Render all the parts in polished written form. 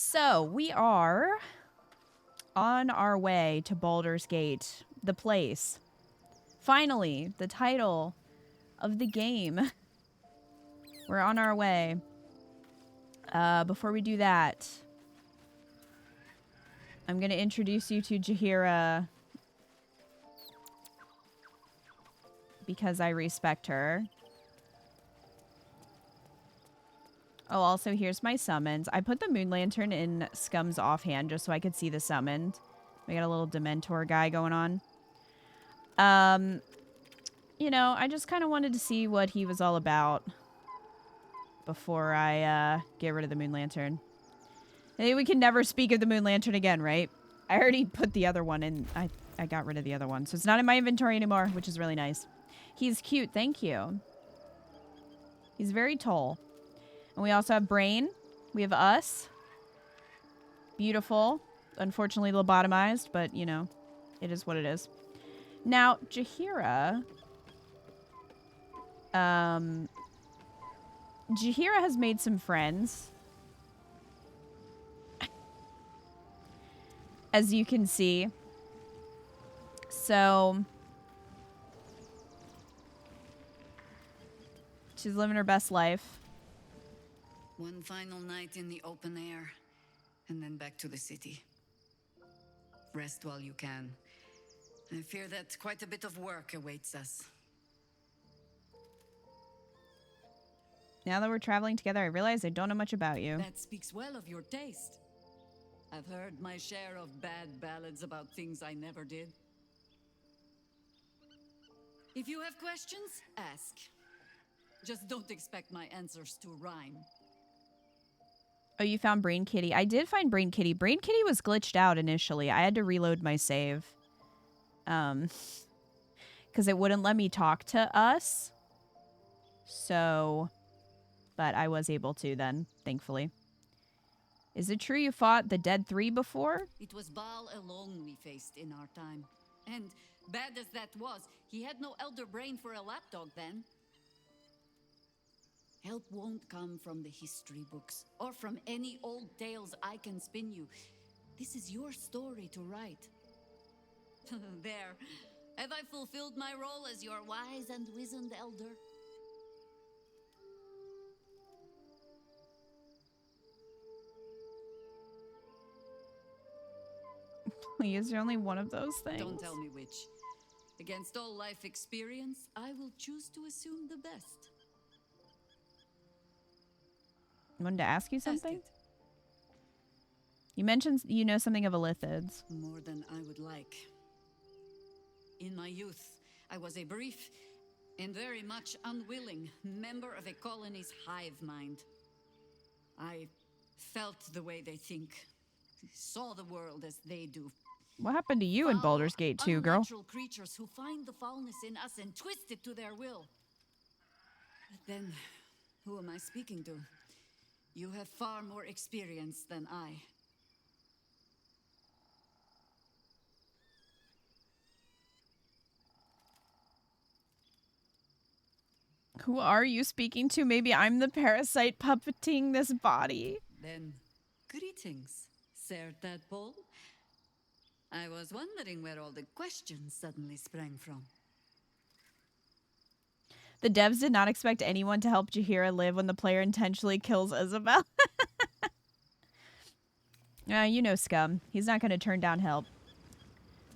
So, we are on our way to Baldur's Gate, the place. Finally, the title of the game. We're on our way. Before we do that, I'm going to introduce you to Jaheira because I respect her. Oh, also, here's my summons. I put the moon lantern in Scum's offhand just so I could see the summoned. We got a little Dementor guy going on. You know, I just kind of wanted to see what he was all about before I get rid of the moon lantern. Maybe we can never speak of the moon lantern again, right? I already put the other one in. I got rid of the other one, so it's not in my inventory anymore, which is really nice. He's cute, thank you. He's very tall. And we also have Brain. We have us. Beautiful. Unfortunately lobotomized, but, you know, it is what it is. Now, Jaheira... Jaheira has made some friends. As you can see. So... she's living her best life. One final night in the open air, and then back to the city. Rest while you can. I fear that quite a bit of work awaits us. Now that we're traveling together, I realize I don't know much about you. That speaks well of your taste. I've heard my share of bad ballads about things I never did. If you have questions, ask. Just don't expect my answers to rhyme. Oh, you found Brain Kitty. I did find Brain Kitty. Brain Kitty was glitched out initially. I had to reload my save. Because it wouldn't let me talk to us. So, but I was able to then, thankfully. Is it true you fought the Dead 3 before? It was Baal alone we faced in our time. And bad as that was, he had no elder brain for a lapdog then. Help won't come from the history books, or from any old tales I can spin you. This is your story to write. There. Have I fulfilled my role as your wise and wizened elder? Please, you're only one of those things. Don't tell me which. Against all life experience, I will choose to assume the best. I wanted to ask you something? Ask it. You mentioned you know something of Elithids. More than I would like. In my youth, I was a brief and very much unwilling member of a colony's hive mind. I felt the way they think, saw the world as they do. What happened to you in Baldur's Gate 2, girl? Unnatural creatures who find the foulness in us and twist it to their will. But then, who am I speaking to? You have far more experience than I. Who are you speaking to? Maybe I'm the parasite puppeting this body. Then, greetings, Sir Tadpole. I was wondering where all the questions suddenly sprang from. The devs did not expect anyone to help Jaheira live when the player intentionally kills Isabel. You know Scum. He's not going to turn down help.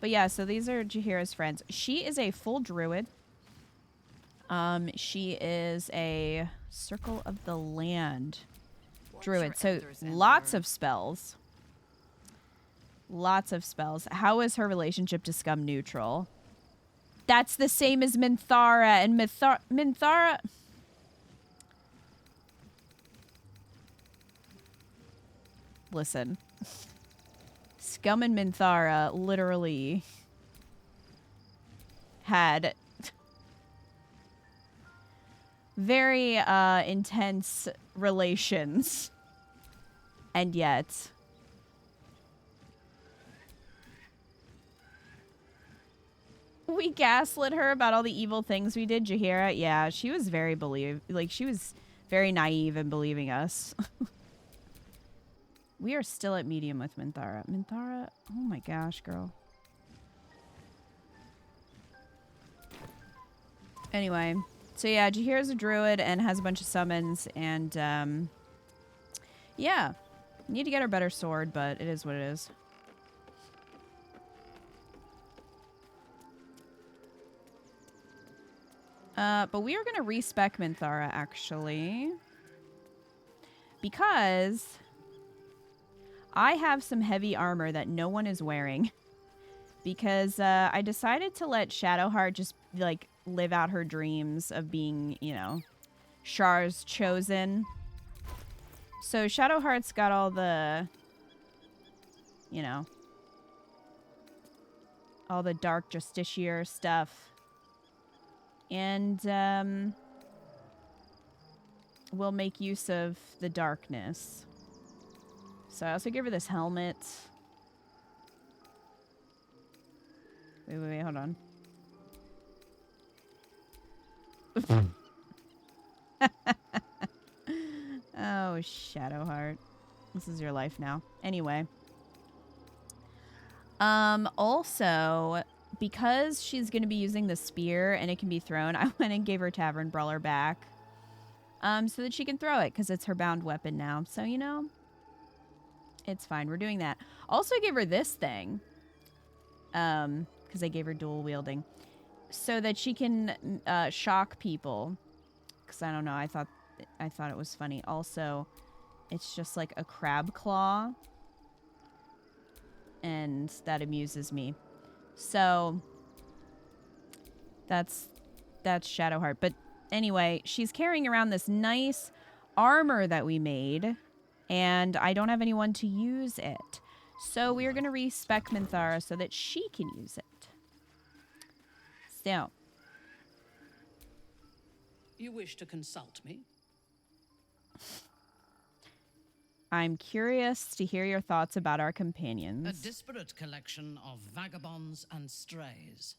But yeah, so these are Jaheira's friends. She is a full druid. She is a Circle of the Land druid. So lots of spells. Lots of spells. How is her relationship to Scum neutral? That's the same as Minthara, and Minthara... Listen. Scum and Minthara literally had very intense relations. And yet... we gaslit her about all the evil things we did, Jaheira. Yeah, she was very she was very naive in believing us. We are still at medium with Minthara. Minthara, oh my gosh, girl. Anyway, so yeah, Jahira's a druid and has a bunch of summons, and yeah, need to get her better sword, but it is what it is. But we are gonna respec Minthara actually, because I have some heavy armor that no one is wearing. Because I decided to let Shadowheart just like live out her dreams of being, you know, Shar's chosen. So Shadowheart's got all the, you know, all the dark justiciar stuff. And we'll make use of the darkness. So I also give her this helmet. Wait, hold on. Oh, Shadowheart. This is your life now. Anyway. Also, because she's going to be using the spear and it can be thrown, I went and gave her Tavern Brawler back. So that she can throw it, because it's her bound weapon now. So, you know, it's fine. We're doing that. Also gave her this thing. Because I gave her dual wielding. So that she can shock people. Because I don't know, I thought it was funny. Also, it's just like a crab claw. And that amuses me. So that's Shadowheart. But anyway, she's carrying around this nice armor that we made, and I don't have anyone to use it. So we are going to respec Minthara so that she can use it. So. You wish to consult me? I'm curious to hear your thoughts about our companions. A disparate collection of vagabonds and strays.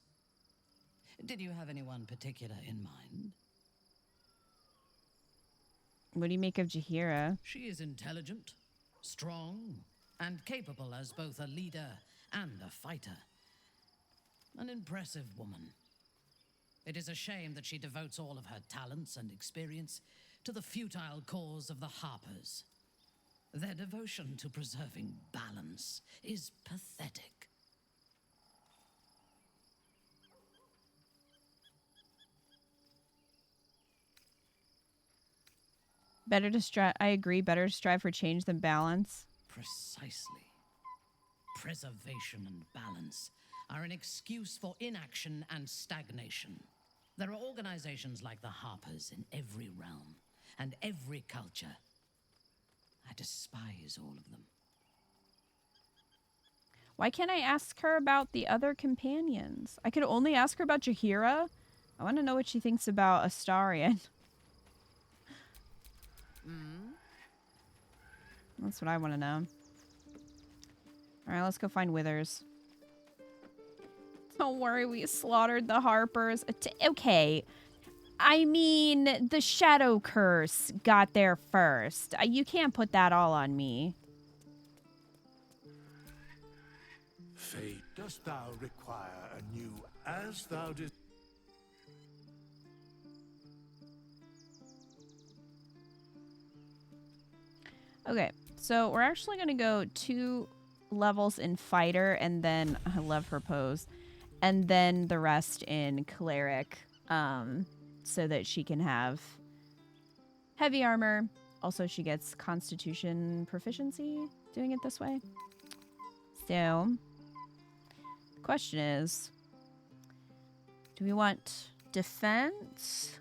Did you have anyone particular in mind? What do you make of Jahira? She is intelligent, strong, and capable as both a leader and a fighter. An impressive woman. It is a shame that she devotes all of her talents and experience to the futile cause of the Harpers. Their devotion to preserving balance is pathetic. Better to strive. I agree. Better to strive for change than balance. Precisely. Preservation and balance are an excuse for inaction and stagnation. There are organizations like the Harpers in every realm and every culture. I despise all of them. Why can't I ask her about the other companions? I could only ask her about Jahira. I want to know what she thinks about Astarion. That's what I want to know. Alright, let's go find Withers. Don't worry, we slaughtered the Harpers. Okay. I mean, the Shadow Curse got there first. You can't put that all on me. Fate, dost thou require anew as thou didst? Okay, so we're actually going to go 2 levels in Fighter, and then, I love her pose, and then the rest in Cleric, so that she can have heavy armor. Also, she gets Constitution proficiency doing it this way. So, the question is, do we want defense?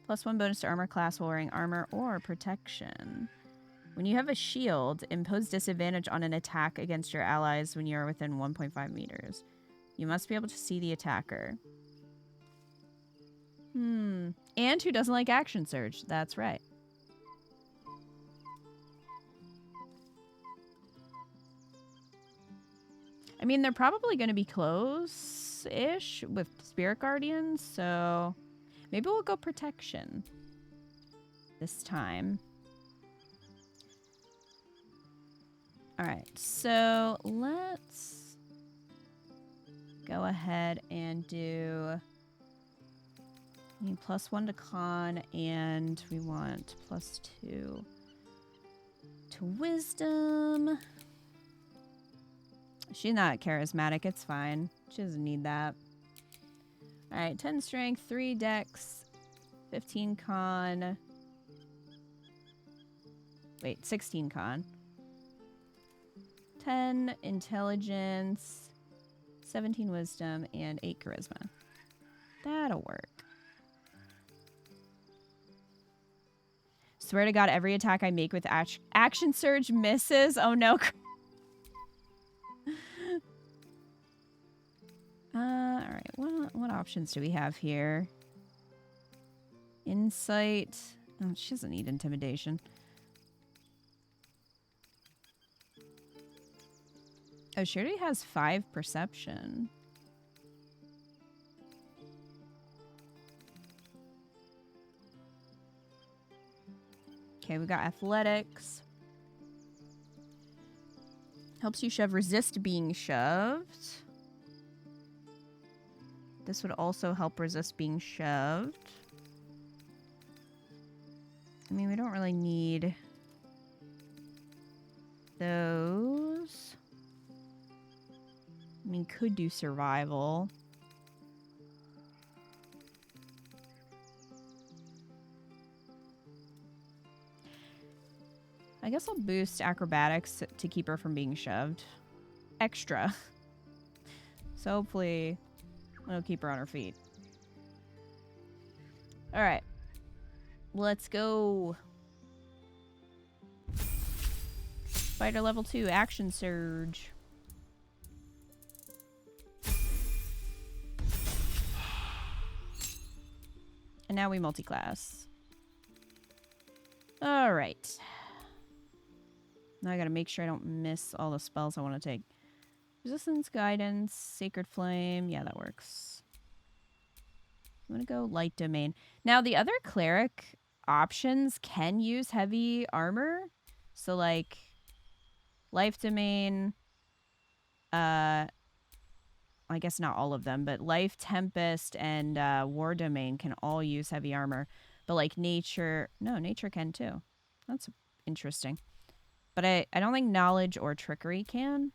+1 bonus to armor class while wearing armor, or protection? When you have a shield, impose disadvantage on an attack against your allies when you are within 1.5 meters. You must be able to see the attacker. And who doesn't like action surge? That's right. I mean, they're probably going to be close-ish with Spirit Guardians, so maybe we'll go protection this time. Alright, so let's go ahead and do... We need +1 to con, and we want +2 to wisdom. She's not charismatic, it's fine. She doesn't need that. Alright, 10 strength, 3 dex, 15 con. Wait, 16 con. 10 intelligence, 17 wisdom, and 8 charisma. That'll work. Swear to God, every attack I make with action surge misses. Oh no. Alright, what options do we have here? Insight. Oh, she doesn't need intimidation. Oh, she already has 5 perception. Okay, we got athletics. Helps you shove, resist being shoved. This would also help resist being shoved. I mean, we don't really need those. I mean, could do survival. I guess I'll boost acrobatics to keep her from being shoved. Extra. So hopefully it'll keep her on her feet. Alright. Let's go. Fighter level 2, action surge. And now we multi-class. Alright. Now I gotta make sure I don't miss all the spells I want to take. Resistance, guidance, sacred flame. Yeah, that works. I'm gonna go light domain. Now the other cleric options can use heavy armor. So like life domain, I guess not all of them, but life, tempest, and war domain can all use heavy armor. But like nature, no, nature can too. That's interesting. But I don't think knowledge or trickery can.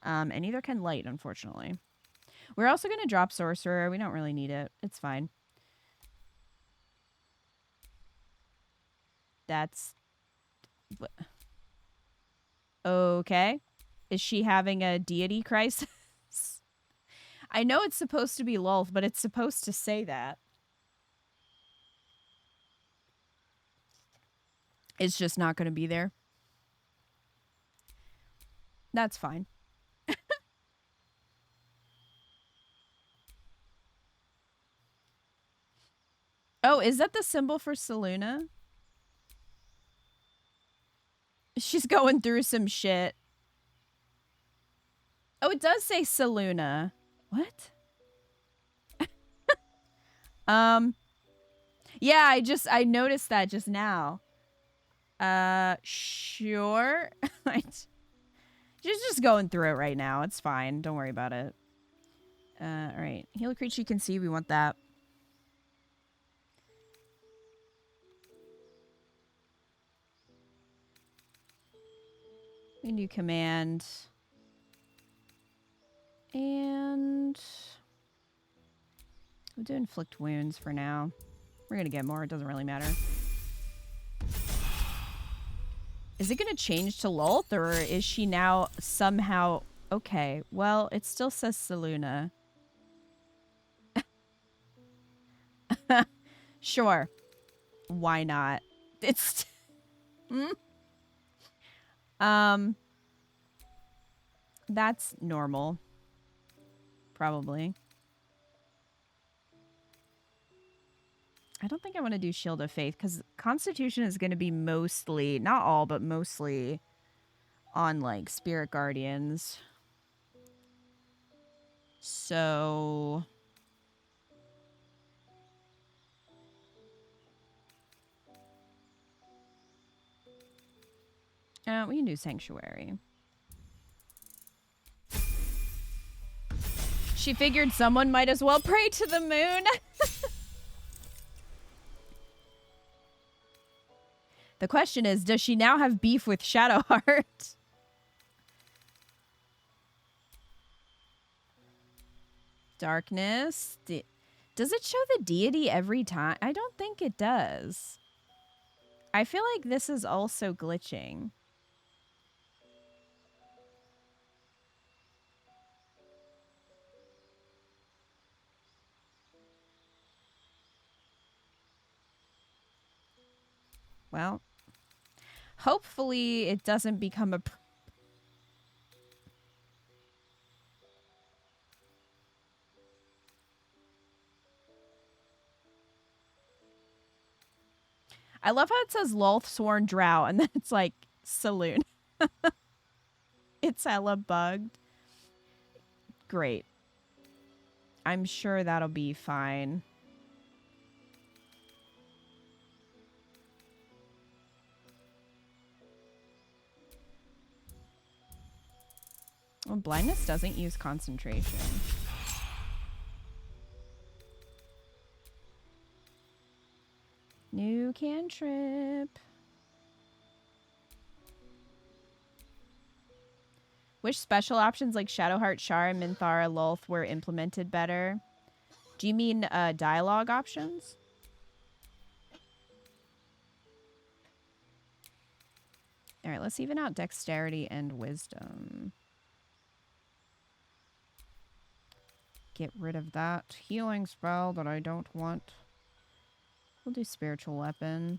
And neither can light, unfortunately. We're also going to drop sorcerer. We don't really need it. It's fine. That's... Okay. Is she having a deity crisis? I know it's supposed to be Lulth, but it's supposed to say that. It's just not going to be there. That's fine. Oh, is that the symbol for Seluna? She's going through some shit. Oh, it does say Seluna. What? Yeah, I noticed that just now. Sure. She's just going through it right now. It's fine. Don't worry about it. Alright. Heal a creature you can see. We want that. We can do command. And we'll do inflict wounds for now. We're gonna get more. It doesn't really matter. Is it gonna change to Lulth, or is she now somehow... Okay, well, it still says Seluna. Sure. Why not? It's... That's normal. Probably. I don't think I want to do Shield of Faith, because Constitution is going to be mostly, not all, but mostly on, like, Spirit Guardians. So... we can do Sanctuary. She figured someone might as well pray to the moon. The question is, does she now have beef with Shadowheart? Darkness. Does it show the deity every time? I don't think it does. I feel like this is also glitching. Well, hopefully it doesn't become a... I love how it says Lothsworn Drow, and then it's like, Saloon. It's hella bugged. Great. I'm sure that'll be fine. Well, blindness doesn't use concentration. New cantrip. Wish special options like Shadowheart, Shar, and Minthara Lolth were implemented better. Do you mean dialogue options? All right, let's even out dexterity and wisdom. Get rid of that healing spell that I don't want. We'll do spiritual weapon.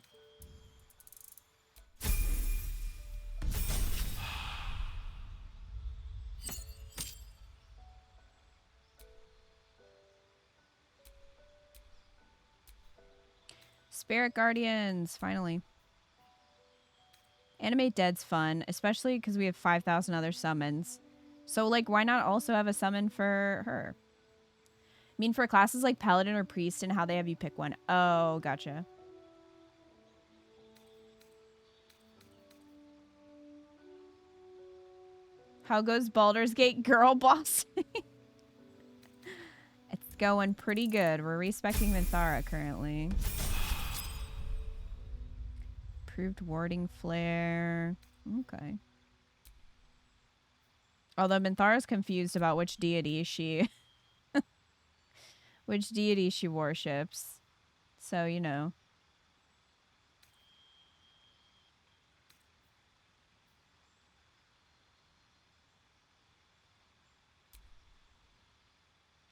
Spirit Guardians, finally. Animate Dead's fun, especially because we have 5,000 other summons. So, like, why not also have a summon for her? I mean, for classes like Paladin or Priest and how they have you pick one. Oh, gotcha. How goes Baldur's Gate girl boss? It's going pretty good. We're respecting Minthara currently. Improved warding flare. Okay. Although Minthara's confused about which deity she worships. So, you know.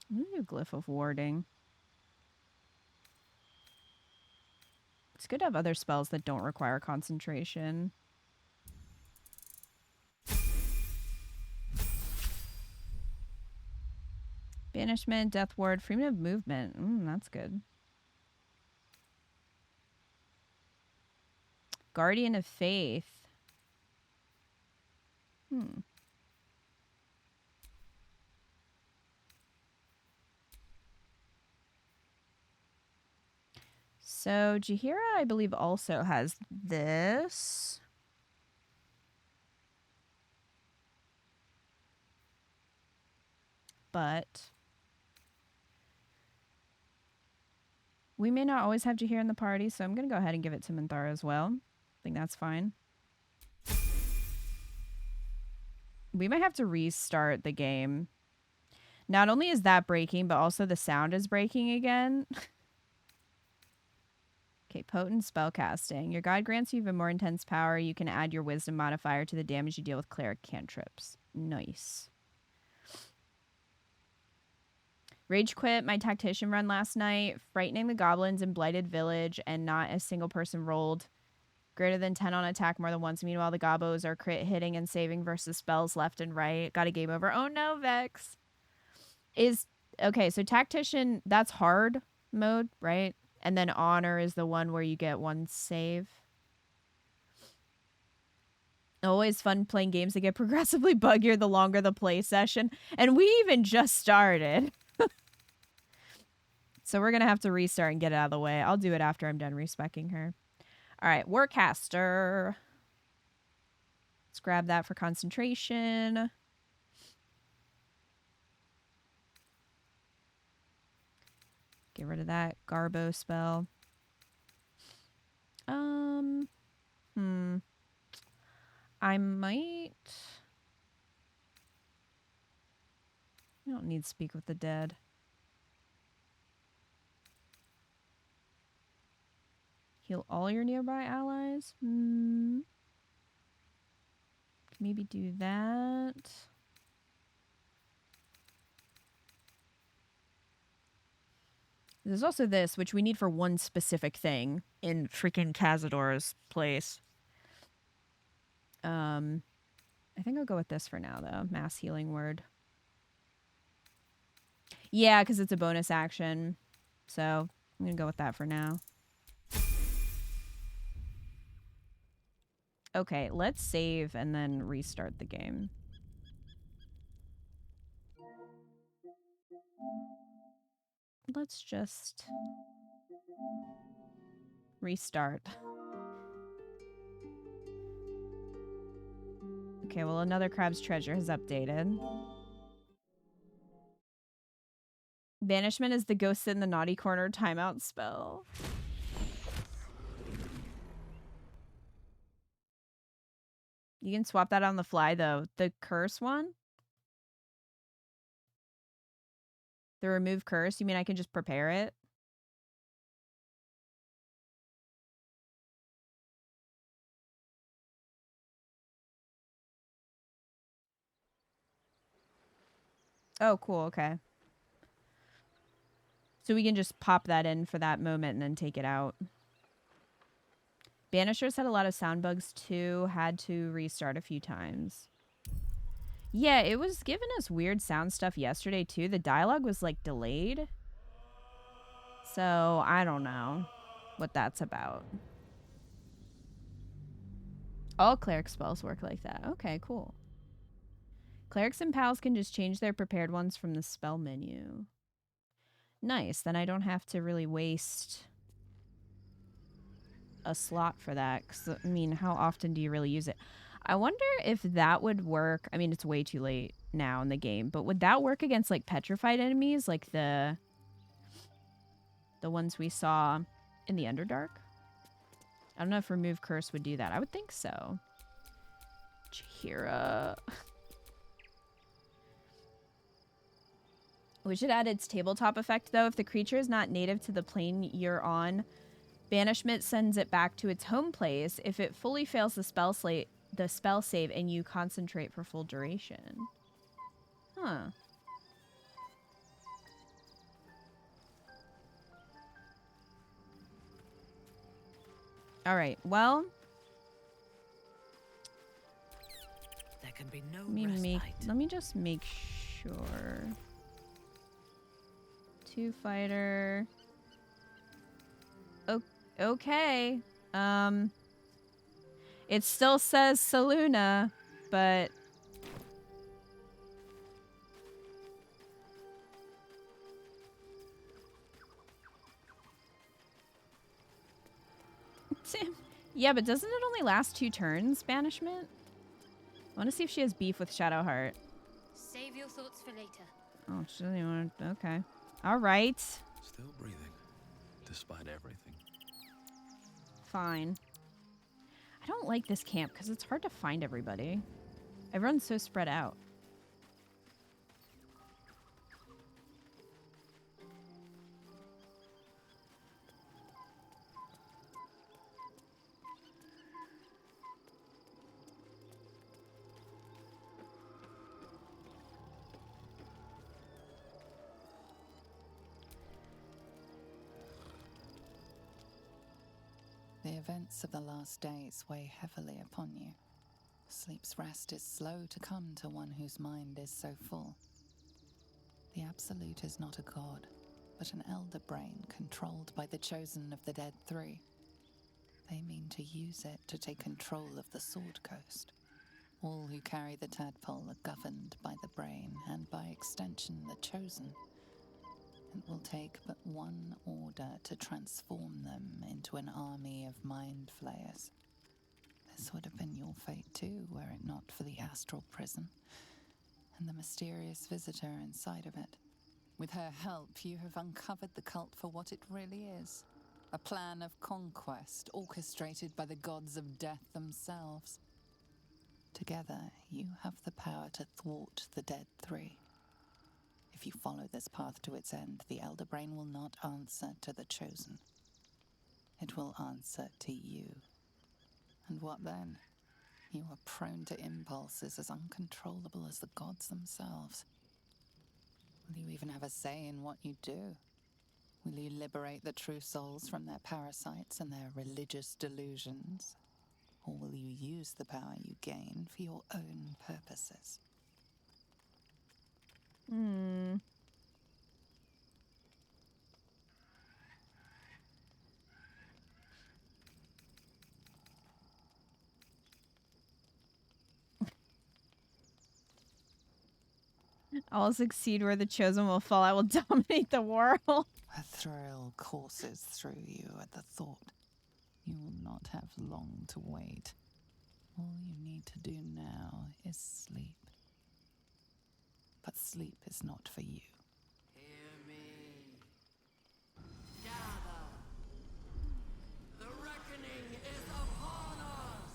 I'm gonna do Glyph of Warding. It's good to have other spells that don't require concentration. Banishment, Death Ward, freedom of movement. That's good. Guardian of Faith. So Jaheira, I believe, also has this. But we may not always have Jaheira in the party, so I'm going to go ahead and give it to Minthara as well. I think that's fine. We might have to restart the game. Not only is that breaking, but also the sound is breaking again. Okay, potent spellcasting. Your god grants you even more intense power. You can add your wisdom modifier to the damage you deal with cleric cantrips. Nice. Rage quit my tactician run last night. Frightening the goblins in Blighted Village, and not a single person rolled greater than 10 on attack more than once. Meanwhile, the gobbos are crit hitting and saving versus spells left and right. Got a game over. Oh no, Vex. Okay, so tactician, that's hard mode, right? And then honor is the one where you get one save. Always fun playing games that get progressively buggier the longer the play session. And we even just started. So we're going to have to restart and get it out of the way. I'll do it after I'm done respeccing her. All right, Warcaster. Let's grab that for concentration. Get rid of that Garbo spell. I might... I don't need Speak with the Dead. Heal all your nearby allies? Maybe do that. There's also this, which we need for one specific thing in freaking Cazador's place. I think I'll go with this for now, though. Mass Healing Word. Yeah, because it's a bonus action. So I'm going to go with that for now. Okay, let's save and then restart the game. Let's just restart. Okay, well, another Crab's Treasure has updated. Banishment is the ghost in the naughty corner timeout spell. You can swap that on the fly, though. The curse one? The remove curse? You mean I can just prepare it? Oh, cool. Okay. So we can just pop that in for that moment and then take it out. Banishers had a lot of sound bugs too. Had to restart a few times. Yeah, it was giving us weird sound stuff yesterday too. The dialogue was like delayed. So I don't know what that's about. All cleric spells work like that. Okay, cool. Clerics and pals can just change their prepared ones from the spell menu. Nice. Then I don't have to really waste a slot for that. 'Cause, I mean, how often do you really use it? I wonder if that would work. I mean, it's way too late now in the game, but would that work against like petrified enemies, like the ones we saw in the Underdark? I don't know if remove curse would do that. I would think so. Chihira. We should add its tabletop effect though. If the creature is not native to the plane you're on, banishment sends it back to its home place if it fully fails the spell save and you concentrate for full duration. Huh. All right. Well, There can be no let me just make sure. 2 fighter. Okay. It still says Saluna, but yeah, but doesn't it only last 2 turns, banishment? I want to see if she has beef with Shadowheart. Save your thoughts for later. Oh, she doesn't even want to... Okay. All right. Still breathing, despite everything. Fine. I don't like this camp because it's hard to find everybody. Everyone's so spread out. The events of the last days weigh heavily upon you. Sleep's rest is slow to come to one whose mind is so full. The Absolute is not a god, but an elder brain controlled by the chosen of the Dead Three. They mean to use it to take control of the Sword Coast. All who carry the tadpole are governed by the brain, and by extension the chosen. It will take but one order to transform them into an army of mind flayers. This would have been your fate too, were it not for the astral prison and the mysterious visitor inside of it. With her help, you have uncovered the cult for what it really is. A plan of conquest orchestrated by the gods of death themselves. Together, you have the power to thwart the Dead Three. If you follow this path to its end, the Elder Brain will not answer to the Chosen. It will answer to you. And what then? You are prone to impulses as uncontrollable as the gods themselves. Will you even have a say in what you do? Will you liberate the true souls from their parasites and their religious delusions? Or will you use the power you gain for your own purposes? I will succeed where the chosen will fall. I will dominate the world. A thrill courses through you at the thought. You will not have long to wait. All you need to do now is sleep. But sleep is not for you. Hear me. Gather. The reckoning is upon us.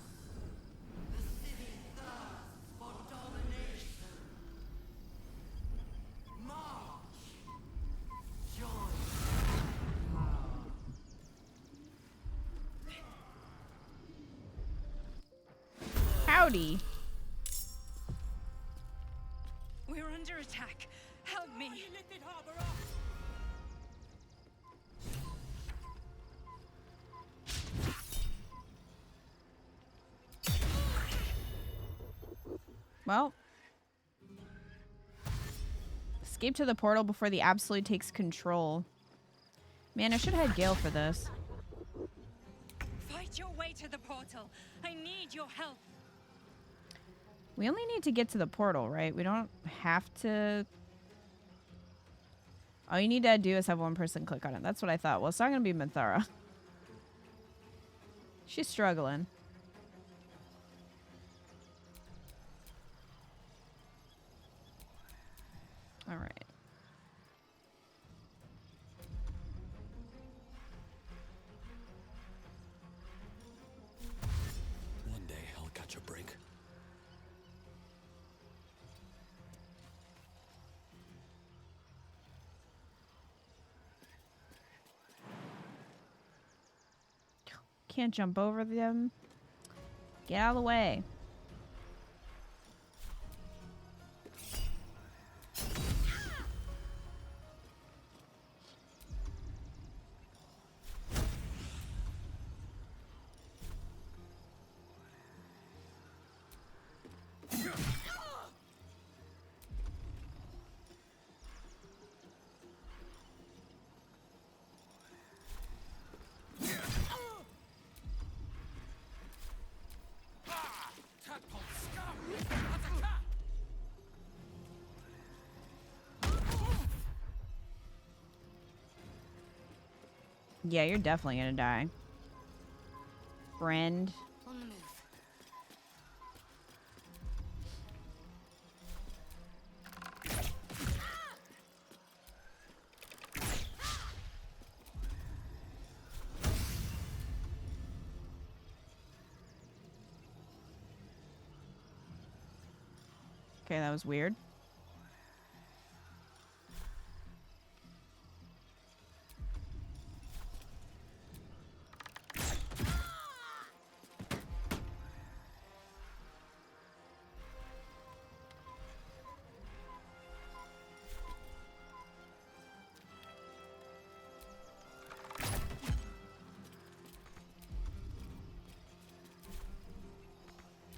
The city thirsts for domination. March. Join. Howdy. We're under attack. Help me. Well. Escape to the portal before the Absolute takes control. Man, I should have had Gale for this. Fight your way to the portal. I need your help. We only need to get to the portal, right? We don't have to... All you need to do is have one person click on it. That's what I thought. Well, it's not going to be Minthara. She's struggling. All right. One day I'll catch a break. Can't jump over them. Get out of the way. Yeah, you're definitely gonna die. Friend. On the move. Okay, that was weird.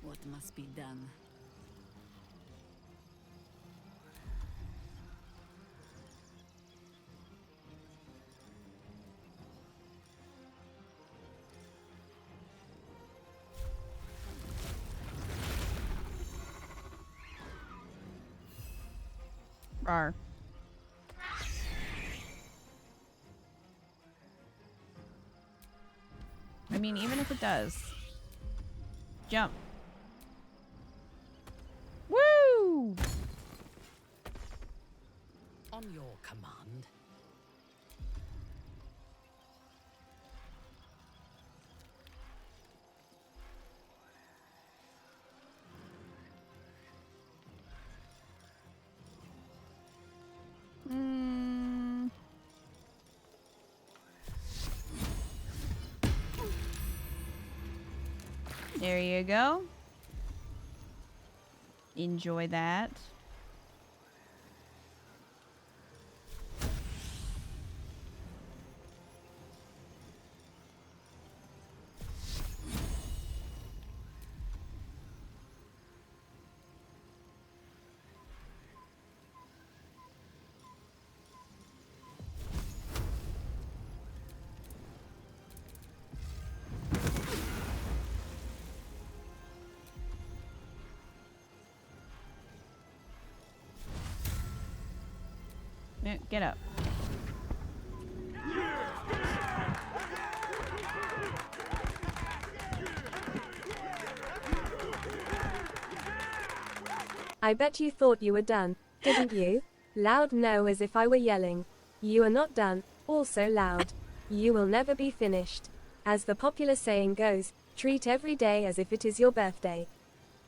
What must be done? Rawr. I mean, even if it does. Jump. Woo! On your command. There you go. Enjoy that. Get up. I bet you thought you were done, didn't you? Loud no, as if I were yelling. You are not done, also loud. You will never be finished. As the popular saying goes, treat every day as if it is your birthday.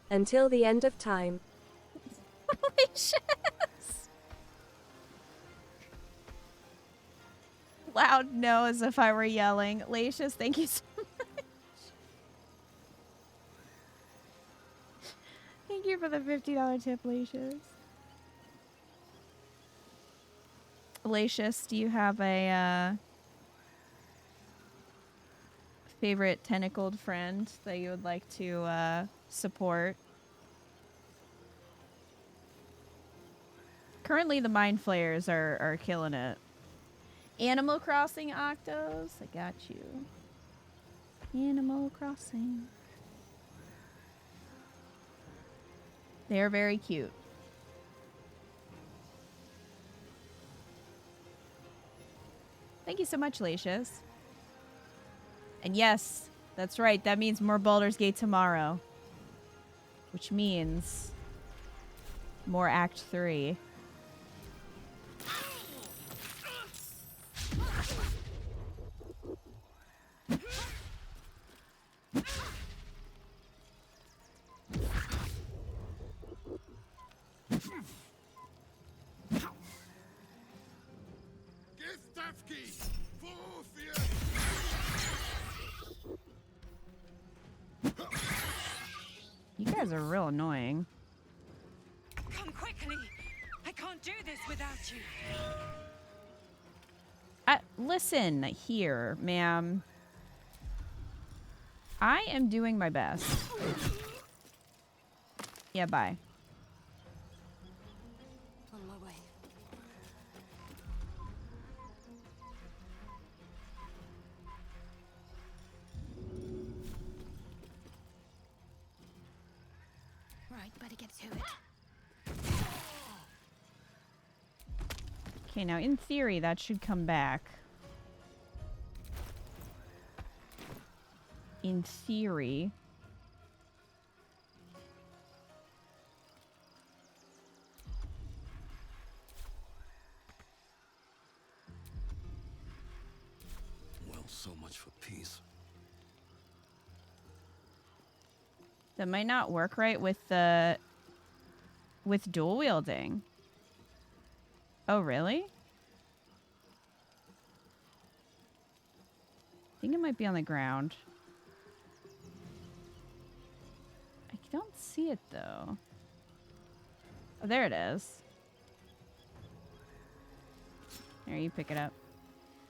Until the end of time. Holy shit! Loud no, as if I were yelling. Lacius, thank you so much. Thank you for the $50 tip, Lacius. Lacius, do you have a favorite tentacled friend that you would like to support? Currently, the Mind Flayers are killing it. Animal Crossing Octos, I got you. Animal Crossing. They're very cute. Thank you so much, Lacius. And yes, that's right. That means more Baldur's Gate tomorrow. Which means more Act 3. You guys are real annoying. Come quickly. I can't do this without you. Listen here, ma'am. I am doing my best. Yeah, bye. On my way. Right, better get to it. Okay, now in theory, that should come back. In theory. Well, so much for peace. That might not work right with dual wielding. Oh, really? I think it might be on the ground. I don't see it, though. Oh, there it is. Here, you pick it up.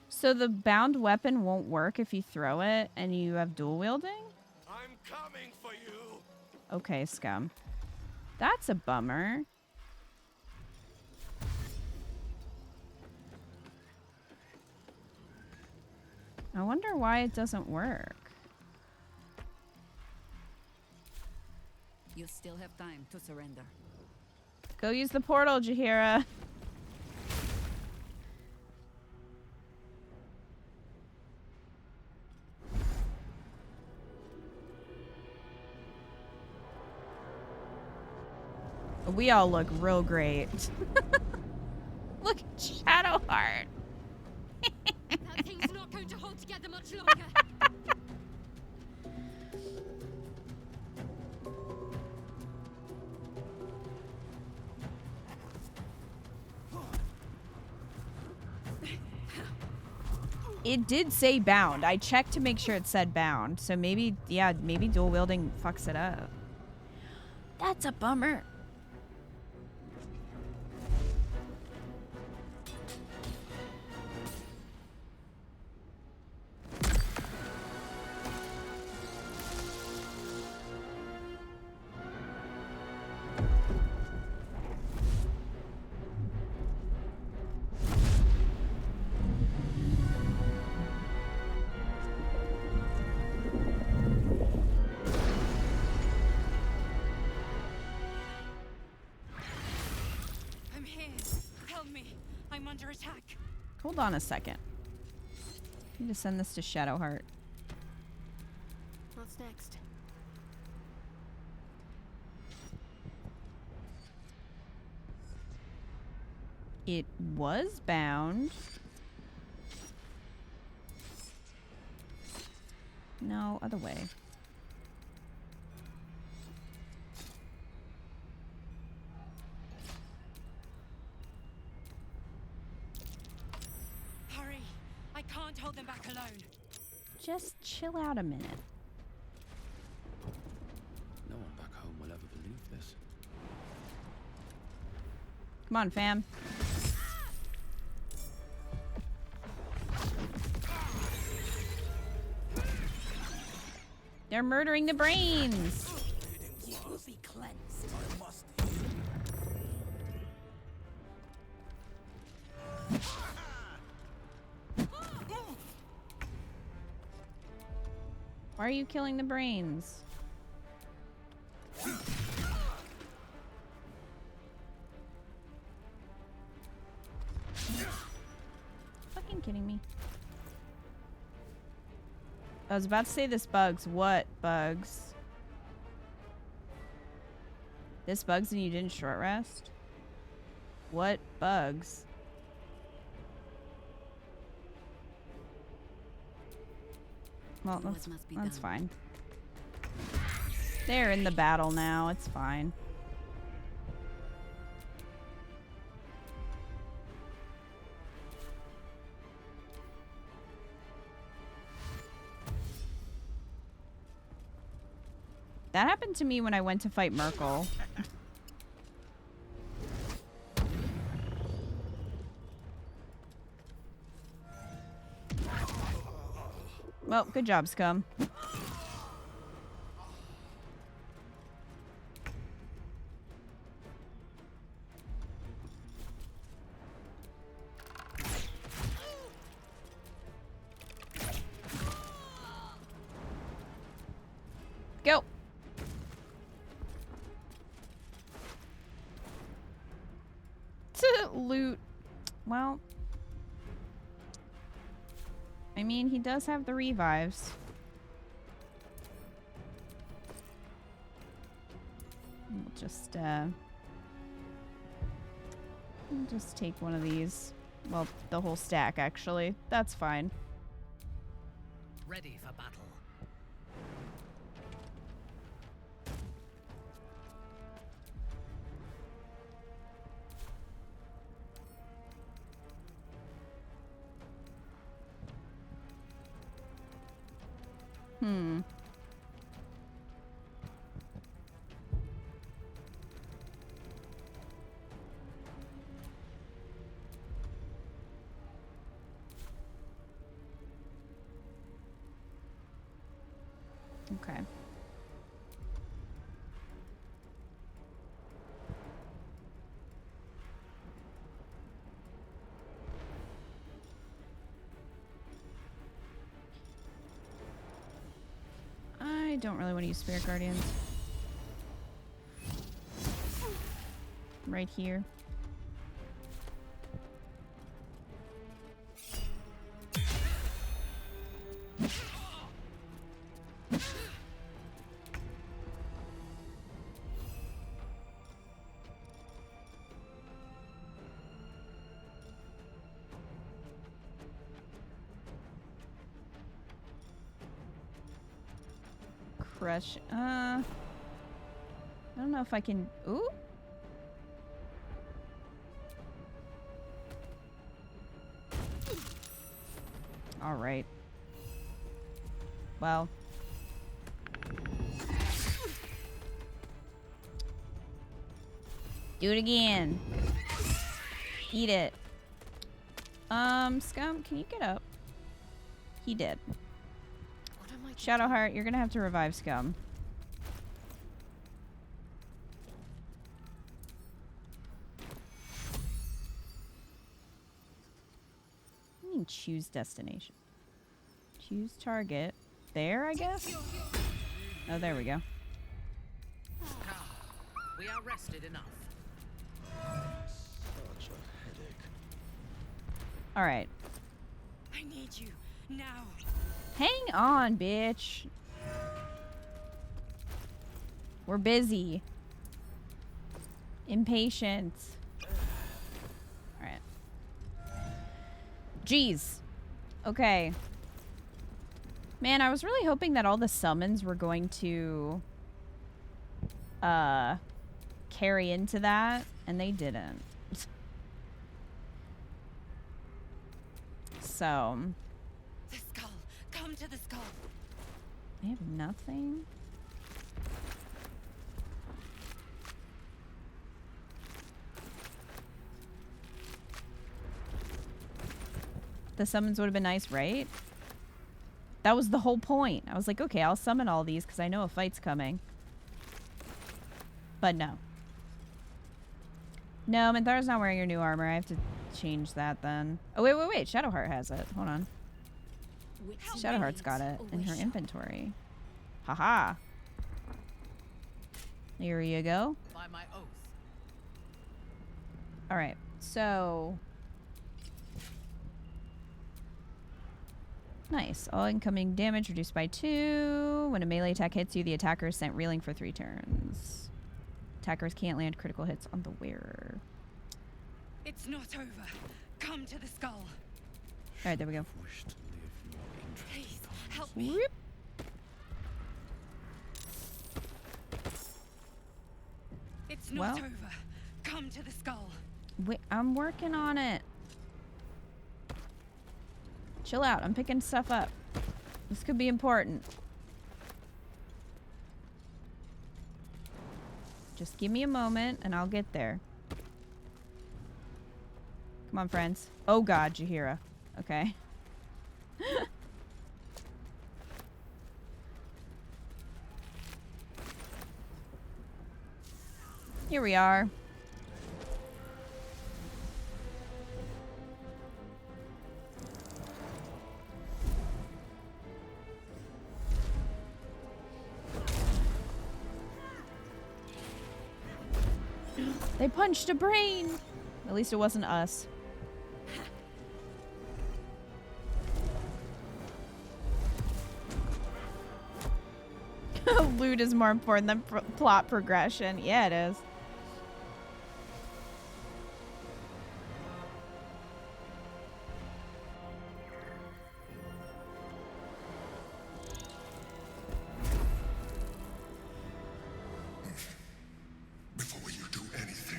So the bound weapon won't work if you throw it and you have dual wielding? I'm coming for you. Okay, scum. That's a bummer. I wonder why it doesn't work. You still have time to surrender. Go use the portal, Jaheira. We all look real great. Look at Shadowheart. That thing's not going to hold together much longer. It did say bound. I checked to make sure it said bound. So maybe, yeah, maybe dual wielding fucks it up. That's a bummer. I'm here. Help me. I'm under attack. Hold on a second. I need to send this to Shadowheart. What's next? It was bound. No, other way. Hurry. I can't hold them back alone. Just chill out a minute. No one back home will ever believe this. Come on, fam. They're murdering the brains. You will be cleansed. I must. Why are you killing the brains? Fucking kidding me. I was about to say this bugs. What bugs? This bugs and you didn't short rest? What bugs? Well, that's fine. They're in the battle now. It's fine. That happened to me when I went to fight Merkel. Well, good job, Scum. Go. To loot. Well, I mean, he does have the revives. We'll just take one of these. Well, the whole stack, actually. That's fine. Ready for battle. Okay. I don't really want to use Spirit Guardians. Right here. suppression. I don't know if I can. Ooh. All right. Well. Do it again. Eat it. Scum, can you get up? He did. Shadowheart, you're gonna have to revive Scum. I mean, choose destination. Choose target. There, I guess? Oh, there we go. Come, we are rested enough. Such a headache. Alright. I need you now. Hang on, bitch. We're busy. Impatient. Alright. Jeez. Okay. Man, I was really hoping that all the summons were going to carry into that, and they didn't. So The skull. Come to the skull. they have nothing. The summons would have been nice, right? That was the whole point. I was like, okay, I'll summon all these because I know a fight's coming. But no. No, Minthar's not wearing your new armor. I have to change that then. Oh, wait. Shadowheart has it. Hold on. Shadowheart's got it in her inventory. Haha. Here you go. By my oath. Alright, so... Nice. All incoming damage reduced by 2. When a melee attack hits you, the attacker is sent reeling for 3 turns. Attackers can't land critical hits on the wearer. It's not over. Come to the skull. Alright, there we go. Wish to live more interesting Please, times. help me. Whoop. It's not Well. over. Come to the skull. Wait, I'm working on it. Chill out. I'm picking stuff up. This could be important. Just give me a moment and I'll get there. Come on, friends. Oh god, Jaheira. Okay. Here we are. They punched a brain! At least it wasn't us. Loot is more important than plot progression. Yeah, it is. Before you do anything,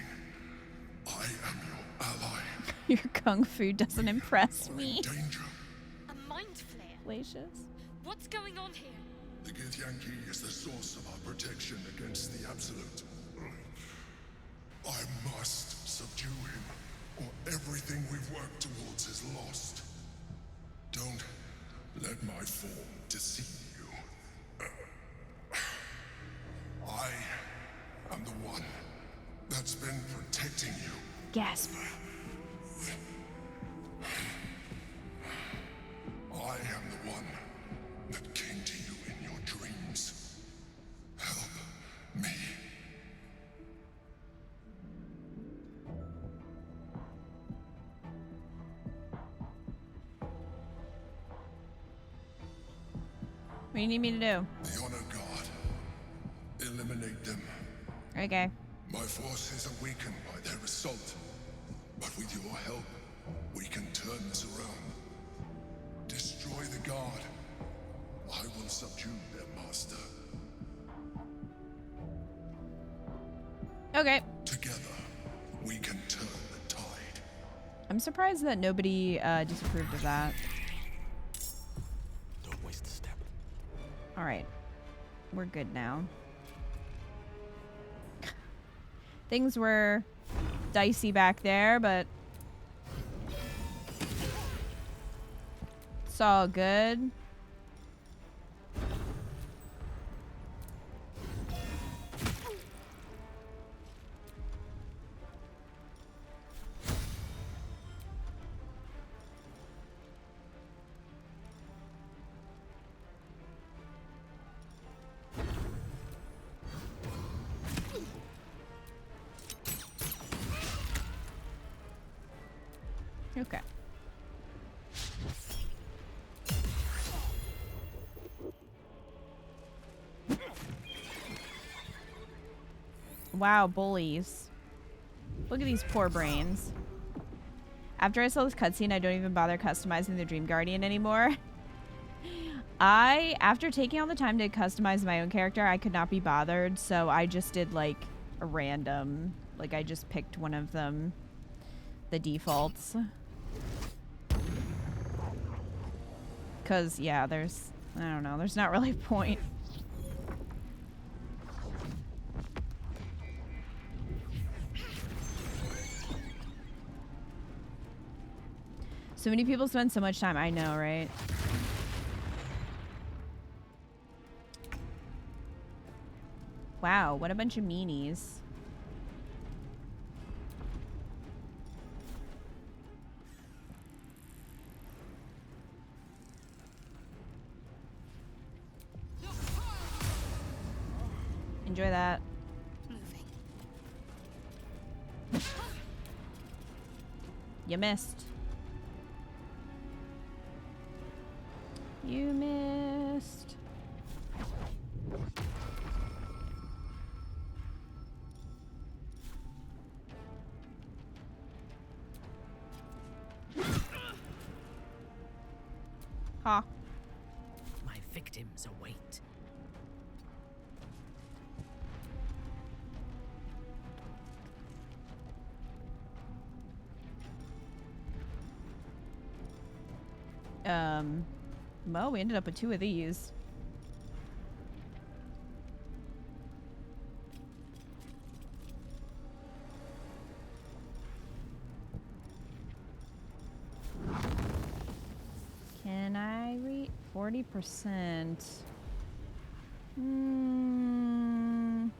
I am your ally. Your kung fu doesn't impress me. Danger. A mind flare. Glacius. What's going on here? The Githyanki is the source of our protection against the Absolute. I must subdue him, or everything we've worked towards is lost. Don't let my form deceive you. I am the one that's been protecting you. Gasp. I am the one that came to you in your dreams. Help me. What do you need me to do? The Honor God. Eliminate them. Okay. My forces are weakened by their assault. But with your help, we can turn this around. Destroy the Guard. I will subdue their master. Okay. Together, we can turn the tide. I'm surprised that nobody disapproved of that. Don't waste a step. All right. We're good now. Things were dicey back there, but it's all good. Okay. Wow, bullies. Look at these poor brains. After I saw this cutscene, I don't even bother customizing the Dream Guardian anymore. After taking all the time to customize my own character, I could not be bothered, so I just did like a random, like I just picked one of them, the defaults. Because, yeah, there's, I don't know, there's not really a point. So many people spend so much time, I know, right? Wow, what a bunch of meanies. Enjoy that. You missed. You missed. Ha. My victims await. Well, we ended up with 2 of these. Can I read 40%? Can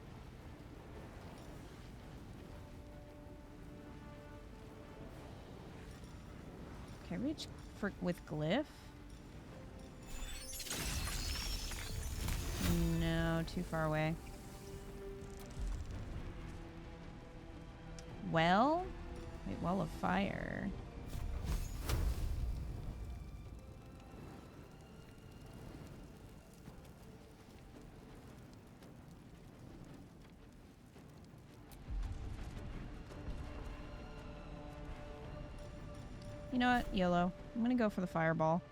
I reach with glyph? No, too far away. Well, wait, wall of fire. You know what? YOLO. I'm gonna go for the fireball.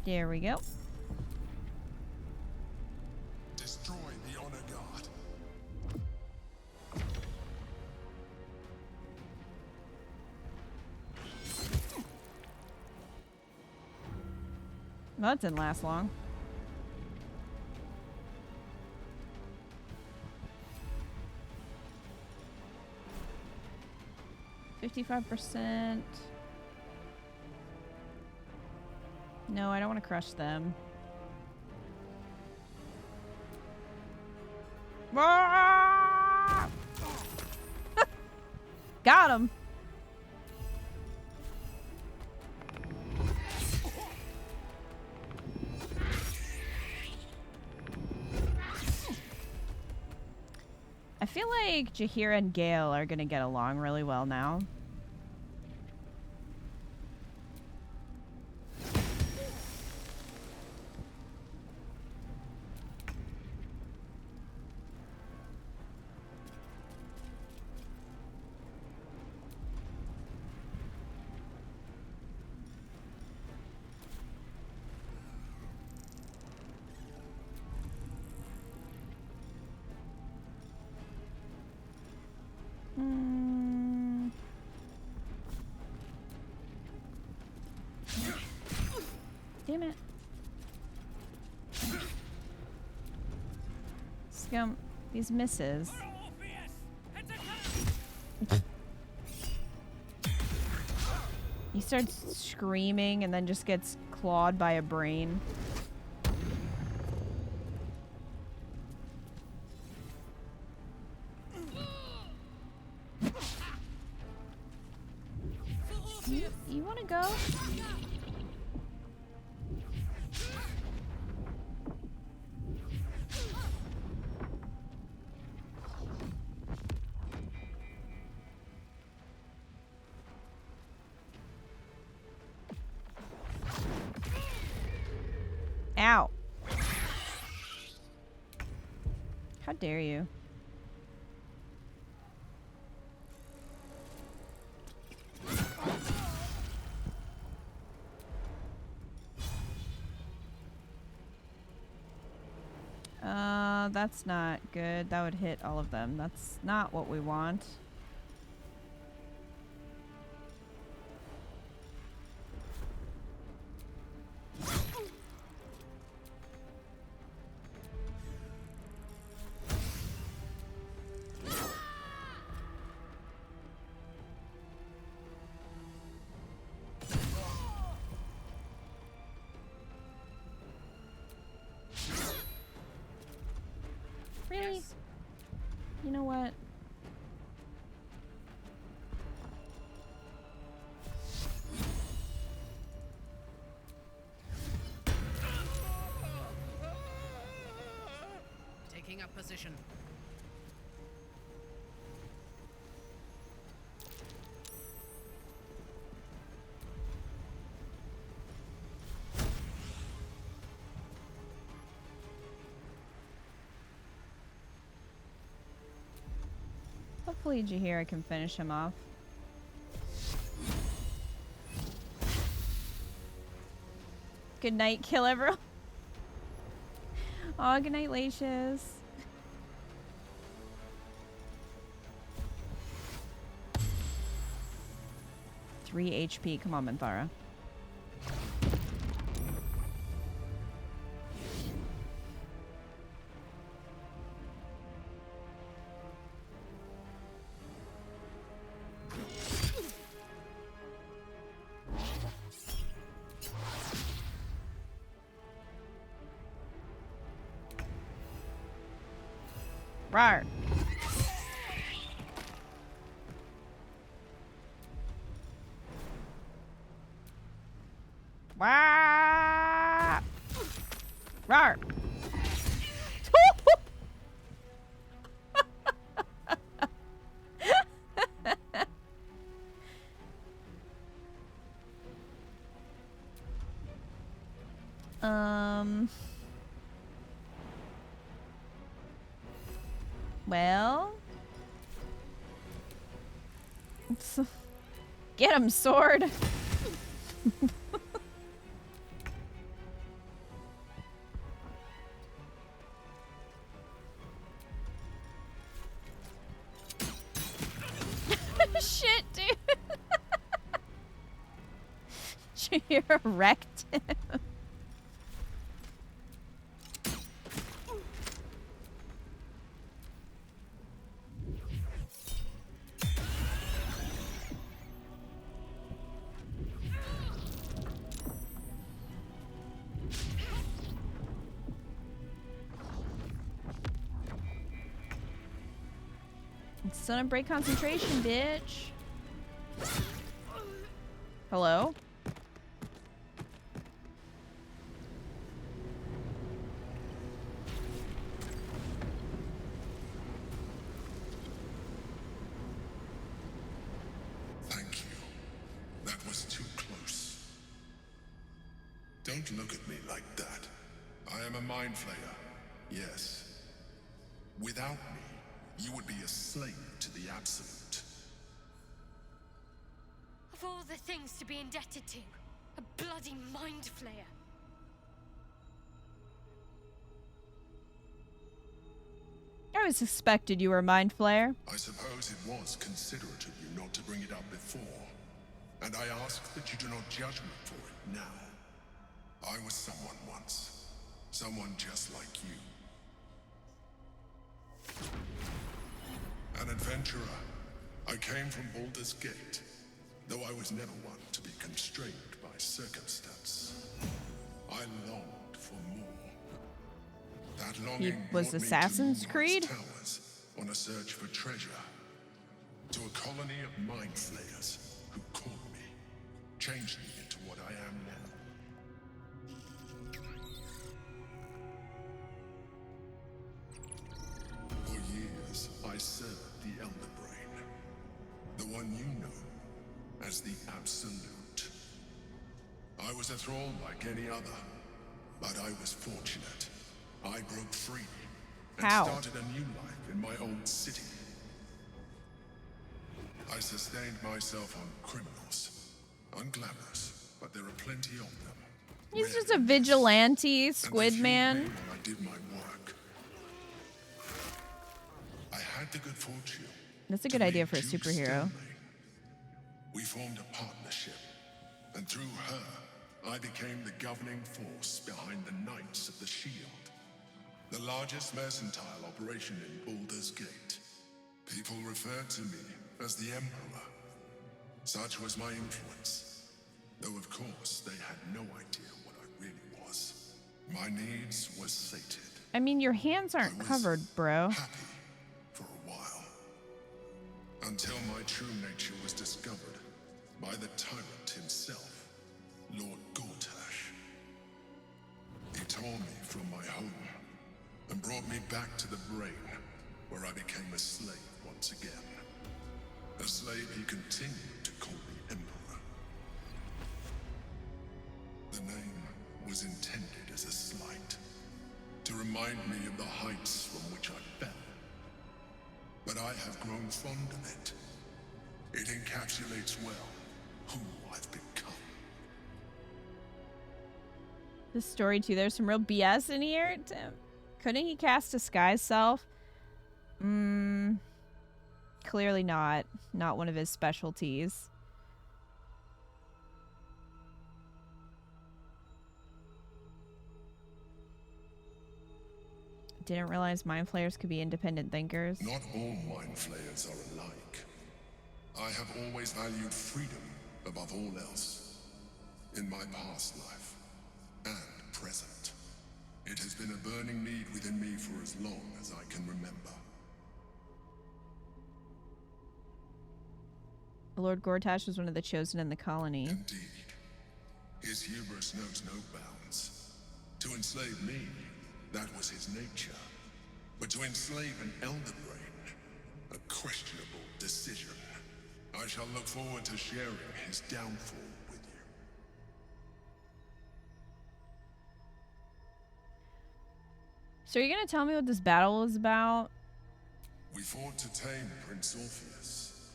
There we go. Destroy the honor guard. Well, that didn't last long. %. No, I don't want to crush them. Got him. I feel like Jaheira and Gale are gonna get along really well now. Damn it. Scum. These misses. He starts screaming and then just gets clawed by a brain. You want to go? Ow. How dare you? That's not good. That would hit all of them. That's not what we want. Really? You know what? Taking up position. Hopefully Jahira can finish him off. Good night, kill everyone. Aw, good night, Lacius. Three HP. Come on, Minthara. Rawr. Wah! Rawr. Well, get him, sword. Shit, dude. Jahira wrecked him. Son of break concentration, bitch. Hello? Thank you. That was too close. Don't look at me like that. I am a mind flayer. Yes. Without me, you would be a slave to the Absolute. Of all the things to be indebted to, a bloody mind flayer. I always suspected you were a mind flayer. I suppose it was considerate of you not to bring it up before. And I ask that you do not judge me for it now. I was someone once. Someone just like you. An adventurer. I came from Baldur's Gate, though I was never one to be constrained by circumstance. I longed for more. That longing was brought me to Assassin's Moonlight's Creed? Towers on a search for treasure. To a colony of mind flayers who caught me, changed me into what I am now. For years, I served the Elder Brain, the one you know as the Absolute. I was a thrall like any other, but I was fortunate. I broke free and How? started a new life in my old city. I sustained myself on criminals. Unglamorous, but there are plenty of them. He's just a vigilante, And squid they fueled man. me while I did my work. I had the good fortune. That's a to good idea meet for a Jude superhero. Stanley. We formed a partnership, and through her, I became the governing force behind the Knights of the Shield, the largest mercantile operation in Baldur's Gate. People referred to me as the Emperor. Such was my influence, though of course they had no idea what I really was. My needs were sated. I mean, your hands aren't I was covered, bro. happy for a while, until my true nature was discovered by the tyrant himself, Lord Gortash. He tore me from my home and brought me back to the Brain, where I became a slave once again. A slave he continued to call the Emperor. The name was intended as a slight, to remind me of the heights from which I fell. But I have grown fond of it. It encapsulates well who I've become. This story too, there's some real BS in here. Couldn't he cast Disguise Self? Clearly not. Not one of his specialties. Didn't realize mind flayers could be independent thinkers. Not all mind flayers are alike. I have always valued freedom above all else. In my past life and present. It has been a burning need within me for as long as I can remember. Lord Gortash was one of the chosen in the colony. Indeed. His hubris knows no bounds. To enslave me, that was his nature. But to enslave an Elder Brain, a questionable decision. I shall look forward to sharing his downfall with you. So you're gonna tell me what this battle is about? We fought to tame Prince Orpheus,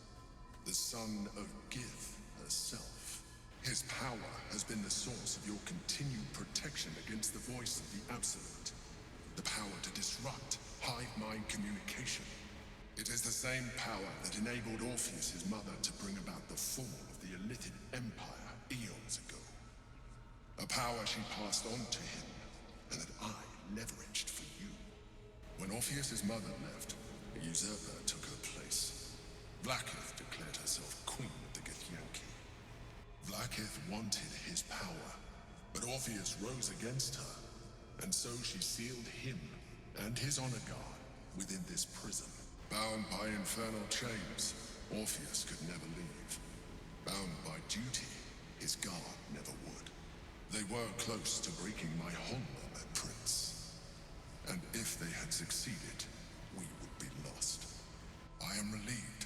the son of Gith herself. His power has been the source of your continued protection against the voice of the Absolute. The power to disrupt hive mind communication. It is the same power that enabled Orpheus' mother to bring about the fall of the Illithid Empire eons ago. A power she passed on to him, and that I leveraged for you. When Orpheus' mother left, a usurper took her place. Blackith declared herself queen of the Githyanki. Blackith wanted his power, but Orpheus rose against her, and so she sealed him and his honor guard within this prison. Bound by infernal chains, Orpheus could never leave. Bound by duty, his guard never would. They were close to breaking my hold on that prince. And if they had succeeded, we would be lost. I am relieved.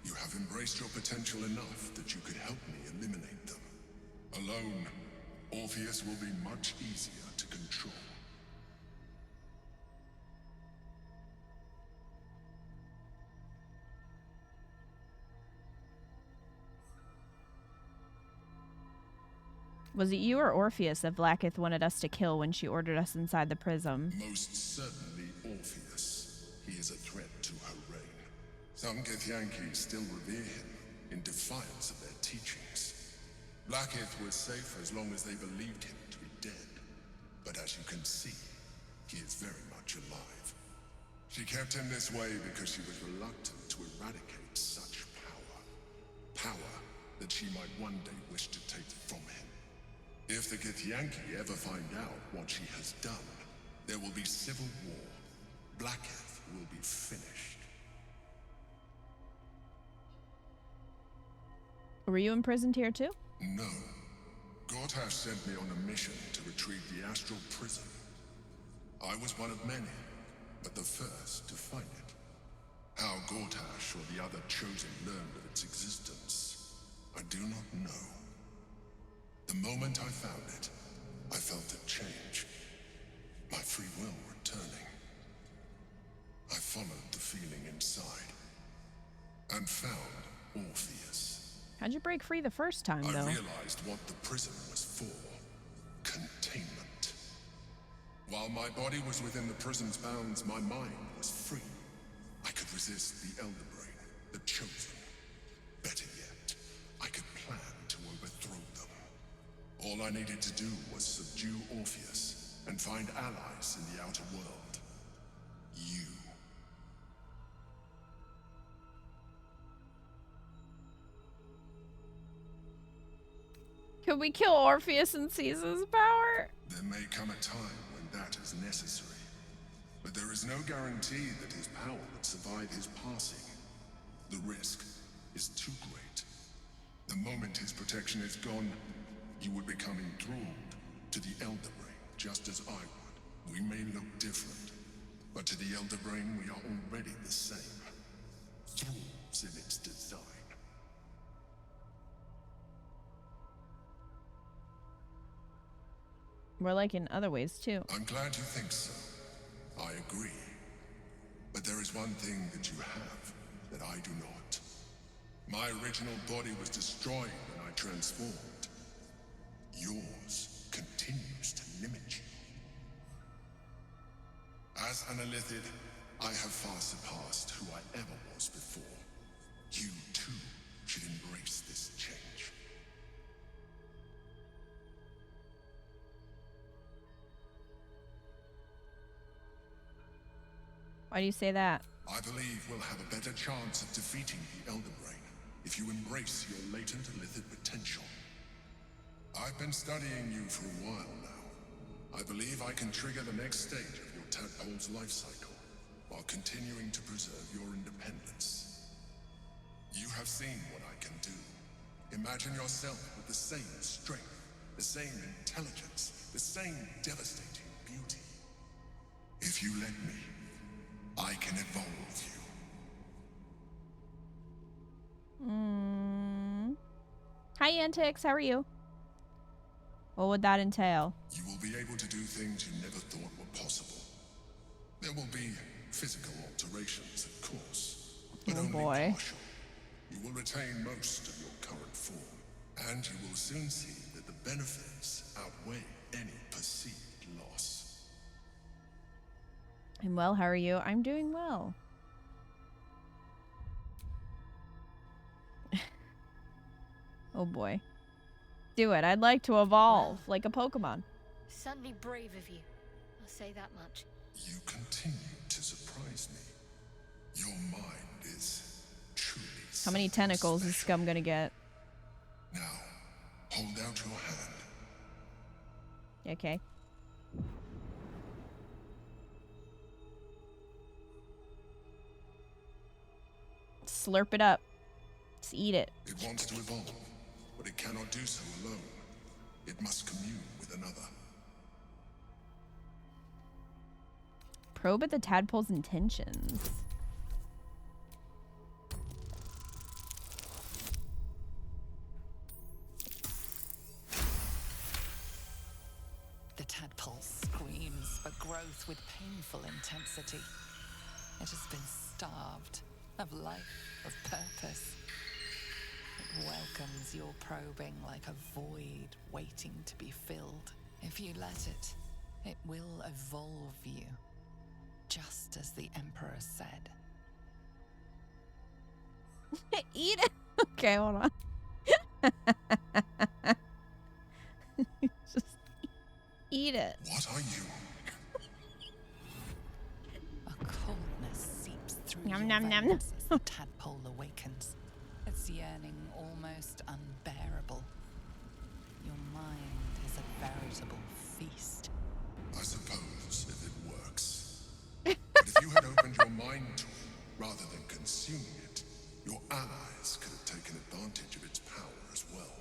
You have embraced your potential enough that you could help me eliminate them. Alone, Orpheus will be much easier to control. Was it you or Orpheus that Blackith wanted us to kill when she ordered us inside the prism? Most certainly Orpheus. He is a threat to her reign. Some Githyanki still revere him in defiance of their teachings. Blackith was safe as long as they believed him to be dead. but as you can see, he is very much alive. She kept him this way because she was reluctant to eradicate such power. Power that she might one day wish to take from him. If the Githyanki ever find out what she has done, there will be civil war. Blackheath will be finished. Were you imprisoned here too? No. Gortash sent me on a mission to retrieve the astral prison. I was one of many, but the first to find it. How Gortash or the other chosen learned of its existence, I do not know. The moment I found it, I felt a change. My free will returning. I followed the feeling inside, and found Orpheus. How'd you break free the first time, though? I realized what the prison was for. Containment. While my body was within the prison's bounds, my mind was free. I could resist the Elder Brain, the Chosen. Better yet, I could plan to overthrow them. All I needed to do was subdue Orpheus and find allies in the outer world. You. Could we kill Orpheus and seize his power? There may come a time when that is necessary. But there is no guarantee that his power would survive his passing. The risk is too great. The moment his protection is gone, you would become enthralled to the Elder Brain, just as I would. We may look different, but to the Elder Brain we are already the same. Thralls in its design. We're like in other ways, too. I'm glad you think so. I agree. But there is one thing that you have that I do not. My original body was destroyed when I transformed. Yours continues to limit you. As an Illithid, I have far surpassed who I ever was before. You, too, should embrace this change. Why do you say that? I believe we'll have a better chance of defeating the Elder Brain if you embrace your latent Illithid potential. I've been studying you for a while now. I believe I can trigger the next stage of your tadpole's life cycle, while continuing to preserve your independence. You have seen what I can do. Imagine yourself with the same strength, the same intelligence, the same devastating beauty. If you let me, I can evolve you. Hi, Antix. How are you? What would that entail? You will be able to do things you never thought were possible. There will be physical alterations, of course, but only partial. You will retain most of your current form, and you will soon see that the benefits outweigh any perceived loss. I'm well. How are you? I'm doing well. Oh boy. Do it. I'd like to evolve like a Pokemon. Certainly brave of you. I'll say that much. You continue to surprise me. Your mind is truly How many tentacles is Scum gonna get? Now, hold out your hand. Okay. Slurp it up. Just eat it. It wants to evolve, but it cannot do so alone. It must commune with another. Probe at the tadpole's intentions. The tadpole screams for growth with painful intensity. It has been starved of life, of purpose. It welcomes your probing like a void waiting to be filled. If you let it, it will evolve you, just as the Emperor said. Eat it. Okay, hold on. Just eat it. What are you? A coldness seeps through Nom, your nom, nom. veins as the tadpole awakens. Its yearning almost unbearable. Your mind is a veritable feast. I suppose if it works. But if you had opened your mind to it rather than consuming it, your allies could have taken advantage of its power as well.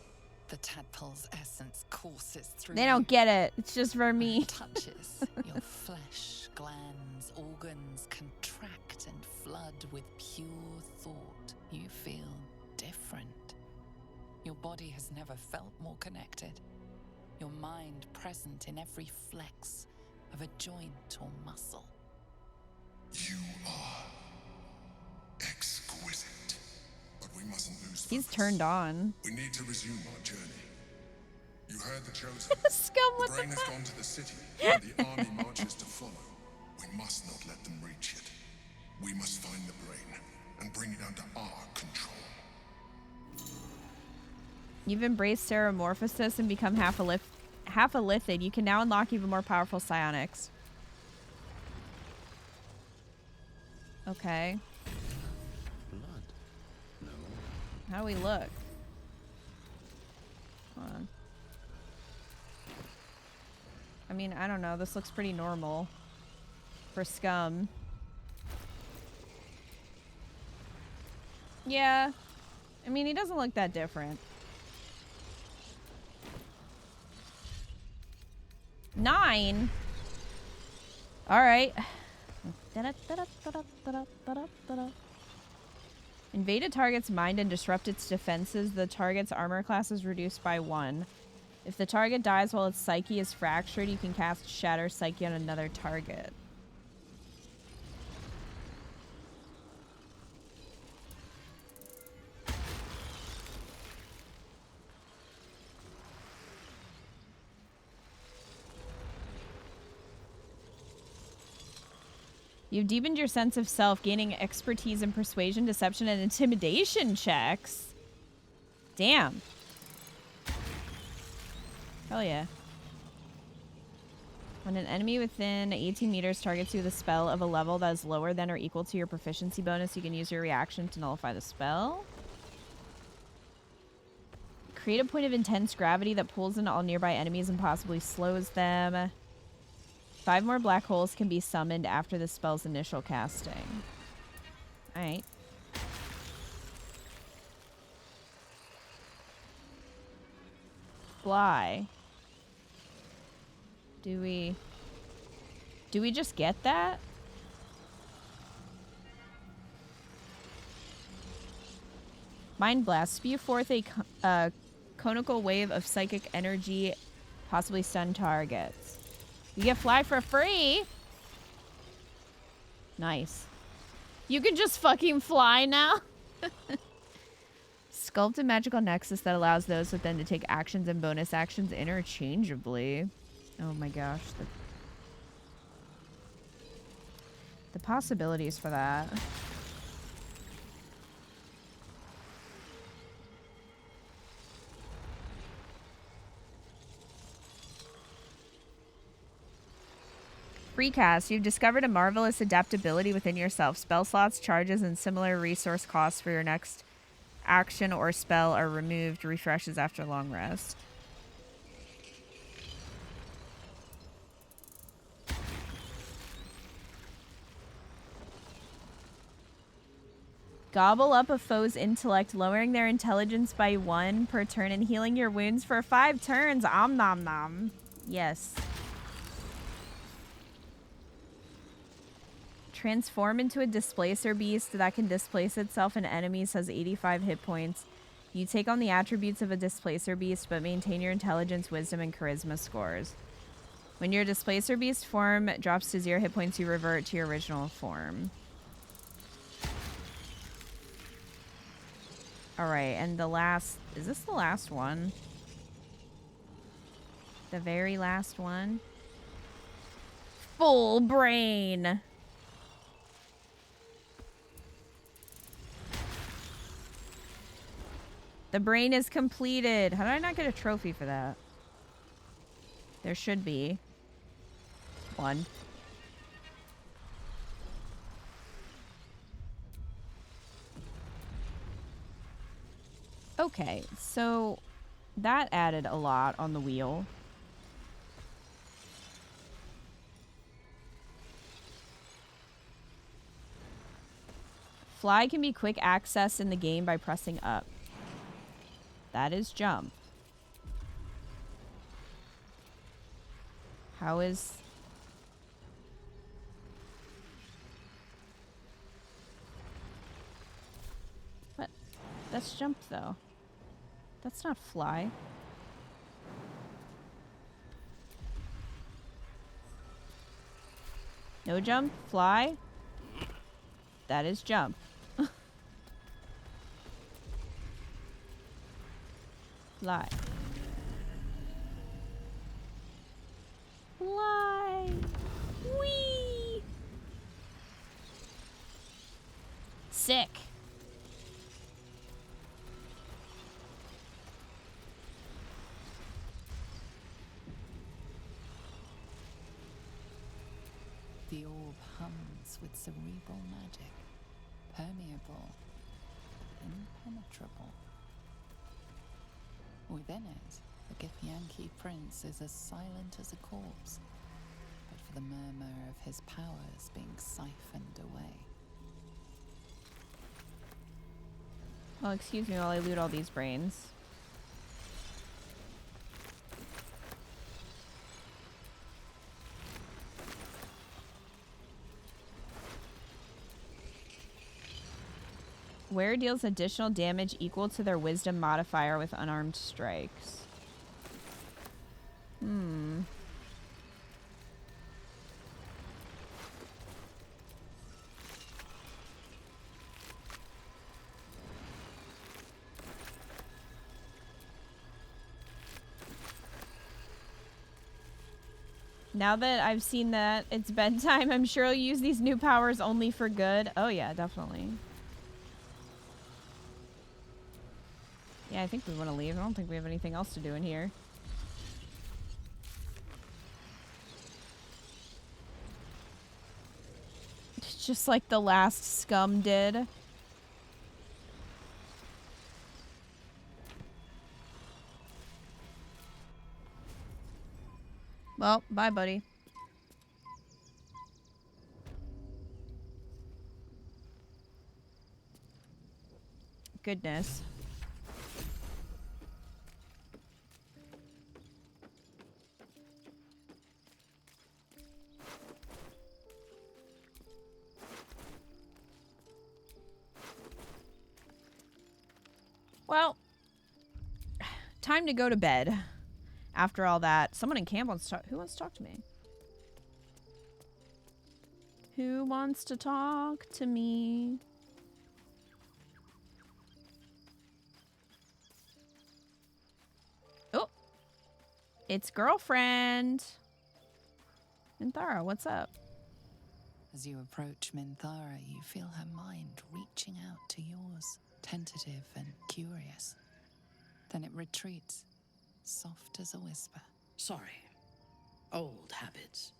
The tadpole's essence courses through They don't you. get it. It's just for me. Touches your flesh, glands, organs contract and flood with pure thought. You feel different. Your body has never felt more connected. Your mind present in every flex of a joint or muscle. You are exquisite. But we mustn't lose He's focus. turned on. We need to resume our journey. You heard the chosen. Scum, The what brain the has fuck? gone to the city, and the army marches to follow. We must not let them reach it. We must find the brain and bring it under our control. You've embraced Ceramorphosis and become half a lithid. You can now unlock even more powerful psionics. Okay. Blood? No. How do we look? Hold on. I mean, I don't know. This looks pretty normal for scum. Yeah. I mean, he doesn't look that different. 9? Alright. Invade a target's mind and disrupt its defenses. The target's armor class is reduced by 1. If the target dies while its psyche is fractured, you can cast Shatter Psyche on another target. You've deepened your sense of self, gaining expertise in persuasion, deception, and intimidation checks. Damn. Hell yeah. When an enemy within 18 meters targets you with a spell of a level that is lower than or equal to your proficiency bonus, you can use your reaction to nullify the spell. Create a point of intense gravity that pulls in all nearby enemies and possibly slows them. 5 more black holes can be summoned after the spell's initial casting. Alright. Fly. Do we just get that? Mind Blast. Spew forth a conical wave of psychic energy, possibly stun targets. You get fly for free. Nice. You can just fucking fly now. Sculpt a magical nexus that allows those within to take actions and bonus actions interchangeably. Oh my gosh. The possibilities for that. Recast. You've discovered a marvelous adaptability within yourself. Spell slots, charges, and similar resource costs for your next action or spell are removed. Refreshes after long rest. Gobble up a foe's intellect, lowering their intelligence by 1 per turn and healing your wounds for 5 turns. Om nom nom. Yes. Transform into a displacer beast that can displace itself and enemies, has 85 hit points. You take on the attributes of a displacer beast, but maintain your intelligence, wisdom, and charisma scores. When your displacer beast form drops to 0 hit points, you revert to your original form. Alright, and the last... Is this the last one? The very last one? Full brain! The brain is completed. How did I not get a trophy for that? There should be. one. Okay, so that added a lot on the wheel. Fly can be quick access in the game by pressing up. That is jump. How is... What? That's jump, though. That's not fly. No jump, fly. That is jump. Fly. Fly. Whee! Sick. The orb hums with cerebral magic, permeable, impenetrable. Within it, the Githyanki prince is as silent as a corpse, but for the murmur of his powers being siphoned away. Well, excuse me while I loot all these brains. Wearer deals additional damage equal to their wisdom modifier with unarmed strikes. Now that I've seen that it's bedtime, I'm sure I'll use these new powers only for good. Oh yeah, definitely. Yeah, I think we want to leave. I don't think we have anything else to do in here. It's just like the last scum did. Well, bye, buddy. Goodness. Well, time to go to bed. After all that, someone in camp wants to talk. Who wants to talk to me? Who wants to talk to me? Oh, it's girlfriend. Minthara, what's up? As you approach Minthara, you feel her mind reaching out to yours, tentative and curious. Then it retreats, soft as a whisper. Sorry. Old habits.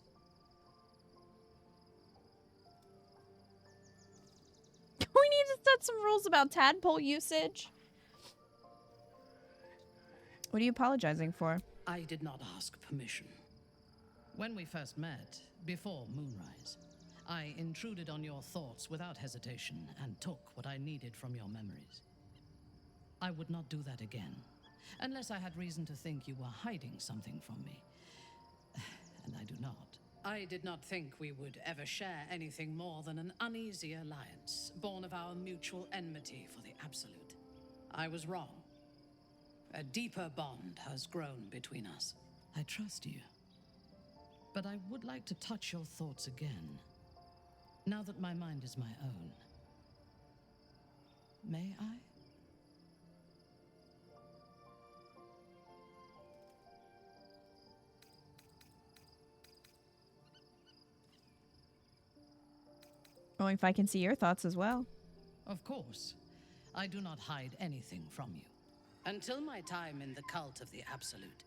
We need to set some rules about tadpole usage. What are you apologizing for? I did not ask permission. When we first met, before moonrise, I intruded on your thoughts without hesitation and took what I needed from your memories. I would not do that again, unless I had reason to think you were hiding something from me. And I do not. I did not think we would ever share anything more than an uneasy alliance, born of our mutual enmity for the Absolute. I was wrong. A deeper bond has grown between us. I trust you. But I would like to touch your thoughts again, now that my mind is my own. May I? Well, if I can see your thoughts as well. Of course. I do not hide anything from you. Until my time in the cult of the Absolute,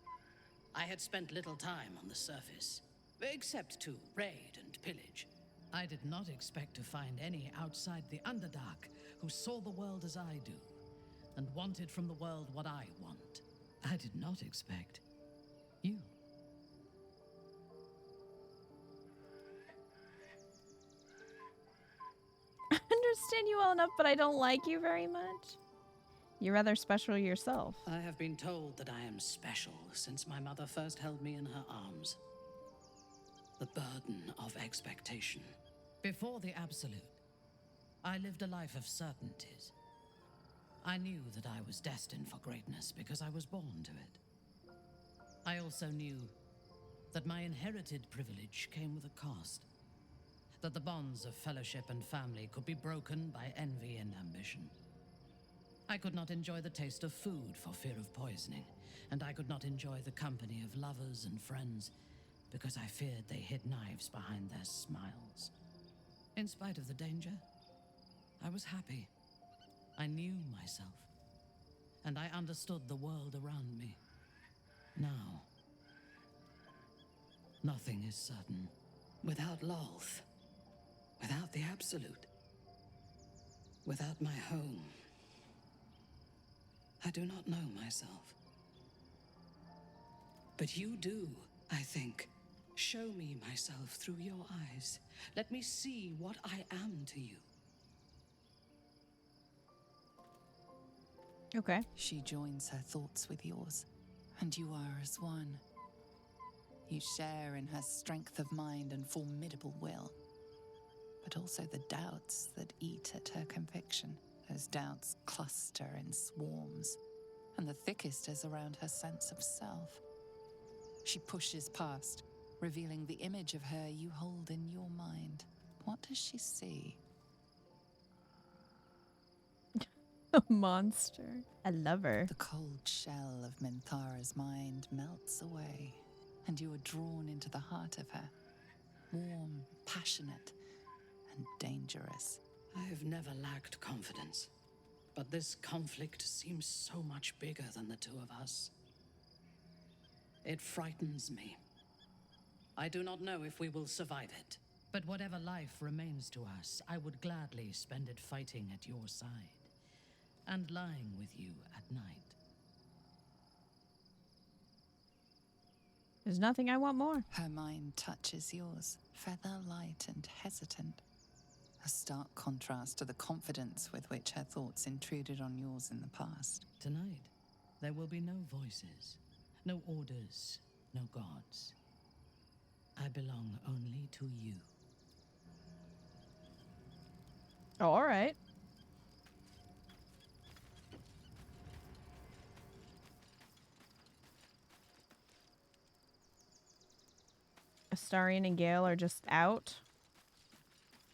I had spent little time on the surface. except to raid and pillage. I did not expect to find any outside the Underdark who saw the world as I do, and wanted from the world what I want. I did not expect you. I understand you well enough, but I don't like you very much. You're rather special yourself. I have been told that I am special since my mother first held me in her arms. The burden of expectation. Before the Absolute, I lived a life of certainties. I knew that I was destined for greatness because I was born to it. I also knew that my inherited privilege came with a cost. That the bonds of fellowship and family could be broken by envy and ambition. I could not enjoy the taste of food for fear of poisoning, and I could not enjoy the company of lovers and friends because I feared they hid knives behind their smiles. In spite of the danger, I was happy. I knew myself, and I understood the world around me. Now, nothing is certain. Without Lolth, without the Absolute, without my home, I do not know myself. But you do, I think. Show me myself through your eyes. Let me see what I am to you. Okay. She joins her thoughts with yours, and you are as one. You share in her strength of mind and formidable will, but also the doubts that eat at her conviction. Those doubts cluster in swarms, and the thickest is around her sense of self. She pushes past, revealing the image of her you hold in your mind. What does she see? A monster. I love her. The cold shell of Minthara's mind melts away, and you are drawn into the heart of her. Warm, passionate, and dangerous. I have never lacked confidence, but this conflict seems so much bigger than the two of us. It frightens me. I do not know if we will survive it, but whatever life remains to us, I would gladly spend it fighting at your side and lying with you at night. There's nothing I want more. Her mind touches yours, feather light and hesitant. A stark contrast to the confidence with which her thoughts intruded on yours in the past. Tonight, there will be no voices, no orders, no gods. I belong only to you. Oh, all right. Astarion and Gale are just out,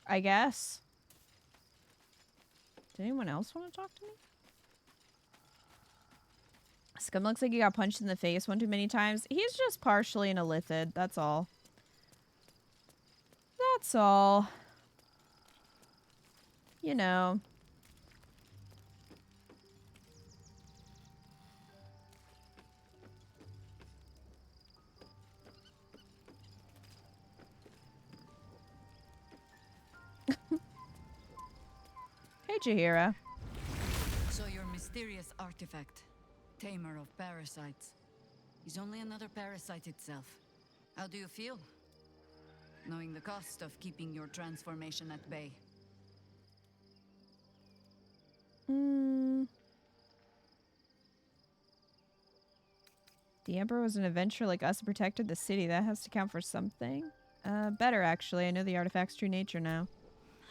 I guess. Did anyone else want to talk to me? Scum looks like he got punched in the face one too many times. He's just partially an illithid, that's all. That's all. You know. Hey, Jaheira. So your mysterious artifact, Tamer of Parasites, is only another parasite itself. How do you feel? Knowing the cost of keeping your transformation at bay. The Emperor was an adventurer like us and protected the city. That has to count for something. Better, actually. I know the artifact's true nature now.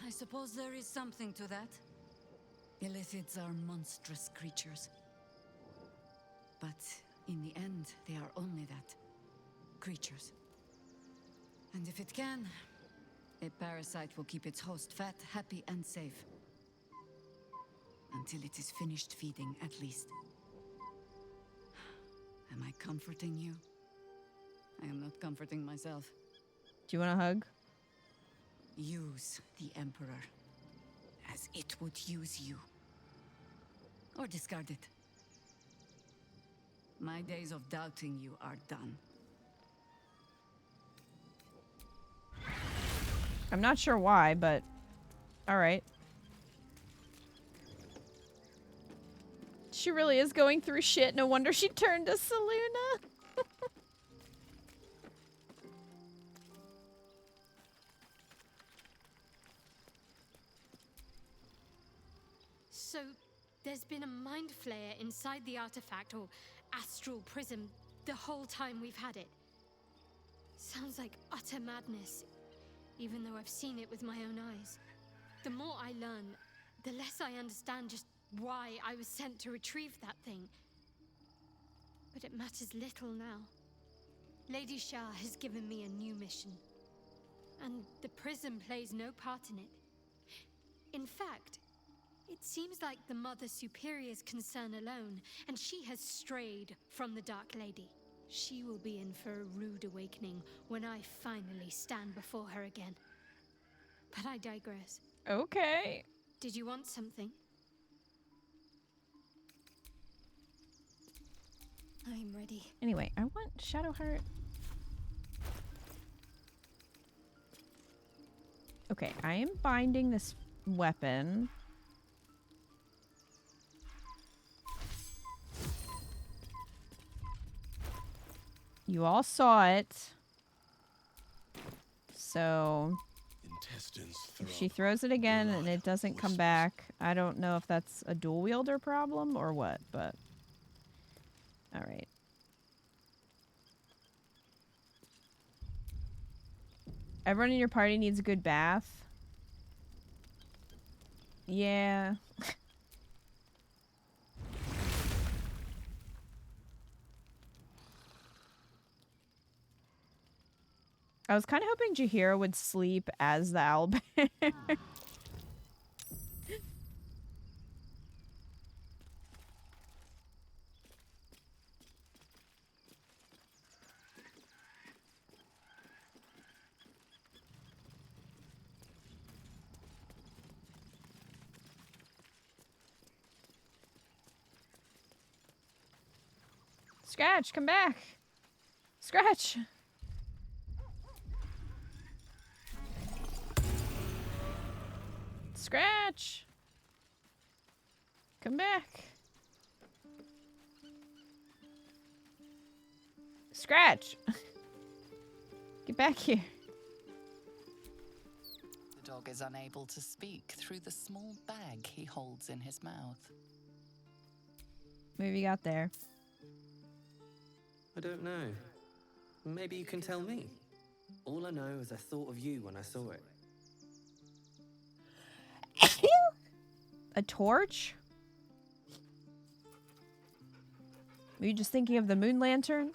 I suppose there is something to that. Illithids are monstrous creatures. But in the end, they are only that. Creatures. And if it can, a parasite will keep its host fat, happy, and safe. Until it is finished feeding, at least. Am I comforting you? I am not comforting myself. Do you want a hug? Use the Emperor as it would use you. Or discard it. My days of doubting you are done. I'm not sure why, but alright. She really is going through shit. No wonder she turned to Seluna. So, there's been a mind flayer inside the artifact, or astral prism, the whole time we've had it. Sounds like utter madness, even though I've seen it with my own eyes. The more I learn, the less I understand just why I was sent to retrieve that thing. But it matters little now. Lady Shah has given me a new mission, and the prism plays no part in it. In fact, it seems like the Mother Superior's concern alone, and she has strayed from the Dark Lady. She will be in for a rude awakening when I finally stand before her again. But I digress. Okay. Did you want something? I'm ready. Anyway, I want Shadowheart. Okay, I am binding this weapon. You all saw it. So if she throws it again and it doesn't come back, I don't know if that's a dual wielder problem or what, but all right. Everyone in your party needs a good bath. Yeah. I was kind of hoping Jaheira would sleep as the owlbear. Scratch, come back. Scratch. Scratch. Come back. Scratch. Get back here. The dog is unable to speak through the small bag he holds in his mouth. What have you got there? I don't know. Maybe you can tell me. All I know is I thought of you when I saw it. A torch? Were you just thinking of the moon lantern?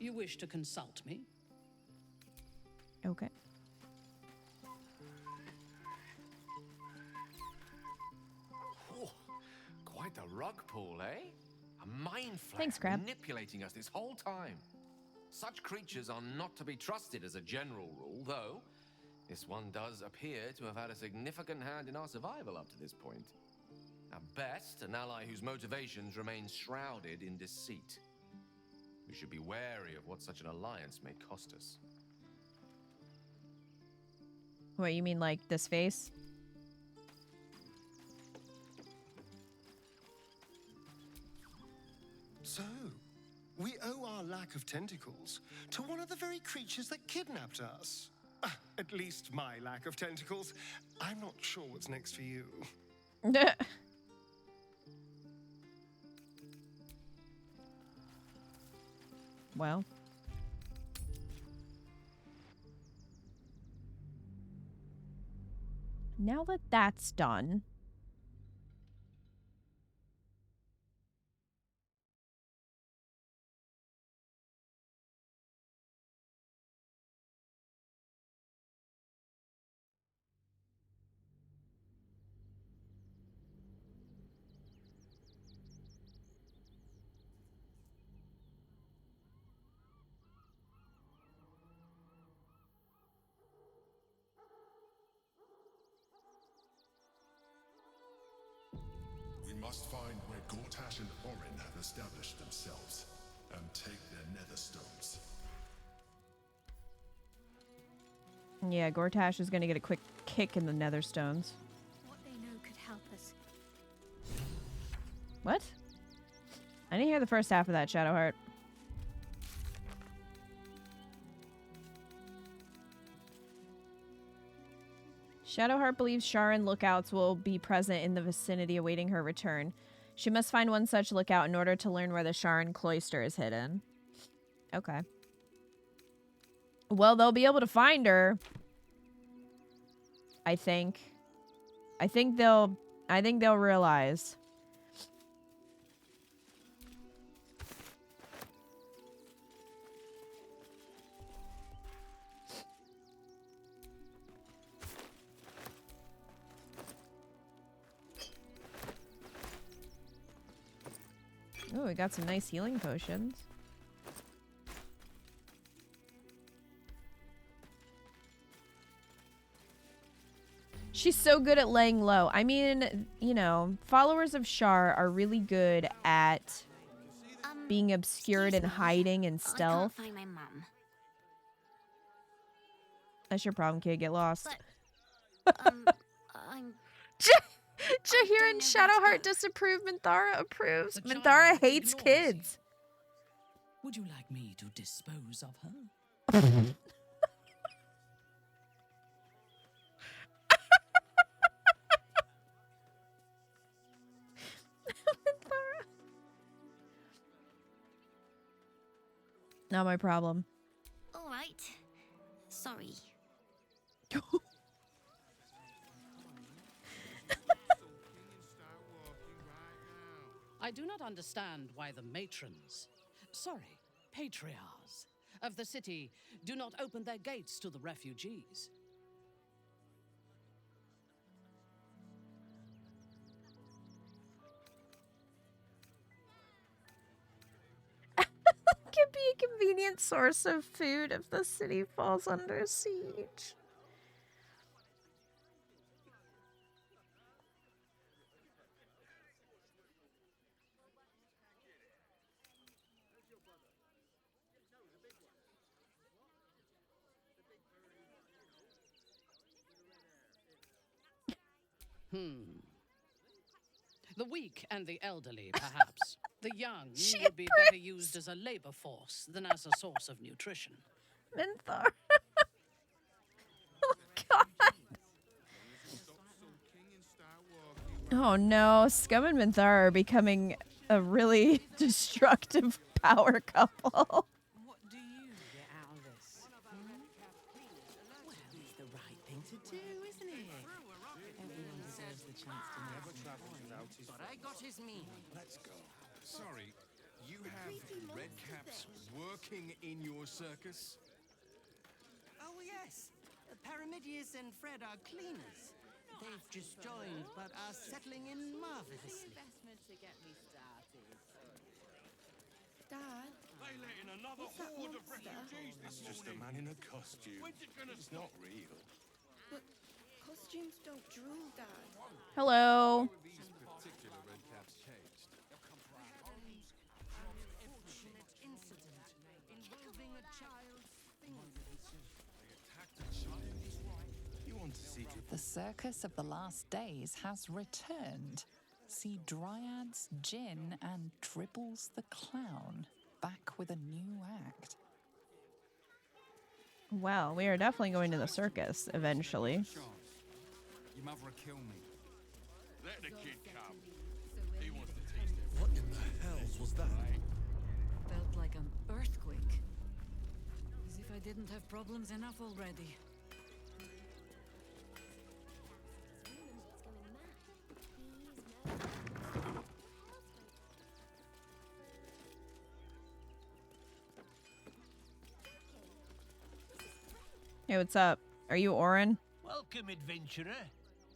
You wish to consult me? Okay. Oh, quite the rug pull, eh? A mind flayer Thanks, Crab. manipulating us this whole time. Such creatures are not to be trusted as a general rule, though this one does appear to have had a significant hand in our survival up to this point. At best, an ally whose motivations remain shrouded in deceit. We should be wary of what such an alliance may cost us. What, you mean like this face? So, we owe our lack of tentacles to one of the very creatures that kidnapped us. At least my lack of tentacles. I'm not sure what's next for you. Well. Now that that's done. must find where Gortash and Orin have established themselves, and take their nether stones. Yeah, Gortash is gonna get a quick kick in the nether stones. What they know could help us. What? I didn't hear the first half of that, Shadowheart. Shadowheart believes Sharon lookouts will be present in the vicinity awaiting her return. She must find one such lookout in order to learn where the Sharon cloister is hidden. Okay. Well, they'll be able to find her. I think. I think they'll realize. Oh, we got some nice healing potions. She's so good at laying low. I mean, you know, followers of Shar are really good at being obscured and hiding and stealth. I can't find my mum. That's your problem, kid. Get lost. I'm Jahir and Shadowheart disapprove. Minthara approves. Minthara hates kids. Would you like me to dispose of her? Not my problem. All right. Sorry. I do not understand why the matrons, patriarchs of the city do not open their gates to the refugees. Could be a convenient source of food if the city falls under siege. The weak and the elderly, perhaps. The young would be better used as a labor force than as a source of nutrition. Minthara. Oh, God. Oh, no. Scum and Minthara are becoming a really destructive power couple. What do you get out of this? Well, it's the right thing to do, isn't it? Everyone deserves the chance to never travel without his... But I got his meaning. Let's go. Sorry, you have red caps working in your circus? Oh, yes. Paramidius and Fred are cleaners. They've just joined, but are settling in marvelously. Investment to get me started. Dad? They let in another horde of refugees. It's just a man in a costume. It's not real. But costumes don't drool, Dad. Hello. These particular red caps changed. Unfortunate incident involving a child's fingers. They attacked a child. You want to see The circus of the last days has returned. See Dryads, Jin, and Dribbles the Clown back with a new act. Well, we are definitely going to the circus eventually. Your mother will kill me. Let the kid come. He wants to taste it. What in the hell was that? Felt like an earthquake. As if I didn't have problems enough already. Hey, what's up? Are you Orin? Welcome, adventurer.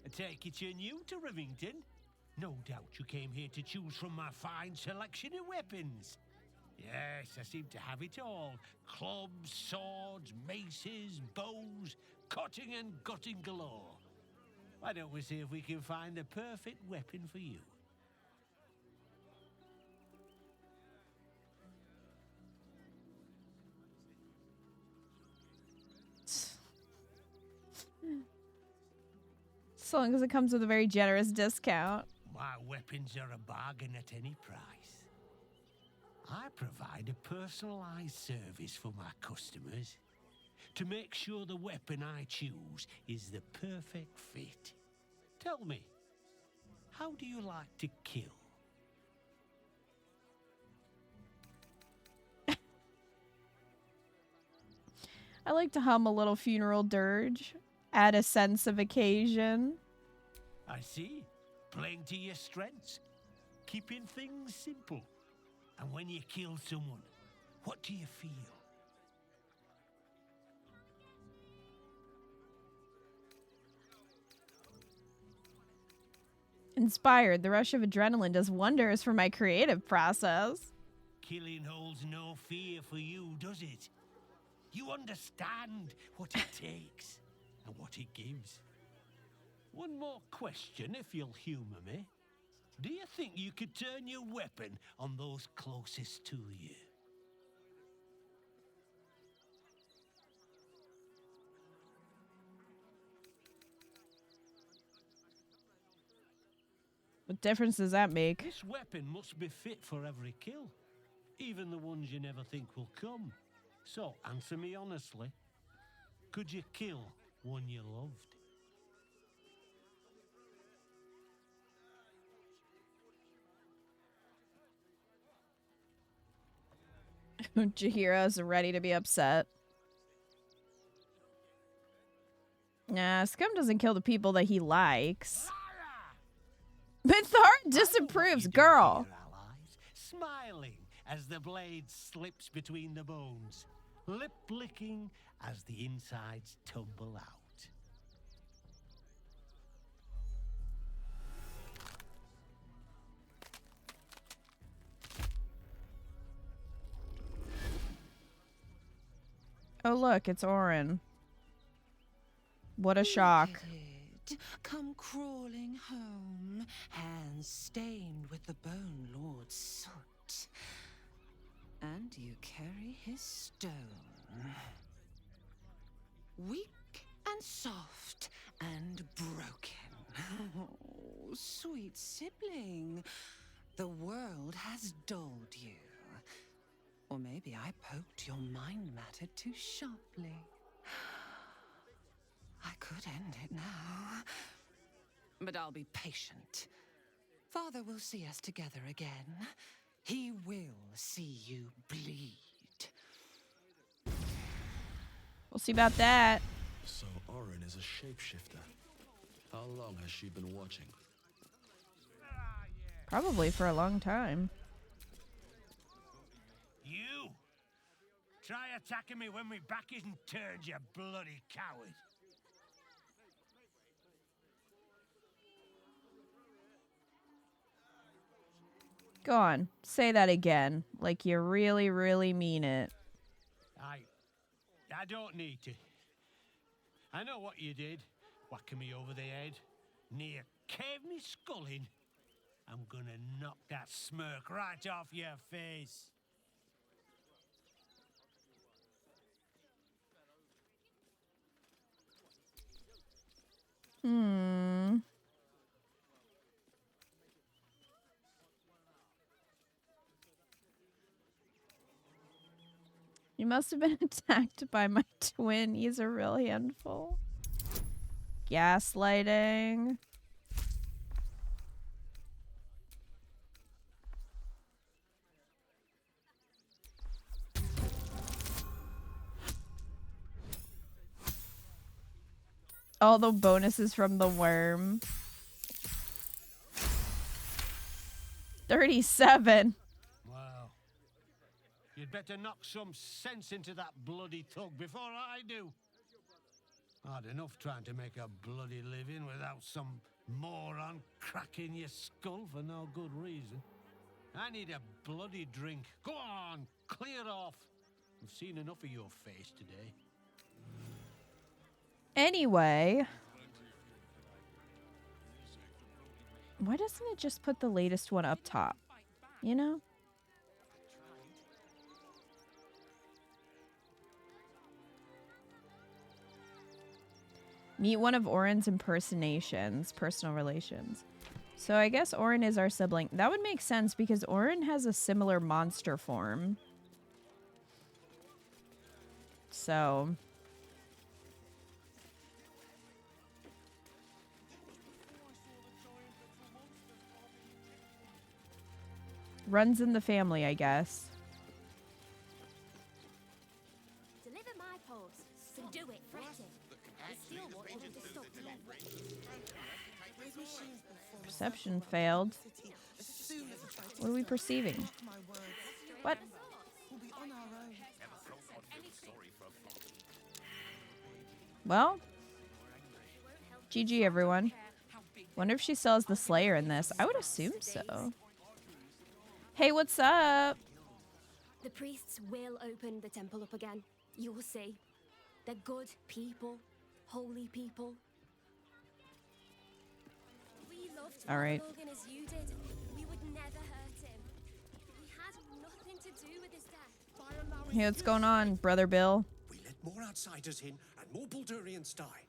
I take it you're new to Rivington. No doubt you came here to choose from my fine selection of weapons. Yes, I seem to have it all. Clubs, swords, maces, bows, cutting and gutting galore. Why don't we see if we can find the perfect weapon for you? As long as it comes with a very generous discount. My weapons are a bargain at any price. I provide a personalized service for my customers to make sure the weapon I choose is the perfect fit. Tell me, how do you like to kill? I like to hum a little funeral dirge. Add a sense of occasion. I see. Playing to your strengths. Keeping things simple. And when you kill someone, what do you feel? Inspired. The rush of adrenaline does wonders for my creative process. Killing holds no fear for you, does it? You understand what it takes and what it gives. One more question, if you'll humor me. Do you think you could turn your weapon on those closest to you? What difference does that make? This weapon must be fit for every kill, even the ones you never think will come. So, answer me honestly. Could you kill one you loved? Jahira's ready to be upset. Nah, Scum doesn't kill the people that he likes. But Thar disapproves, girl. Smiling as the blade slips between the bones, lip licking as the insides tumble out. Oh look, it's Orin. What a shock. Come crawling home, hands stained with the Bone Lord's soot. And you carry his stone. Weak and soft and broken. Oh, sweet sibling. The world has dulled you. Or maybe I poked your mind matter too sharply. I could end it now. But I'll be patient. Father will see us together again. He will see you bleed. We'll see about that. So Orin is a shapeshifter. How long has she been watching? Probably for a long time. You! Try attacking me when my back isn't turned, you bloody coward! Go on. Say that again. Like you really, really mean it. I don't need to. I know what you did. Whacking me over the head. Near caved me skull in. I'm gonna knock that smirk right off your face. You must have been attacked by my twin. He's a real handful. Gaslighting. All the bonuses from the worm. 37. Wow. You'd better knock some sense into that bloody thug before I do. Hard enough trying to make a bloody living without some moron cracking your skull for no good reason. I need a bloody drink. Go on, clear off. I've seen enough of your face today. Anyway. Why doesn't it just put the latest one up top? You know? Meet one of Orin's impersonations. Personal relations. So I guess Orin is our sibling. That would make sense because Orin has a similar monster form. So... runs in the family, I guess. Deliver my post, so do it, fret it. I still want you to stop them. Perception failed. What are we perceiving? What? Well, GG everyone. Wonder if she still has the Slayer in this. I would assume so. Hey, what's up? The priests will open the temple up again. You'll see. They're good people. Holy people. We loved All right. Logan as you did. We would never hurt him. He had nothing to do with his death. Hey, what's going on, Brother Bill? We let more outsiders in and more Baldurians die.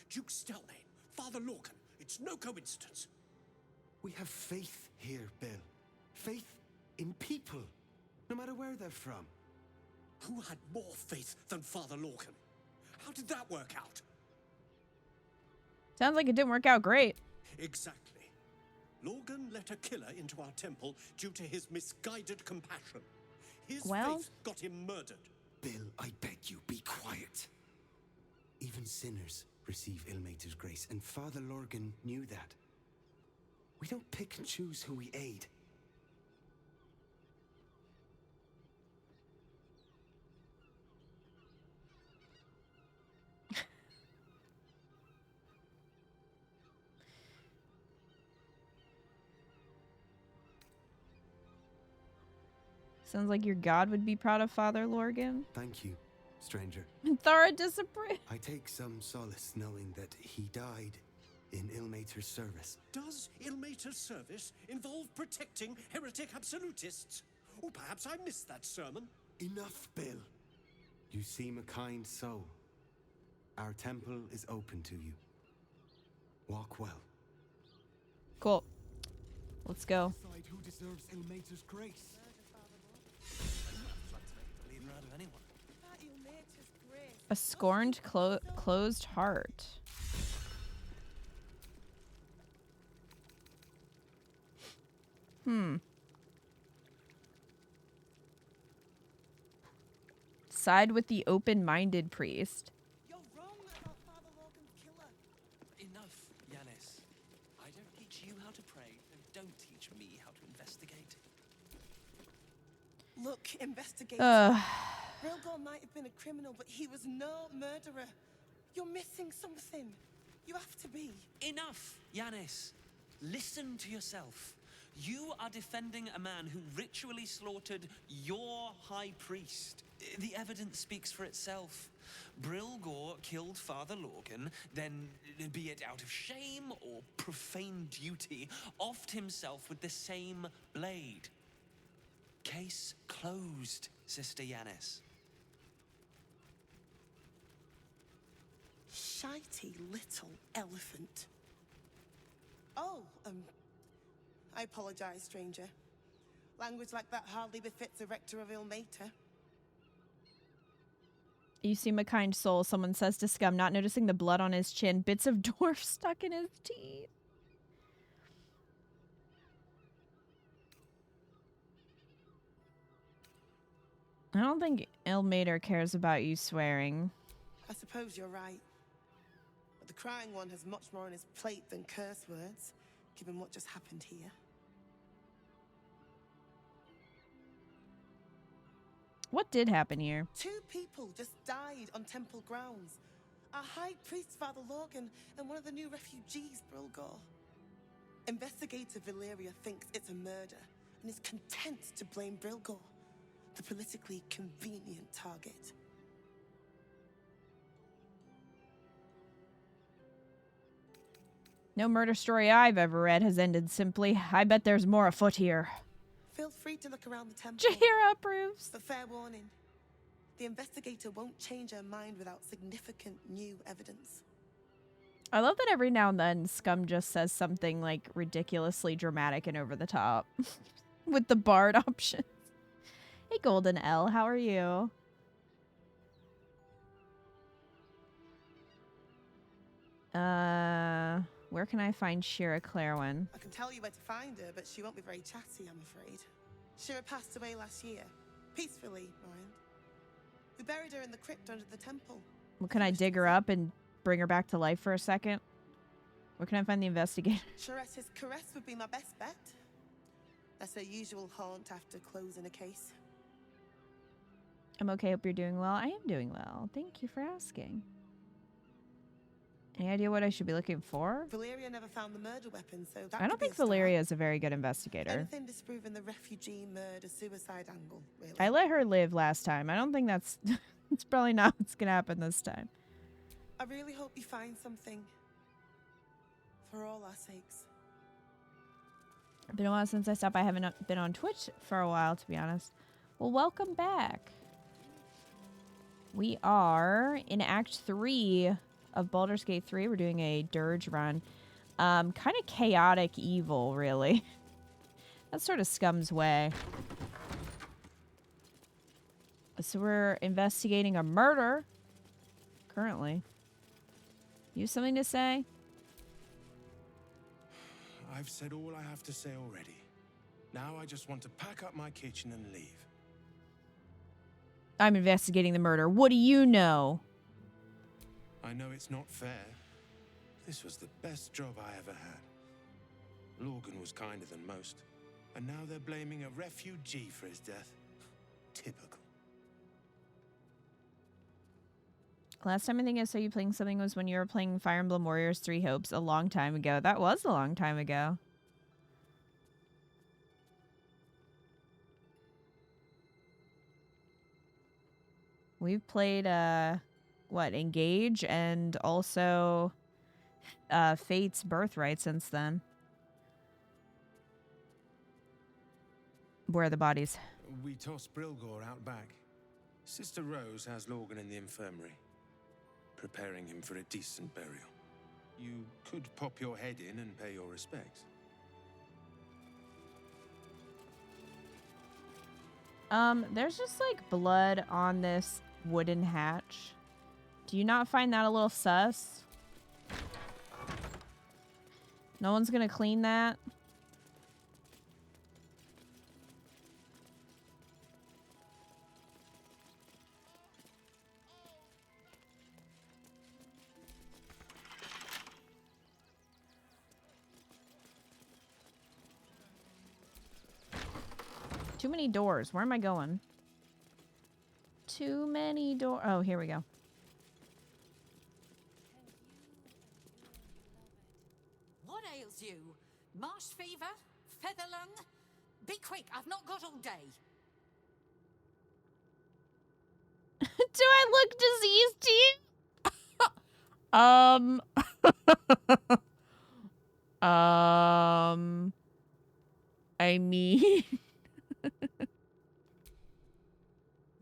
Duke Stelmane, Father Lorcan, it's no coincidence. We have faith here, Bill. Faith in people, no matter where they're from. Who had more faith than Father Lorcan? How did that work out? Sounds like it didn't work out great. Exactly. Lorcan let a killer into our temple due to his misguided compassion. His faith got him murdered. Bill, I beg you, be quiet. Even sinners receive Ilmater's grace, and Father Lorcan knew that. We don't pick and choose who we aid. Sounds like your god would be proud of Father Lorcan. Thank you, stranger. Thara disapproves. I take some solace knowing that he died in Ilmater's service. Does Ilmater's service involve protecting heretic absolutists? Or perhaps I missed that sermon. Enough, Bill. You seem a kind soul. Our temple is open to you. Walk well. Cool. Let's go. Decide who deserves Ilmater's grace. A scorned closed heart. Side with the open-minded priest. You're wrong about Father Lorcan's killer. Enough, Yanis. I don't teach you how to pray, and don't teach me how to investigate. Look, investigator. Rilgor might have been a criminal, but he was no murderer. You're missing something. You have to be. Enough, Yanis. Listen to yourself. You are defending a man who ritually slaughtered your high priest. The evidence speaks for itself. Brilgor killed Father Lorcan, then, be it out of shame or profane duty, offed himself with the same blade. Case closed, Sister Yanis. Shitey little elephant. Oh, I apologize, stranger. Language like that hardly befits a rector of Ilmater. You seem a kind soul, someone says to Scum, not noticing the blood on his chin, bits of dwarf stuck in his teeth. I don't think Ilmater cares about you swearing. I suppose you're right. But the crying one has much more on his plate than curse words, given what just happened here. What did happen here? 2 people just died on temple grounds. Our high priest, Father Lorcan, and one of the new refugees, Brilgor. Investigator Valeria thinks it's a murder and is content to blame Brilgor, the politically convenient target. No murder story I've ever read has ended simply, I bet there's more afoot here. Feel free to look around the temple. Jahira approves. But fair warning, the investigator won't change her mind without significant new evidence. I love that every now and then Scum just says something like ridiculously dramatic and over the top with the bard option. Hey, Golden L, how are you? Where can I find Shira Clairwyn? I can tell you where to find her, but she won't be very chatty, I'm afraid. Shira passed away last year. Peacefully, mind. We buried her in the crypt under the temple. Well, can I dig her up and bring her back to life for a second? Where can I find the investigator? Charette's caress would be my best bet. That's her usual haunt after closing a case. I'm okay, hope you're doing well. I am doing well. Thank you for asking. Any idea what I should be looking for? Valeria never found the murder weapon, so that I don't think Valeria is a very good investigator. Anything disproving the refugee murder-suicide angle, really. I let her live last time. I don't think that's... it's probably not what's gonna happen this time. I really hope you find something. For all our sakes. It's been a while since I stopped. I haven't been on Twitch for a while, to be honest. Well, welcome back. We are in Act 3 of Baldur's Gate 3. We're doing a Durge run. Kind of chaotic evil, really. That's sort of Scum's way. So we're investigating a murder. Currently. You have something to say? I've said all I have to say already. Now I just want to pack up my kitchen and leave. I'm investigating the murder. What do you know? I know it's not fair. This was the best job I ever had. Lorgan was kinder than most. And now they're blaming a refugee for his death. Typical. Last time I think I saw you playing something was when you were playing Fire Emblem Warriors 3 Hopes a long time ago. That was a long time ago. We've played, what, Engage and also Fate's Birthright since then. Where are the bodies? We tossed Brilgor out back. Sister Rose has Lorgan in the infirmary, preparing him for a decent burial. You could pop your head in and pay your respects. There's just like blood on this wooden hatch. Do you not find that a little sus? No one's gonna clean that? Too many doors. Where am I going? Too many doors. Oh, here we go. What ails you? Marsh fever? Feather lung? Be quick, I've not got all day. Do I look diseased to you? I mean...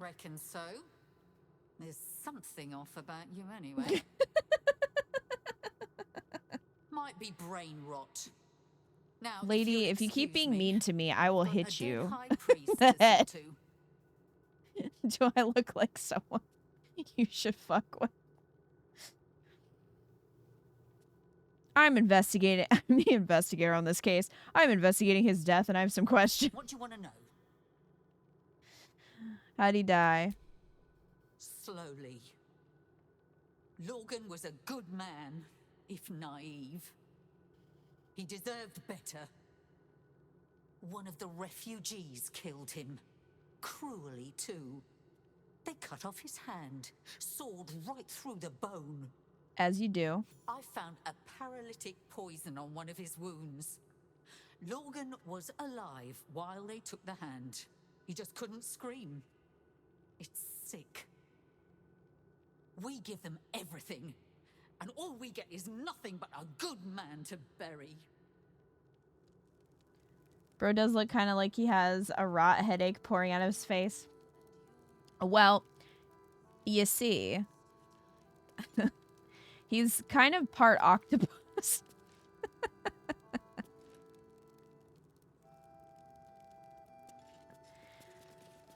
Reckon so. There's something off about you anyway. Might be brain rot. Now, Lady, if you keep being mean to me, I will hit you. high priest The to head. see to. Do I look like someone you should fuck with? I'm investigating. I'm the investigator on this case. I'm investigating his death, and I have some questions. What do you want to know? How'd he die? Slowly. Lorgan was a good man, if naive. He deserved better. One of the refugees killed him. Cruelly, too. They cut off his hand, sawed right through the bone. As you do. I found a paralytic poison on one of his wounds. Lorgan was alive while they took the hand. He just couldn't scream. It's sick. We give them everything, and all we get is nothing but a good man to bury. Bro does look kind of like he has a rot headache pouring out of his face. Well, you see, He's kind of part octopus.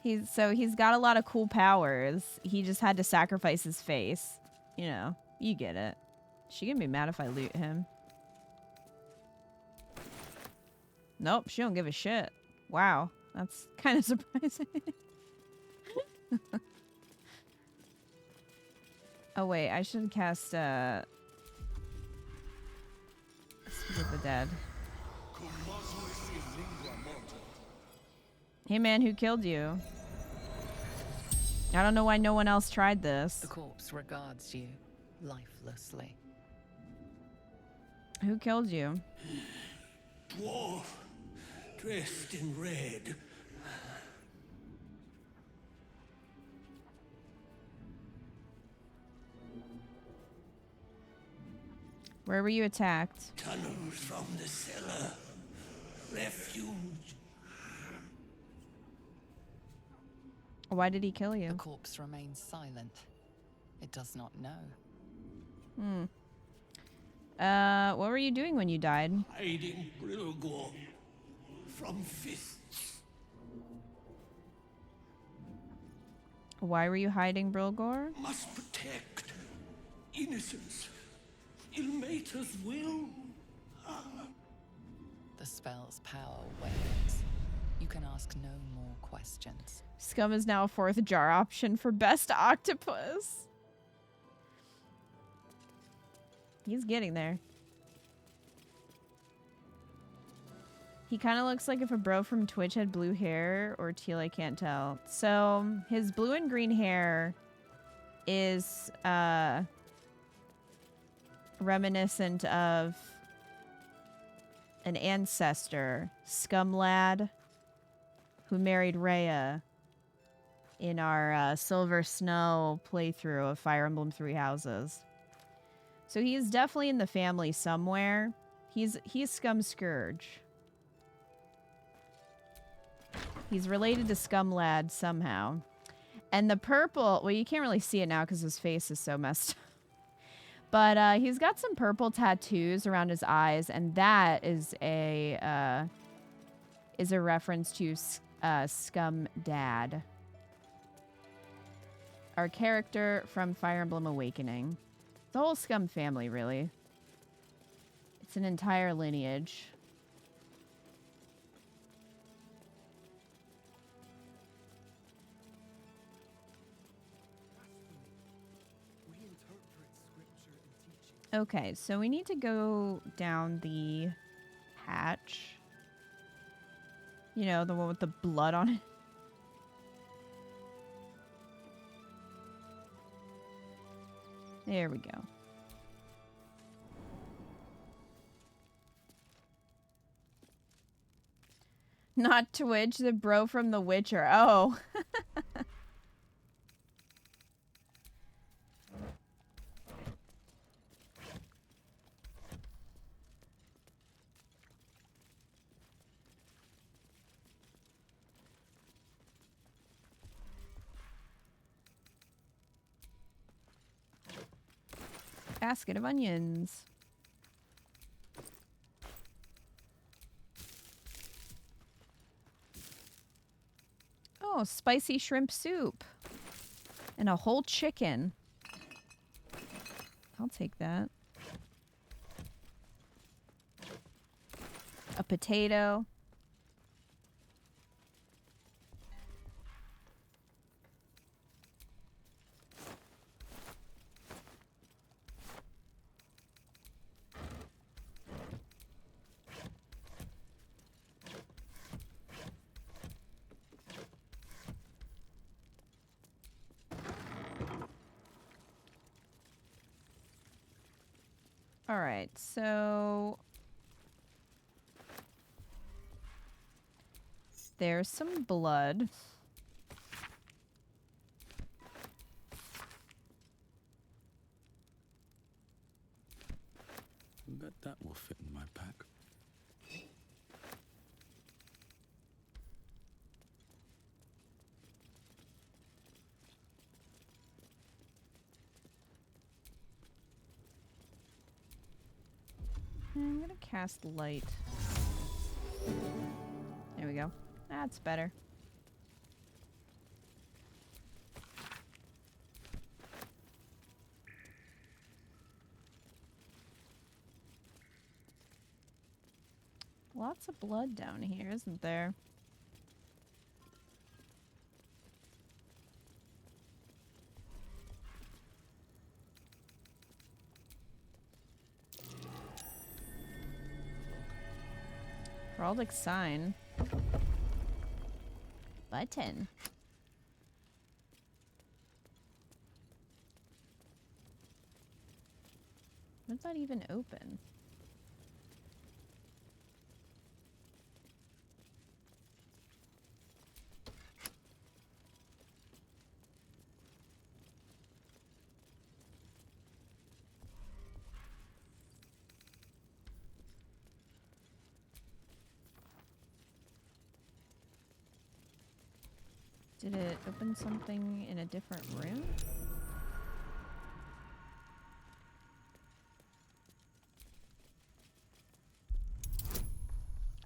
He's got a lot of cool powers. He just had to sacrifice his face. You know, you get it. She gonna be mad if I loot him. Nope, she don't give a shit. Wow, that's kind of surprising. Oh wait, I should cast Speak of the Dead. Hey man, who killed you? I don't know why no one else tried this. The corpse regards you lifelessly. Who killed you? Dwarf, dressed in red. Where were you attacked? Tunnels from the cellar. Refuge. Why did he kill you? The corpse remains silent. It does not know. What were you doing when you died? Hiding Brilgor from fists. Why were you hiding Brilgor? Must protect innocence. Ilmater's will. The spell's power wanes. You can ask no more questions. Scum is now a 4th jar option for best octopus. He's getting there. He kind of looks like if a bro from Twitch had blue hair or teal, I can't tell. So his blue and green hair is reminiscent of an ancestor, Scum Lad, who married Rhea in our Silver Snow playthrough of Fire Emblem Three Houses. So he is definitely in the family somewhere. He's Scum Scourge. He's related to Scum Lad somehow. And the purple, well, you can't really see it now because his face is so messed up. But he's got some purple tattoos around his eyes, and that is a reference to Scum Dad, our character from Fire Emblem Awakening. The whole Scum family, really. It's an entire lineage. Okay, so we need to go down the hatch. You know, the one with the blood on it. There we go. Not Twitch, the bro from The Witcher. Oh. Basket of onions. Oh, spicy shrimp soup. And a whole chicken. I'll take that. A potato. All right, so there's some blood. Bet that will fit in my pack. I'm gonna cast light. There we go. That's better. Lots of blood down here, isn't there? Heraldic sign. Button. What does that even open? Did it open something in a different room?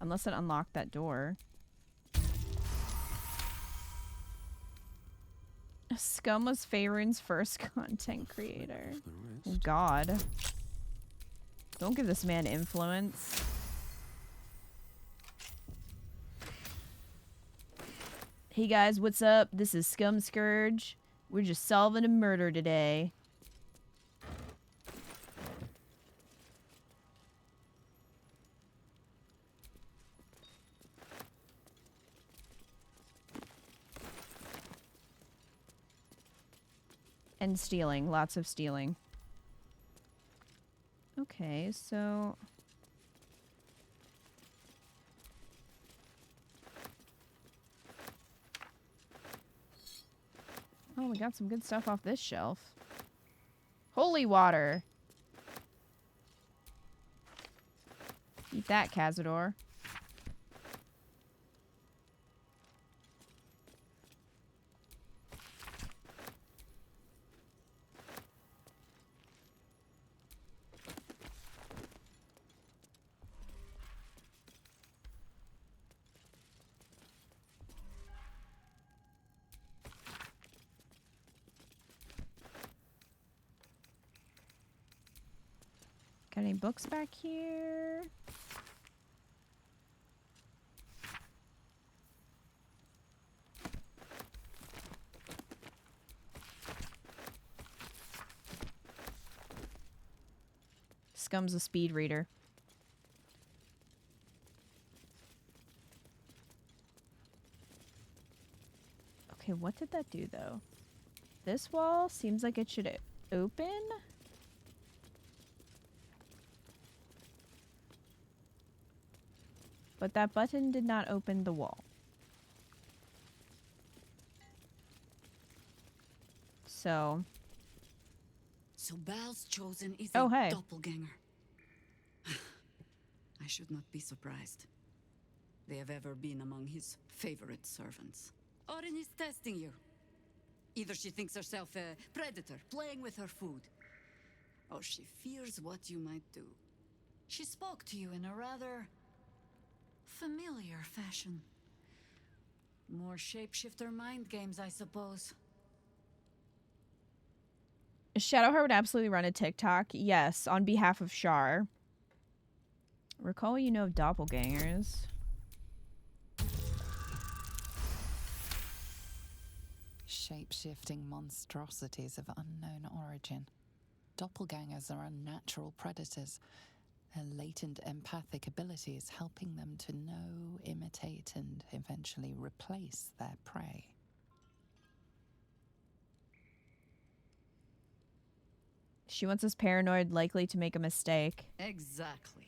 Unless it unlocked that door. Scum was Faerun's first content creator. Oh God. Don't give this man influence. Hey guys, what's up? This is Scum Scourge. We're just solving a murder today. And stealing. Lots of stealing. Okay, so... Oh, we got some good stuff off this shelf. Holy water. Eat that, Cazador. Got any books back here? Scum's a speed reader. Okay, what did that do though? This wall seems like it should open. But that button did not open the wall. So Bal's chosen is Oh, a hey. doppelganger. I should not be surprised. They have ever been among his favorite servants. Orin is testing you. Either she thinks herself a predator, playing with her food, or she fears what you might do. She spoke to you in a rather familiar fashion. More shapeshifter mind games, I suppose. Shadowheart would absolutely run a TikTok. Yes, on behalf of Shar. Recall what you know of doppelgangers. Shape-shifting monstrosities of unknown origin. Doppelgangers are unnatural predators. Their latent empathic abilities helping them to know, imitate, and eventually replace their prey. She wants us paranoid, likely to make a mistake. Exactly.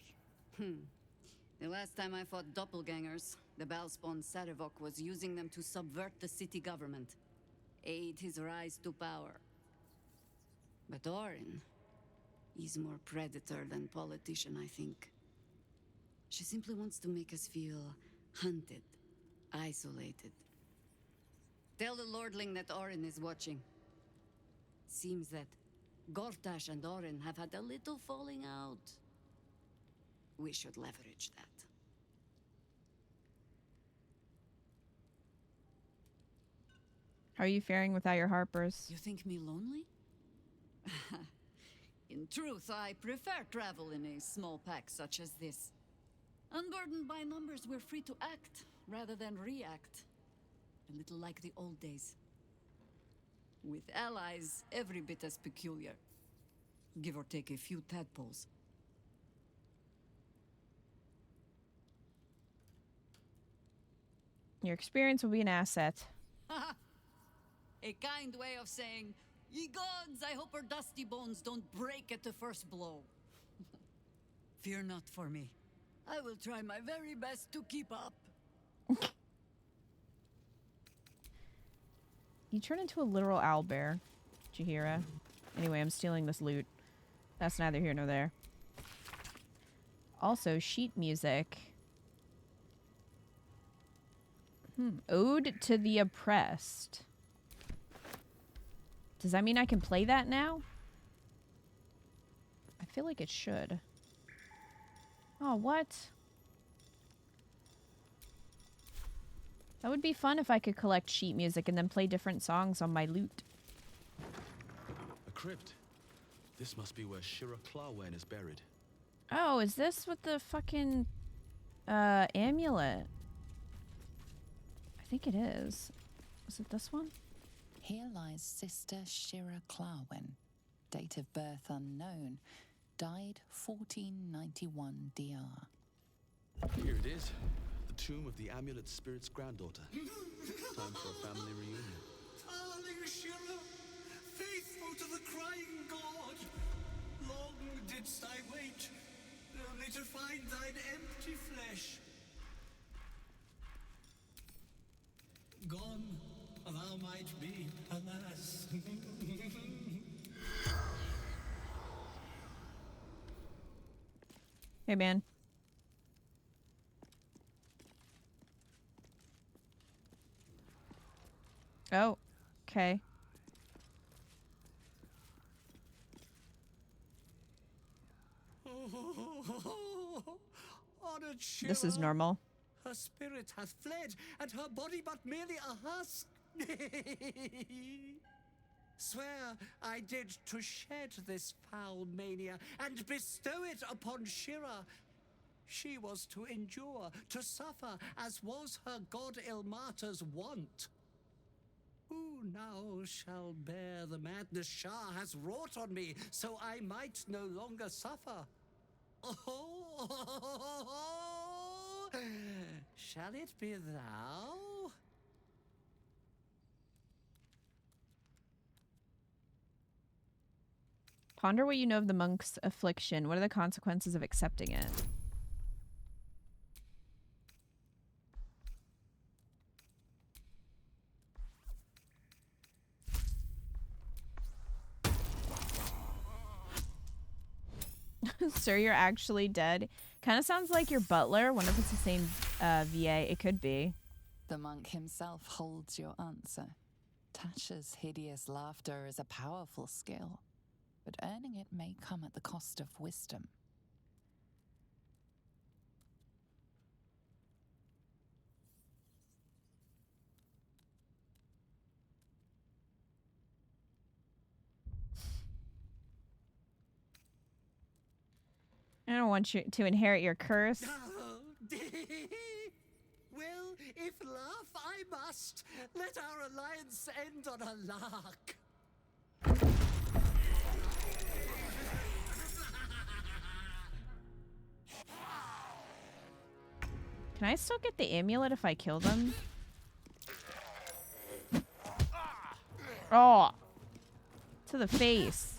The last time I fought doppelgangers, the Balspawn Sarevok was using them to subvert the city government, aid his rise to power. But Orin, he's more predator than politician, I think. She simply wants to make us feel hunted, isolated. Tell the Lordling that Orin is watching. Seems that Gortash and Orin have had a little falling out. We should leverage that. How are you faring without your harpers? You think me lonely? In truth, I prefer travel in a small pack such as this. Unburdened by numbers, we're free to act rather than react. A little like the old days. With allies, every bit as peculiar. Give or take a few tadpoles. Your experience will be an asset. A kind way of saying, ye gods, I hope her dusty bones don't break at the first blow. Fear not for me. I will try my very best to keep up. You turn into a literal owlbear, Jaheira. Anyway, I'm stealing this loot. That's neither here nor there. Also, sheet music. Ode to the Oppressed. Does that mean I can play that now? I feel like it should. Oh, what? That would be fun if I could collect sheet music and then play different songs on my lute. A crypt. This must be where Shira Clawwen is buried. Oh, is this with the fucking amulet? I think it is. Is it this one? Here lies Sister Shira Clawwen, date of birth unknown, died 1491 DR. Here it is. The tomb of the amulet spirit's granddaughter. Time for a family reunion. Darling Shira, faithful to the crying god, long didst I wait, only to find thine empty flesh. Gone, thou might be, alas. Hey, man. Oh, okay. Honored Shira, This is normal. her spirit hath fled, and her body but merely a husk. Swear I did to shed this foul mania and bestow it upon Shira. She was to endure, to suffer, as was her god Ilmata's wont. Who now shall bear the madness Shah has wrought on me, so I might no longer suffer? Oh, shall it be thou? Ponder what you know of the monk's affliction. What are the consequences of accepting it? Sir, you're actually dead. Kind of sounds like your butler. Wonder if it's the same VA. It could be. The monk himself holds your answer. Tasha's hideous laughter is a powerful skill, but earning it may come at the cost of wisdom. I don't want you to inherit your curse. Well, if laugh I must, let our alliance end on a lark. Can I still get the amulet if I kill them? Oh! To the face.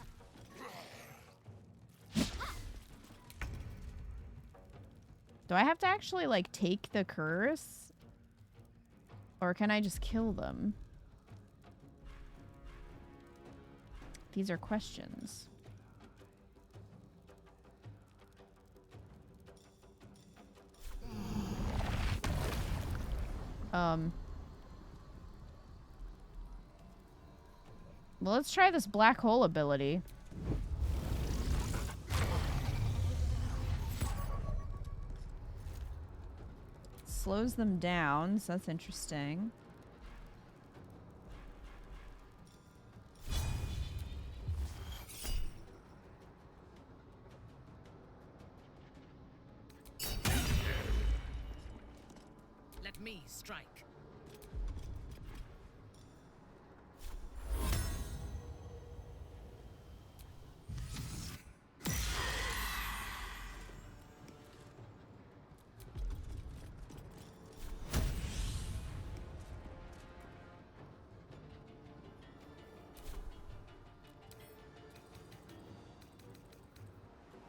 Do I have to actually, like, take the curse? Or can I just kill them? These are questions. Well, let's try this black hole ability. slows them down, so that's interesting. Let me strike.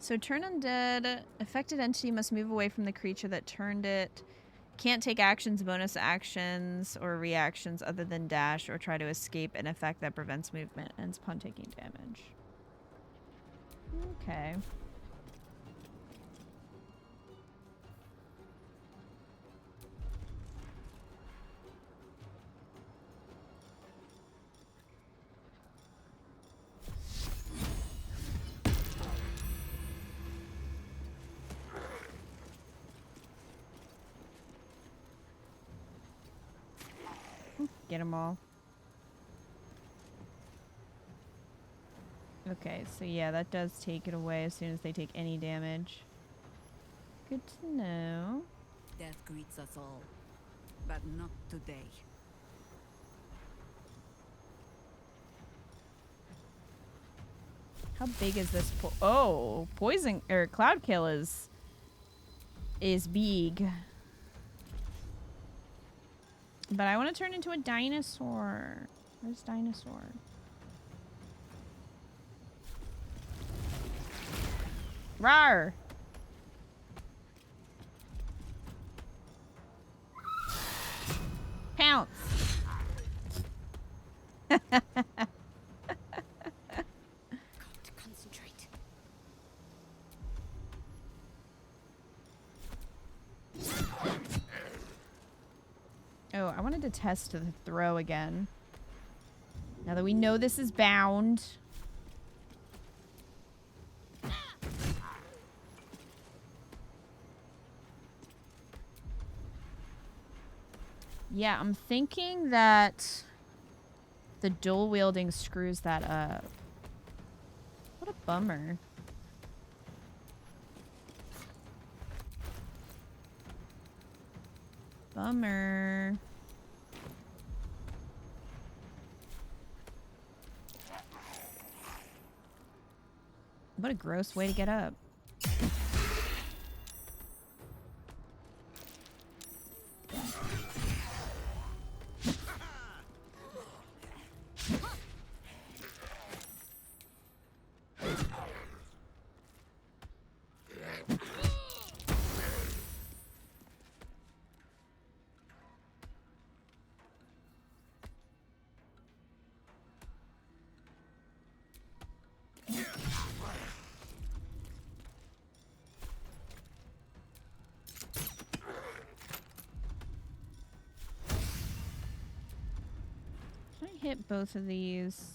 So turn undead. Affected entity must move away from the creature that turned it. Can't take actions, bonus actions, or reactions other than dash or try to escape an effect that prevents movement and ends upon taking damage. Okay. Get them all. Okay, so yeah, that does take it away as soon as they take any damage. Good to know. Death greets us all, but not today. How big is this? Oh, poison or cloud kill is big. But I want to turn into a dinosaur. Where's dinosaur? Rawr! Pounce! Concentrate. Oh, I wanted to test the throw again. Now that we know this is bound. Yeah, I'm thinking that the dual wielding screws that up. What a bummer. Bummer. What a gross way to get up. Hit both of these.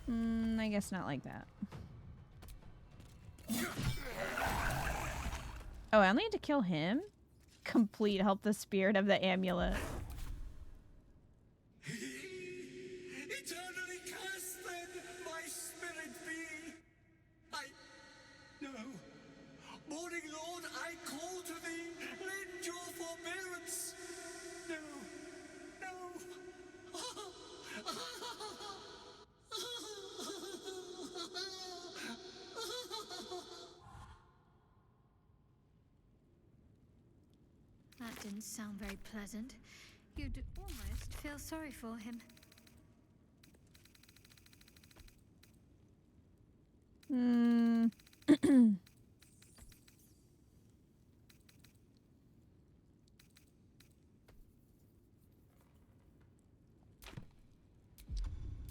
I guess not like that. Oh, I only had to kill him? Complete help the spirit of the amulet. Eternally cast then, my spirit be. No. Morning Lord, I call to thee. Lend your forbearance. No. That didn't sound very pleasant. You'd almost feel sorry for him.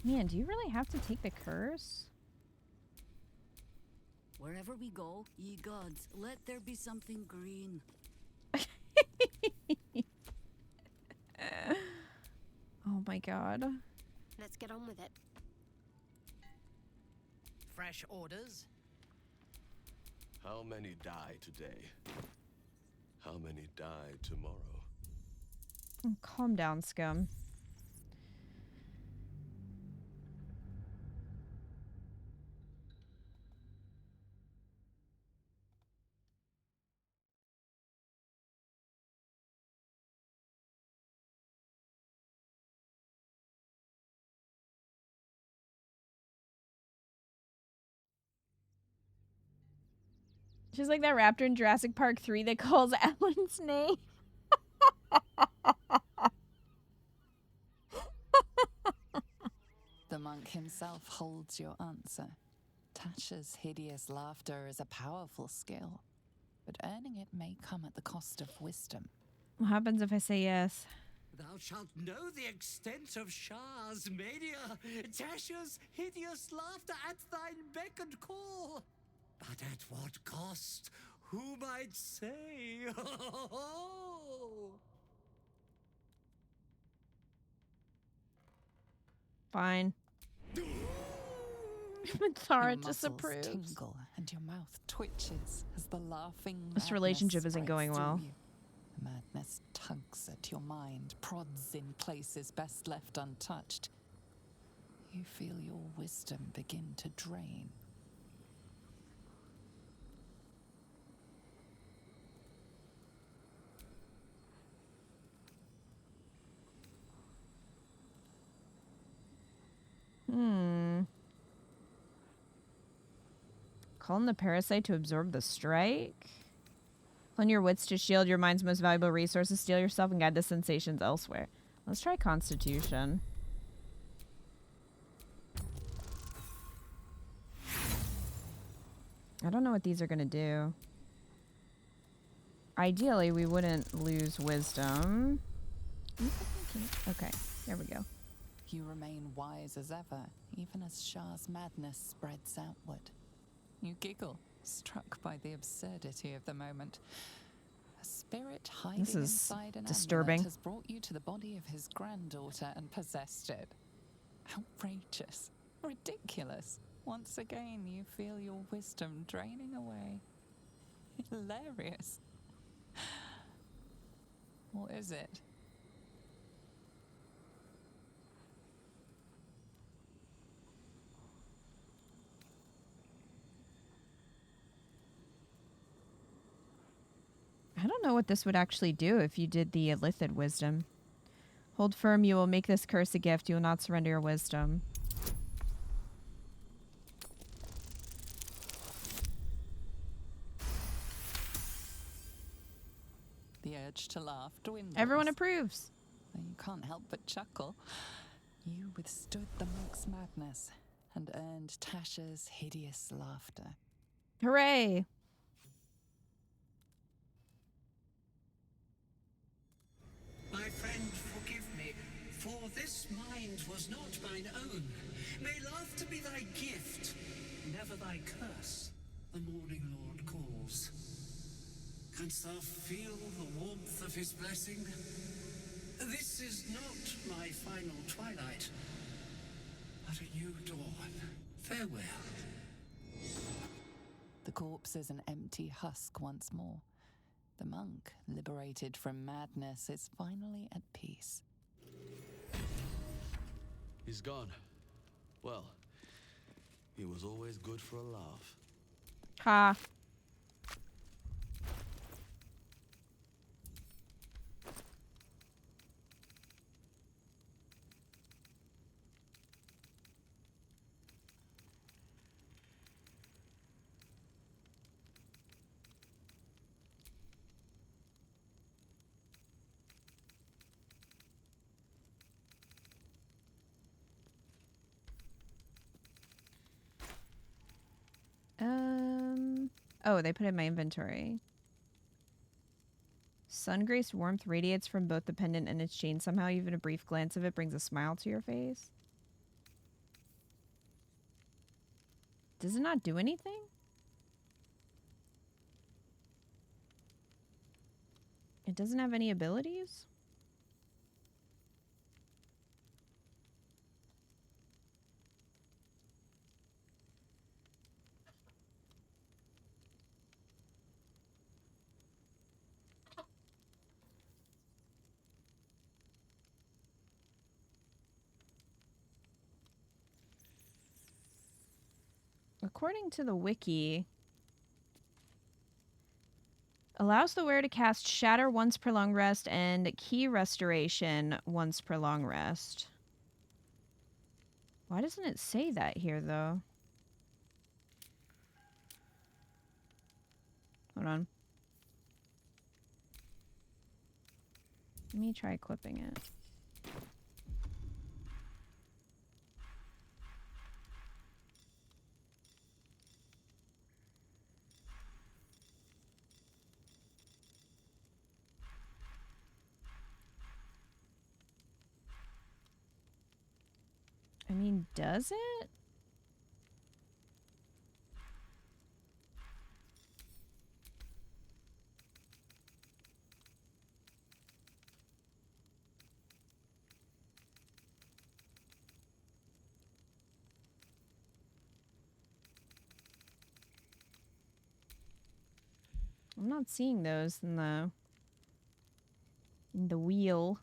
Man, do you really have to take the curse? Wherever we go, ye gods, let there be something green. Oh my god. Let's get on with it. Fresh orders? How many die today? How many die tomorrow? Oh, calm down, Scum. She's like that raptor in Jurassic Park 3 that calls Alan's name. The monk himself holds your answer. Tasha's hideous laughter is a powerful skill, but earning it may come at the cost of wisdom. What happens if I say yes? Thou shalt know the extent of Shah's mania, Tasha's hideous laughter at thine beck and call. But at what cost? Who might say? Fine. Tara disapproves. Tingle and your mouth twitches as the laughing This relationship isn't going well. The madness tugs at your mind, prods in places best left untouched. You feel your wisdom begin to drain. Call on the parasite to absorb the strike. Call on your wits to shield your mind's most valuable resources, steal yourself, and guide the sensations elsewhere. Let's try Constitution. I don't know what these are going to do. Ideally, we wouldn't lose wisdom. Okay, there we go. You remain wise as ever, even as Shah's madness spreads outward. You giggle, struck by the absurdity of the moment. A spirit hiding inside an disturbing. amulet has brought you to the body of his granddaughter and possessed it. Outrageous. Ridiculous. Once again, you feel your wisdom draining away. Hilarious. What is it? I don't know what this would actually do if you did the Illithid wisdom. Hold firm, you will make this curse a gift. You will not surrender your wisdom. The urge to laugh dwindles. Everyone approves. You can't help but chuckle. You withstood the monk's madness and earned Tasha's hideous laughter. Hooray! My friend, forgive me, for this mind was not mine own. May laughter be thy gift, never thy curse. The morning Lord calls. Canst thou feel the warmth of his blessing? This is not my final twilight, but a new dawn. Farewell. The corpse is an empty husk once more. The monk, liberated from madness, is finally at peace. He's gone. Well, he was always good for a laugh. Ha. Oh, they put it in my inventory. Sun-graced warmth radiates from both the pendant and its chain. Somehow even a brief glance of it brings a smile to your face. Does it not do anything? It doesn't have any abilities? according to the wiki, allows the wearer to cast Shatter once per long rest and Key Restoration once per long rest. Why doesn't it say that here, though? Hold on. Let me try equipping it. I mean, does it? I'm not seeing those in the wheel.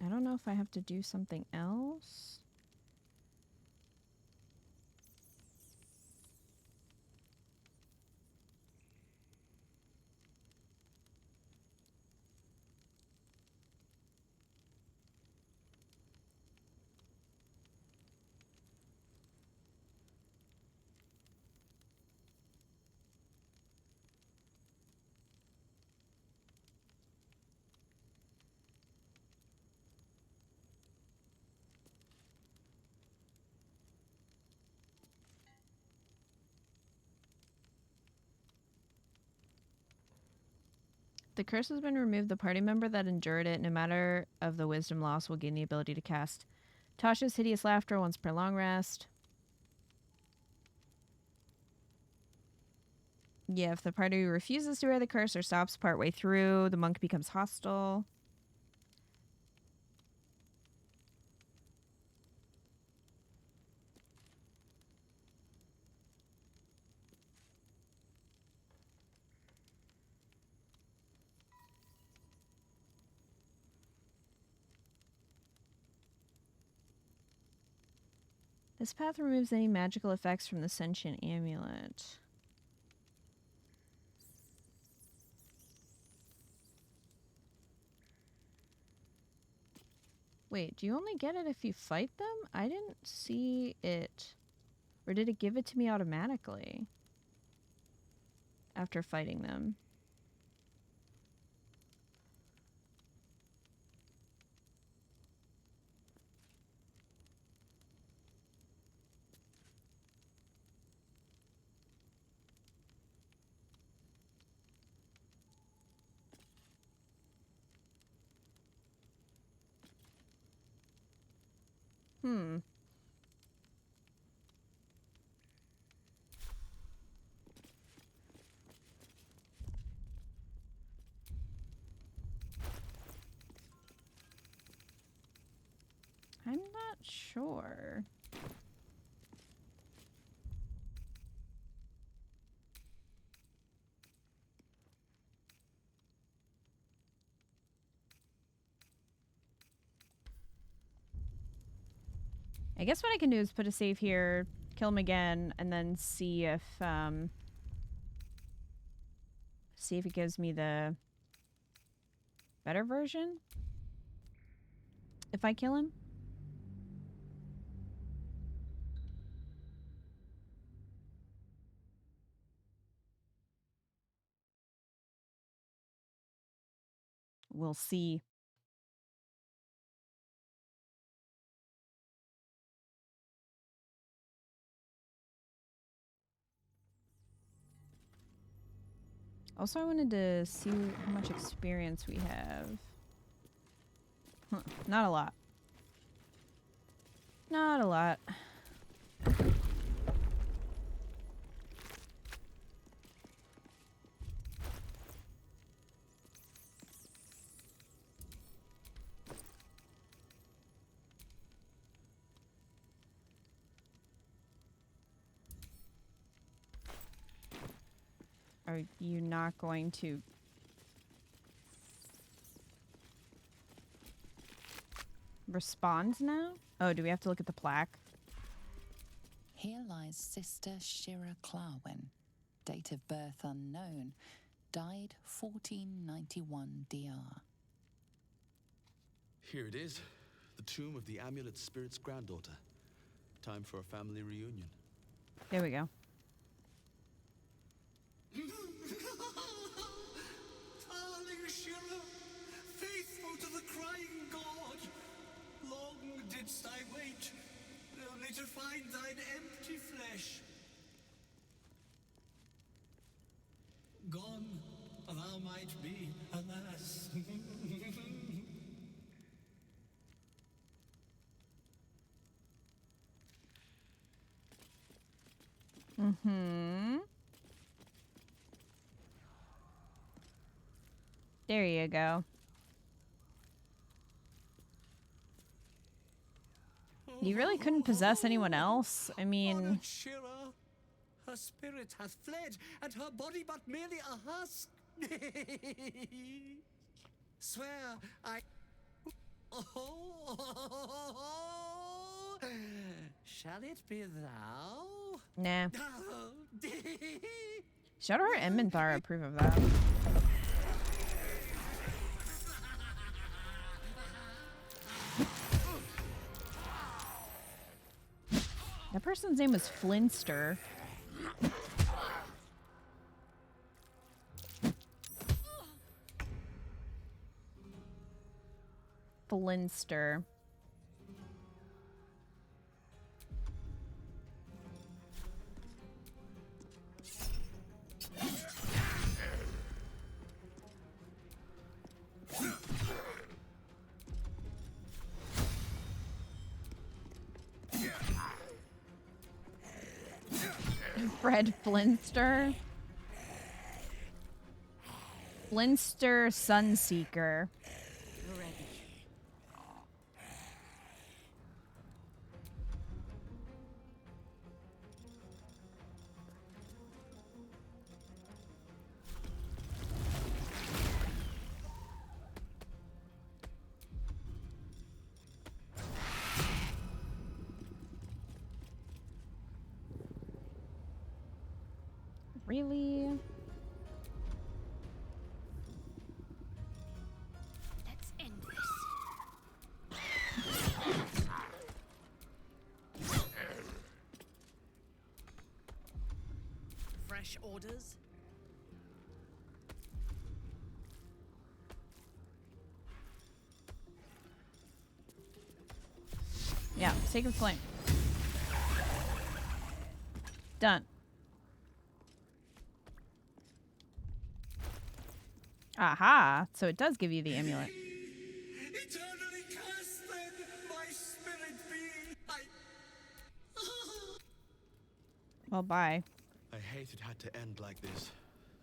I don't know if I have to do something else. The curse has been removed. The party member that endured it, no matter of the wisdom loss, will gain the ability to cast Tasha's Hideous Laughter once per long rest. Yeah, if the party refuses to wear the curse or stops partway through, the monk becomes hostile. This path removes any magical effects from the sentient amulet. Wait, do you only get it if you fight them? I didn't see it. Or did it give it to me automatically after fighting them? Hmm. I'm not sure. I guess what I can do is put a save here, kill him again, and then see if it gives me the better version if I kill him. We'll see. Also, I wanted to see how much experience we have. Huh, not a lot. Not a lot. Are you not going to... respond now? Oh, do we have to look at the plaque? Here lies Sister Shira Clarwen, date of birth unknown, died 1491 DR. Here it is, the tomb of the amulet spirit's granddaughter. Time for a family reunion. There we go. Darling Shira, faithful to the crying god, long didst I wait, only to find thine empty flesh. Gone thou might be, alas. Mm-hmm. There you go. You really couldn't possess anyone else? I mean... Honored Shira, her spirit hath fled, and her body but merely a husk. Swear I... Shall it be thou? Nah. Shadowheart and Minthara approve of that. That person's name was Flinster. Flinster. Fred Flinster. Flinster Sunseeker. Really? Let's end this. Fresh orders? Yeah, Sacred Flame. Done. Aha! So it does give you the amulet. Eternally cast then, my spirit be. Well, bye. I hate it had to end like this.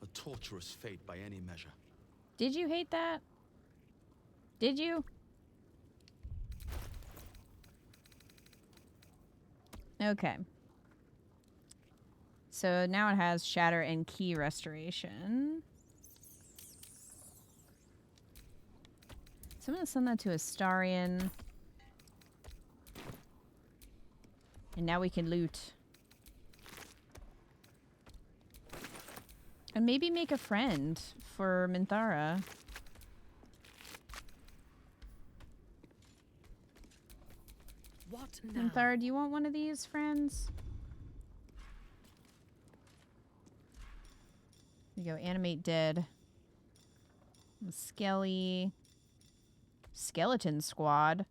A torturous fate by any measure. Did you hate that? Did you? Okay. So now it has Shatter and Key Restoration. So I'm going to send that to Astarion. And now we can loot. And maybe make a friend for Minthara. What now? Minthara, do you want one of these friends? Here we go, animate dead. Skelly. Skeleton squad.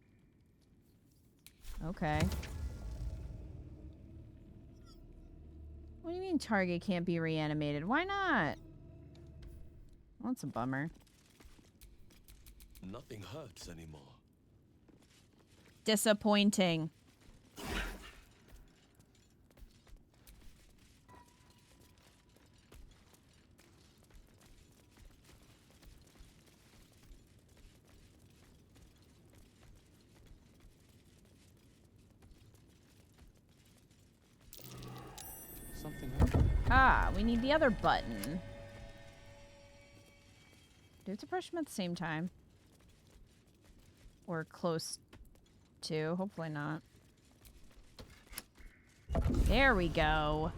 Okay. What do you mean target can't be reanimated? Why not? Well, that's a bummer. Nothing hurts anymore. Disappointing. Something happened. Ah, we need the other button. we have to push them at the same time? Or close to? Hopefully not. There we go.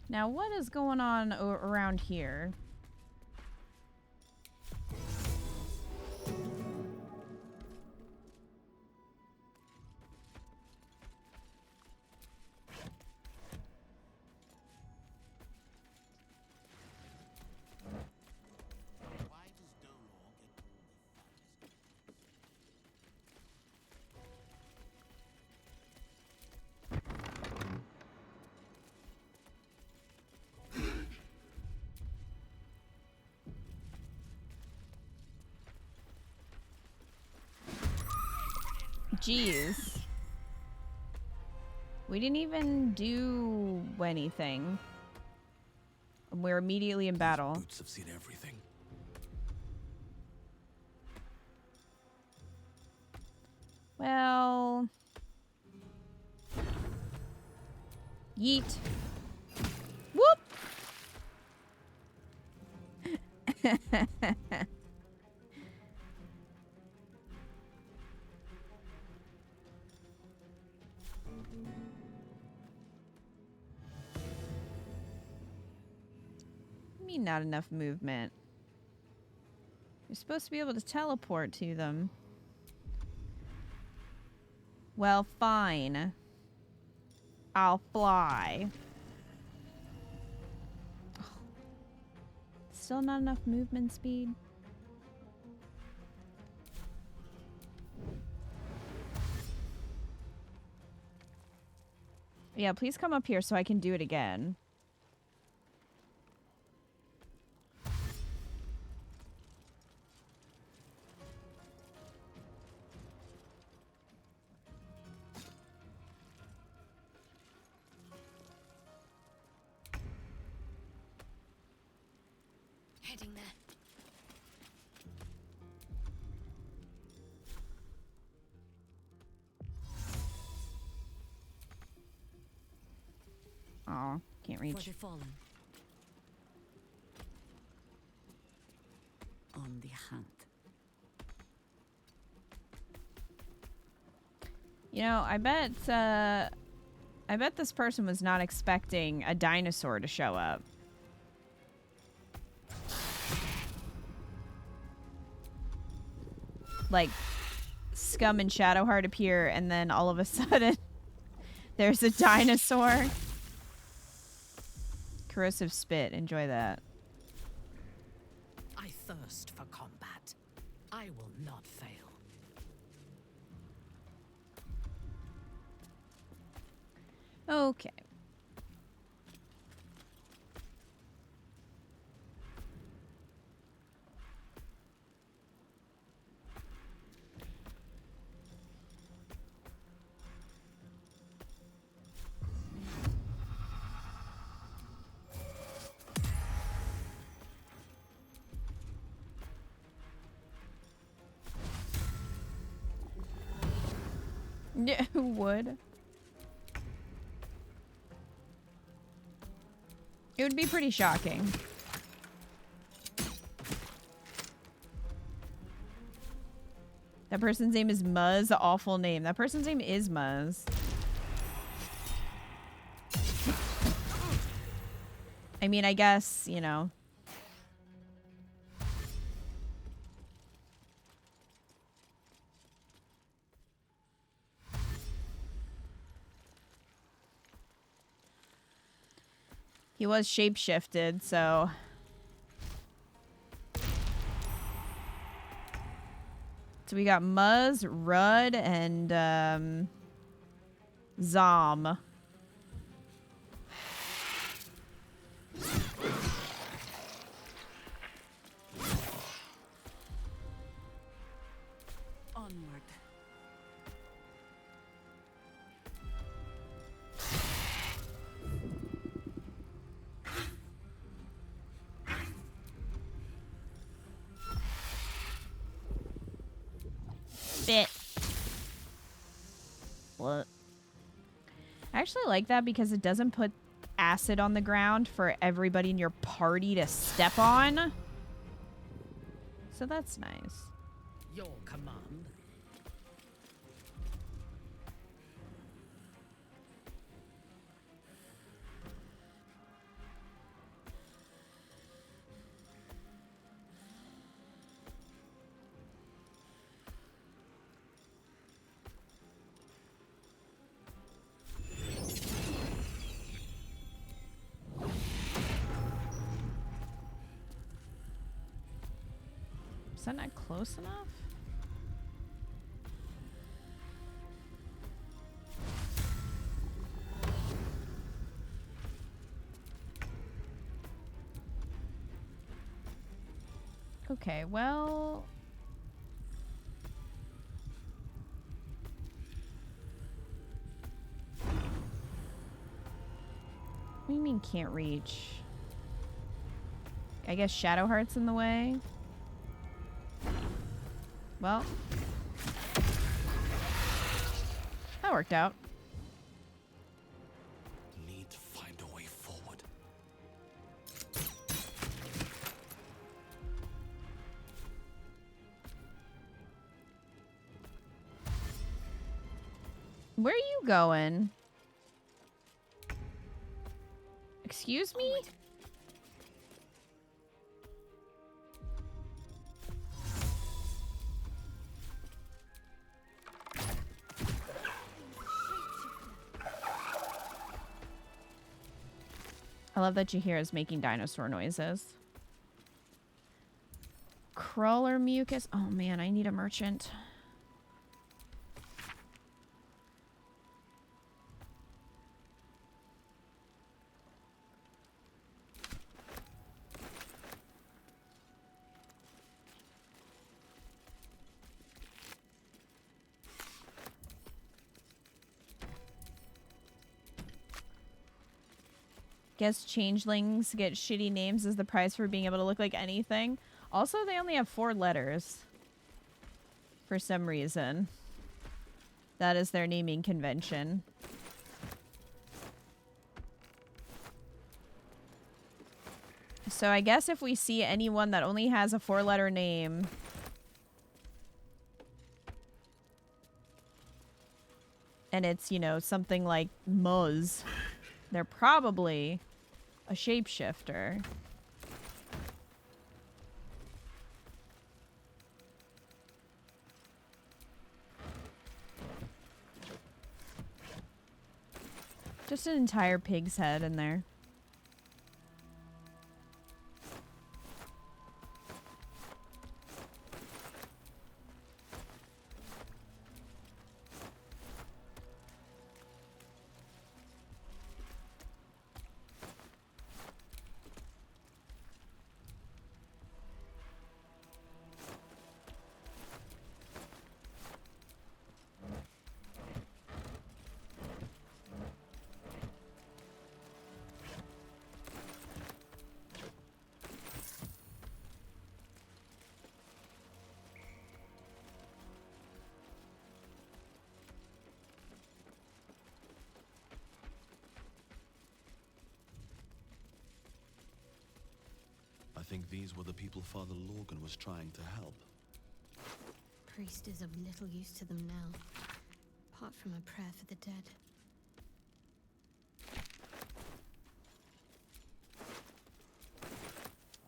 Now, what is going on around here? Jeez. We didn't even do anything. We're immediately in battle. Boots have seen everything. Well... Yeet. Whoop! Not enough movement. You're supposed to be able to teleport to them. Well, fine. I'll fly. Still not enough movement speed. Yeah, please come up here so I can do it again. Heading there. Aw, can't reach. For the fallen. On the hunt. You know, I bet this person was not expecting a dinosaur to show up. Like, Scum and Shadowheart appear, and then all of a sudden, there's a dinosaur. Corrosive Spit, enjoy that. I thirst for combat. I will not fail. Okay. Yeah, who would? It would be pretty shocking. That person's name is Muzz. Awful name. That person's name is Muzz. I mean, I guess, you know. He was shapeshifted, so... So we got Muzz, Rudd, and, Zom. Onward. Bit. actually like that because it doesn't put acid on the ground for everybody in your party to step on. So that's nice. Your command. Is that not close enough? Okay, well... What do you mean can't reach? I guess Shadowheart's in the way. Well, that worked out. Need to find a way forward. Where are you going? Excuse me? I love that you hear us making dinosaur noises. Crawler mucus. Oh man, I need a merchant. Guess changelings get shitty names as the price for being able to look like anything. Also, they only have 4 letters. For some reason. That is their naming convention. So I guess if we see anyone that only has a 4-letter name... and it's, you know, something like Muzz, they're probably a shapeshifter. Just an entire pig's head in there. I think these were the people Father Lorgan was trying to help. Priest is of little use to them now, apart from a prayer for the dead.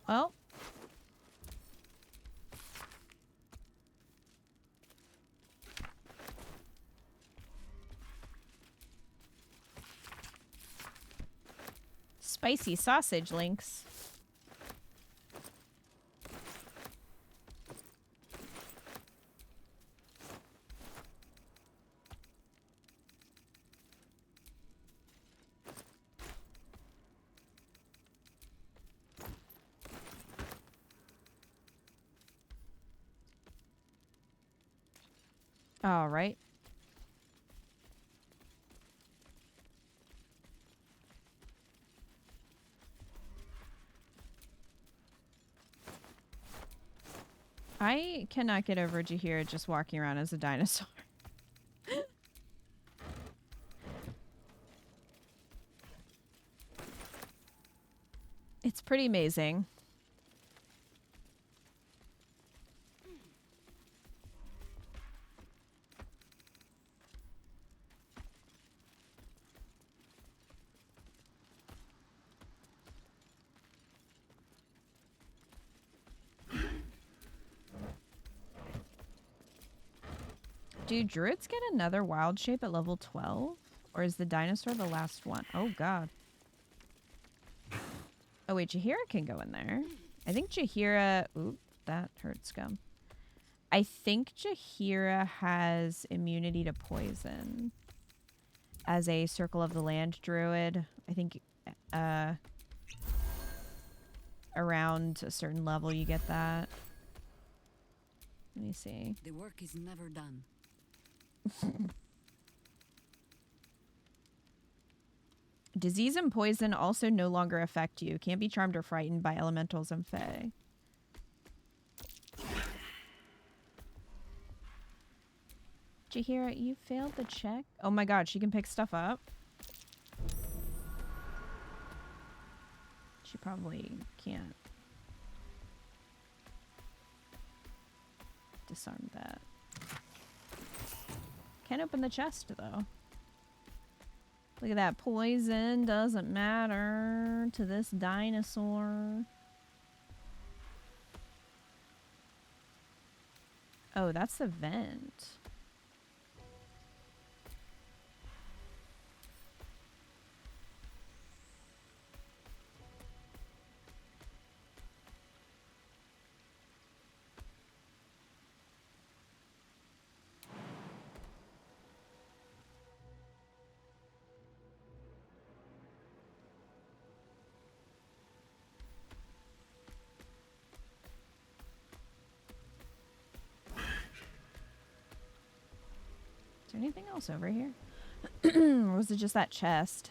Well. Spicy sausage links. All right. I cannot get over Jahira just walking around as a dinosaur. It's pretty amazing. Do druids get another wild shape at level 12? Or is the dinosaur the last one? Oh, God. Oh, wait, Jaheira can go in there. I think Jaheira... Oop, that hurt scum. I think Jaheira has immunity to poison as a Circle of the Land druid. I think around a certain level you get that. Let me see. The work is never done. Disease and poison also no longer affect you. Can't be charmed or frightened by elementals and fae. Jaheira, you failed the check? Oh my god, she can pick stuff up? She probably can't. Disarm that. Can't open the chest, though. Look at that. Poison doesn't matter to this dinosaur. Oh, that's the vent. Is there anything else over here? Or was it just that chest?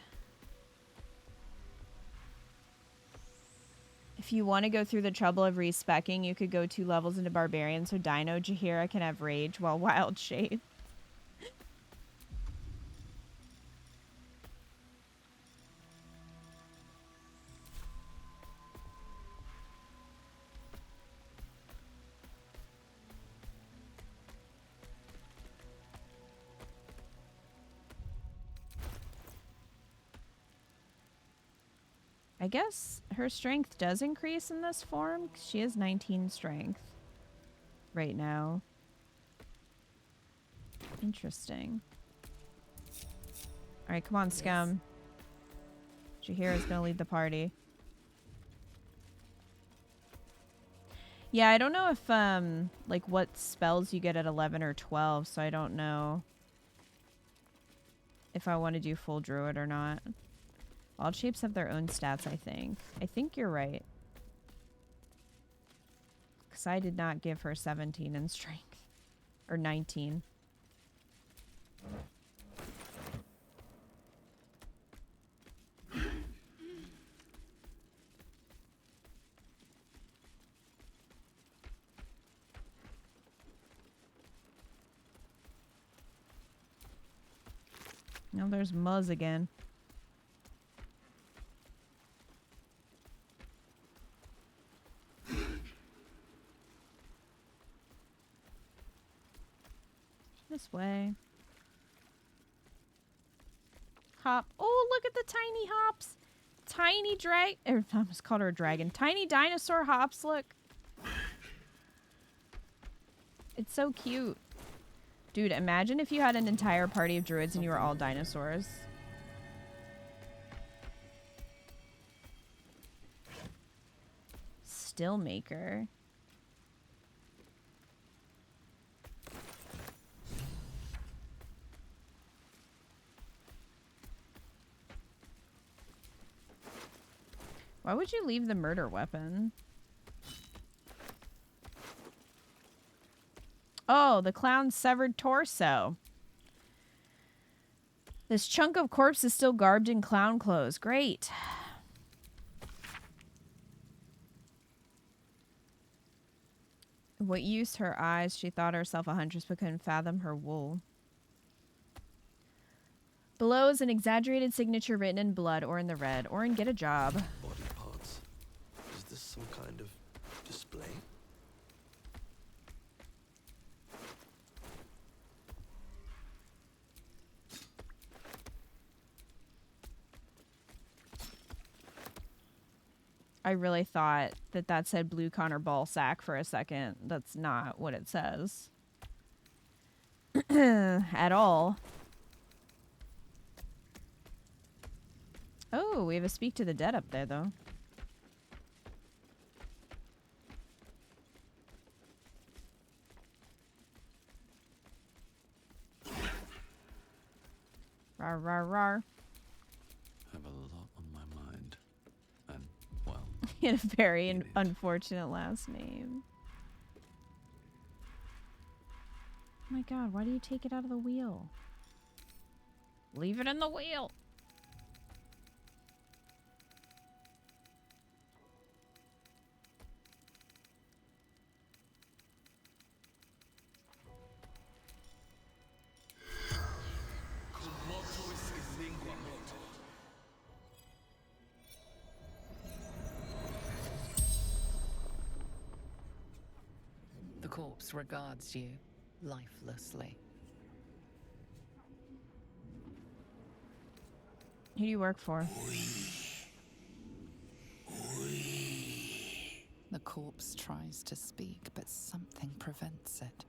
If you want to go through the trouble of respecking, you could go 2 levels into Barbarian so Dino Jaheira can have Rage while Wild Shape. I guess her strength does increase in this form. 'Cause she has 19 strength right now. Interesting. Alright, come on, scum. Jaheira's gonna lead the party. Yeah, I don't know if, like, what spells you get at 11 or 12, so I don't know if I want to do full druid or not. Wild shapes have their own stats, I think. I think you're right. Because I did not give her 17 in strength. Or 19. Now there's Muzz again. This way. Hop. Oh, look at the tiny hops. Tiny drag. I almost called her a dragon. Tiny dinosaur hops, look. It's so cute. Dude, imagine if you had an entire party of druids and you were all dinosaurs. Stillmaker. Why would you leave the murder weapon? Oh, the clown's severed torso. This chunk of corpse is still garbed in clown clothes. Great. What used her eyes? She thought herself a huntress but couldn't fathom her wool. Below is an exaggerated signature written in blood or in the red or in get a job. Body parts. kind of display? I really thought that that said Blue Connor ball sack for a second. That's not what it says. At all. Oh, we have a speak to the dead up there, though. Rar, rar, rar. I have a lot on my mind. And, well... He had a very unfortunate last name. Oh my god, why do you take it out of the wheel? Leave it in the wheel! The corpse regards you lifelessly. Who do you work for? The corpse tries to speak, but something prevents it.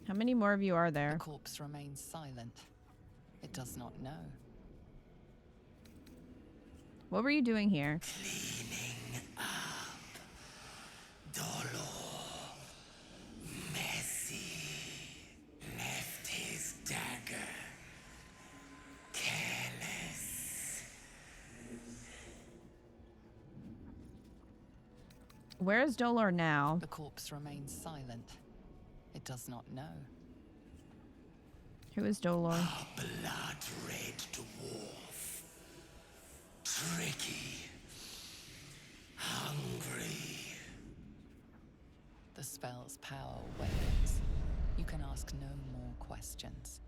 How many more of you are there? The corpse remains silent. It does not know. What were you doing here? Left his dagger. Careless. Where is Dolor now? The corpse remains silent. It does not know. Who is Dolor? Blood-red dwarf. Tricky. Hungry. The spell's power wanes. You can ask no more questions.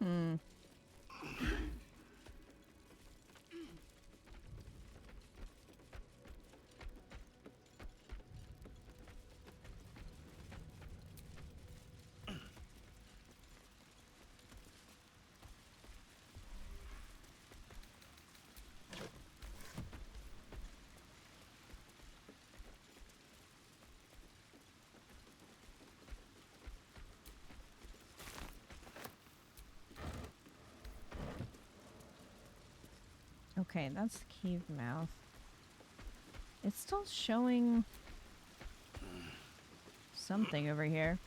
Hmm. Okay, that's the cave mouth. It's still showing something over here.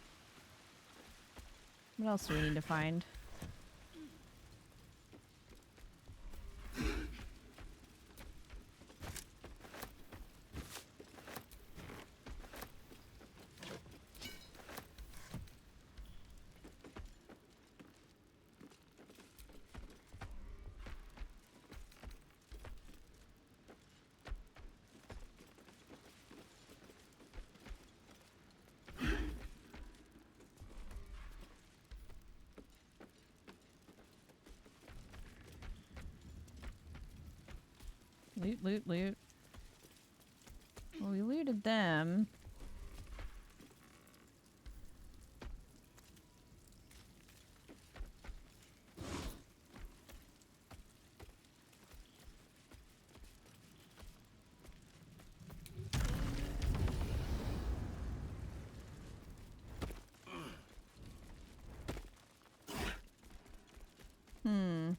What else do we need to find? Loot, loot, loot. Well, we looted them. Hmm.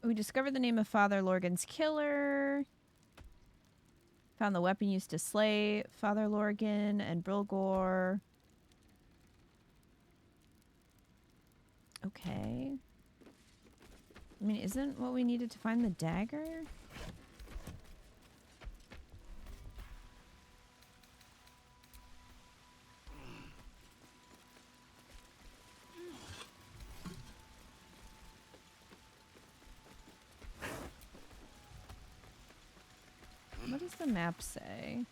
We discovered the name of Father Lorgan's killer. Found the weapon used to slay Father Lorgan and Brilgor. Okay. I mean, isn't what we needed to find the dagger? What does the map say?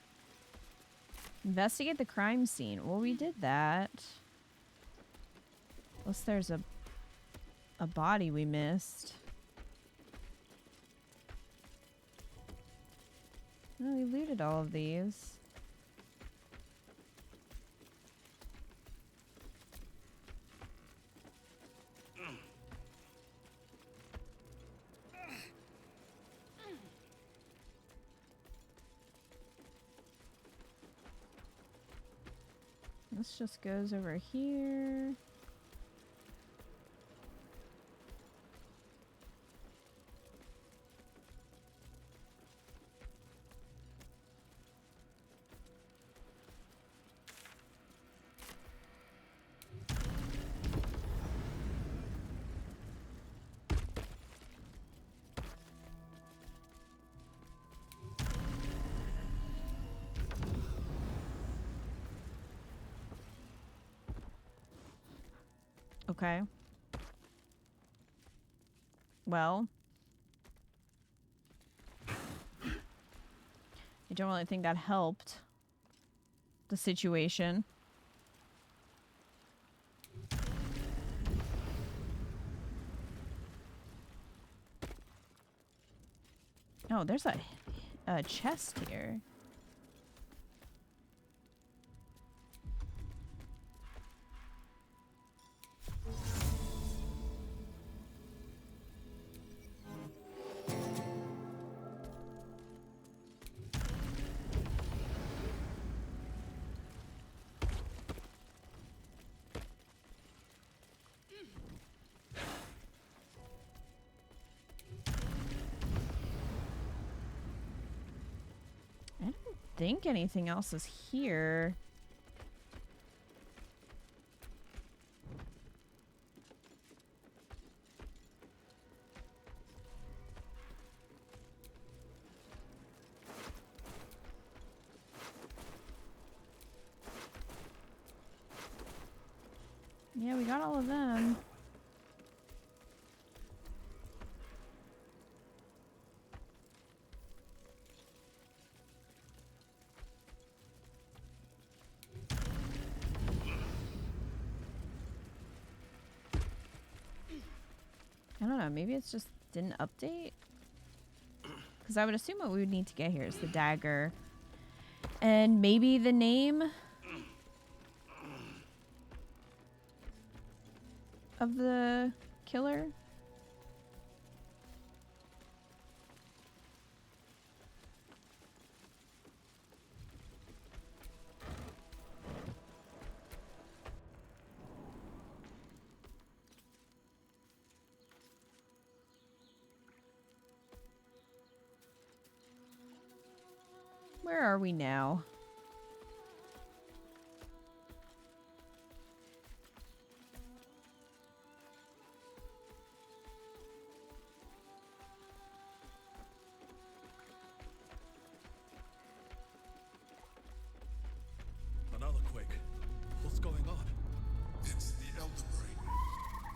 Investigate the crime scene. Well, we did that. Unless there's a body we missed. No, we looted all of these. This just goes over here. Okay. Well. I don't really think that helped the situation. Oh, there's a chest here. I don't think anything else is here. Yeah, we got all of them. I don't know, maybe it's just didn't update? Because I would assume what we would need to get here is the dagger. And maybe the name of the killer? Where are we now? Another quake. What's going on? It's the Elder Brain.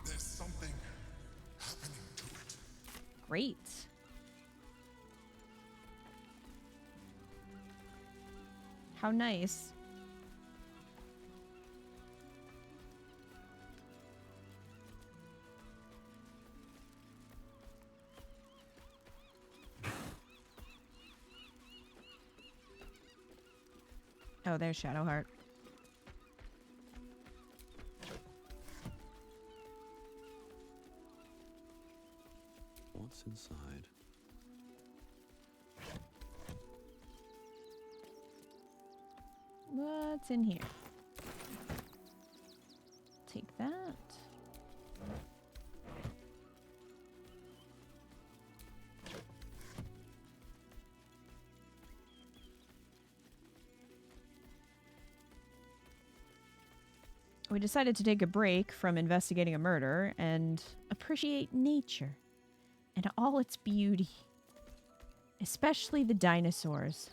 There's something happening to it. Great. How nice. Oh, there's Shadowheart. What's inside? What's in here? Take that. We decided to take a break from investigating a murder and appreciate nature and all its beauty, especially the dinosaurs.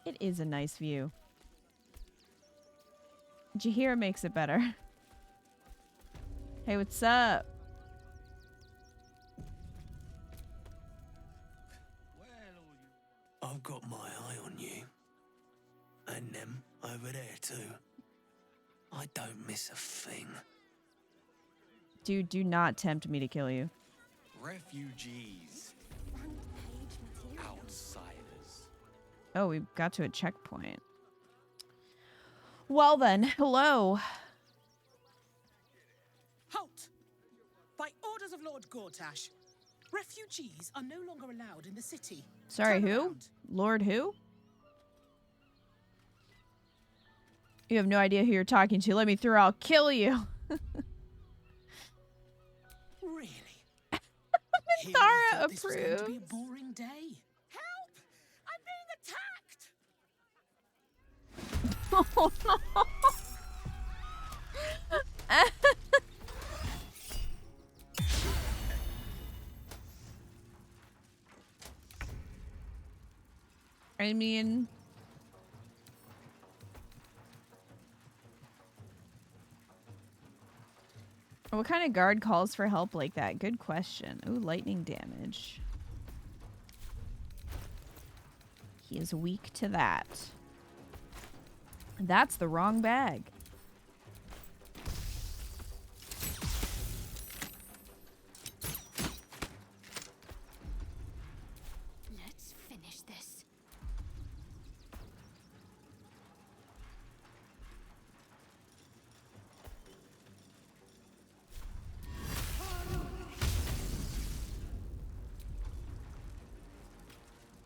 It is a nice view. Jahira makes it better. Hey, what's up? I've got my eye on you. And them over there too. I don't miss a thing. Dude, do not tempt me to kill you. Refugees. Outsiders. Oh, we got to a checkpoint. Well then, hello. Halt! By orders of Lord Gortash, refugees are no longer allowed in the city. Sorry, Turn who? around. Lord who? You have no idea who you're talking to. Let me through, I'll kill you. Really? Thara This was going to approves. be a boring day. Help! I'm being attacked! Oh no! I mean... What kind of guard calls for help like that? Good question. Ooh, lightning damage. He is weak to that. That's the wrong bag. Let's finish this.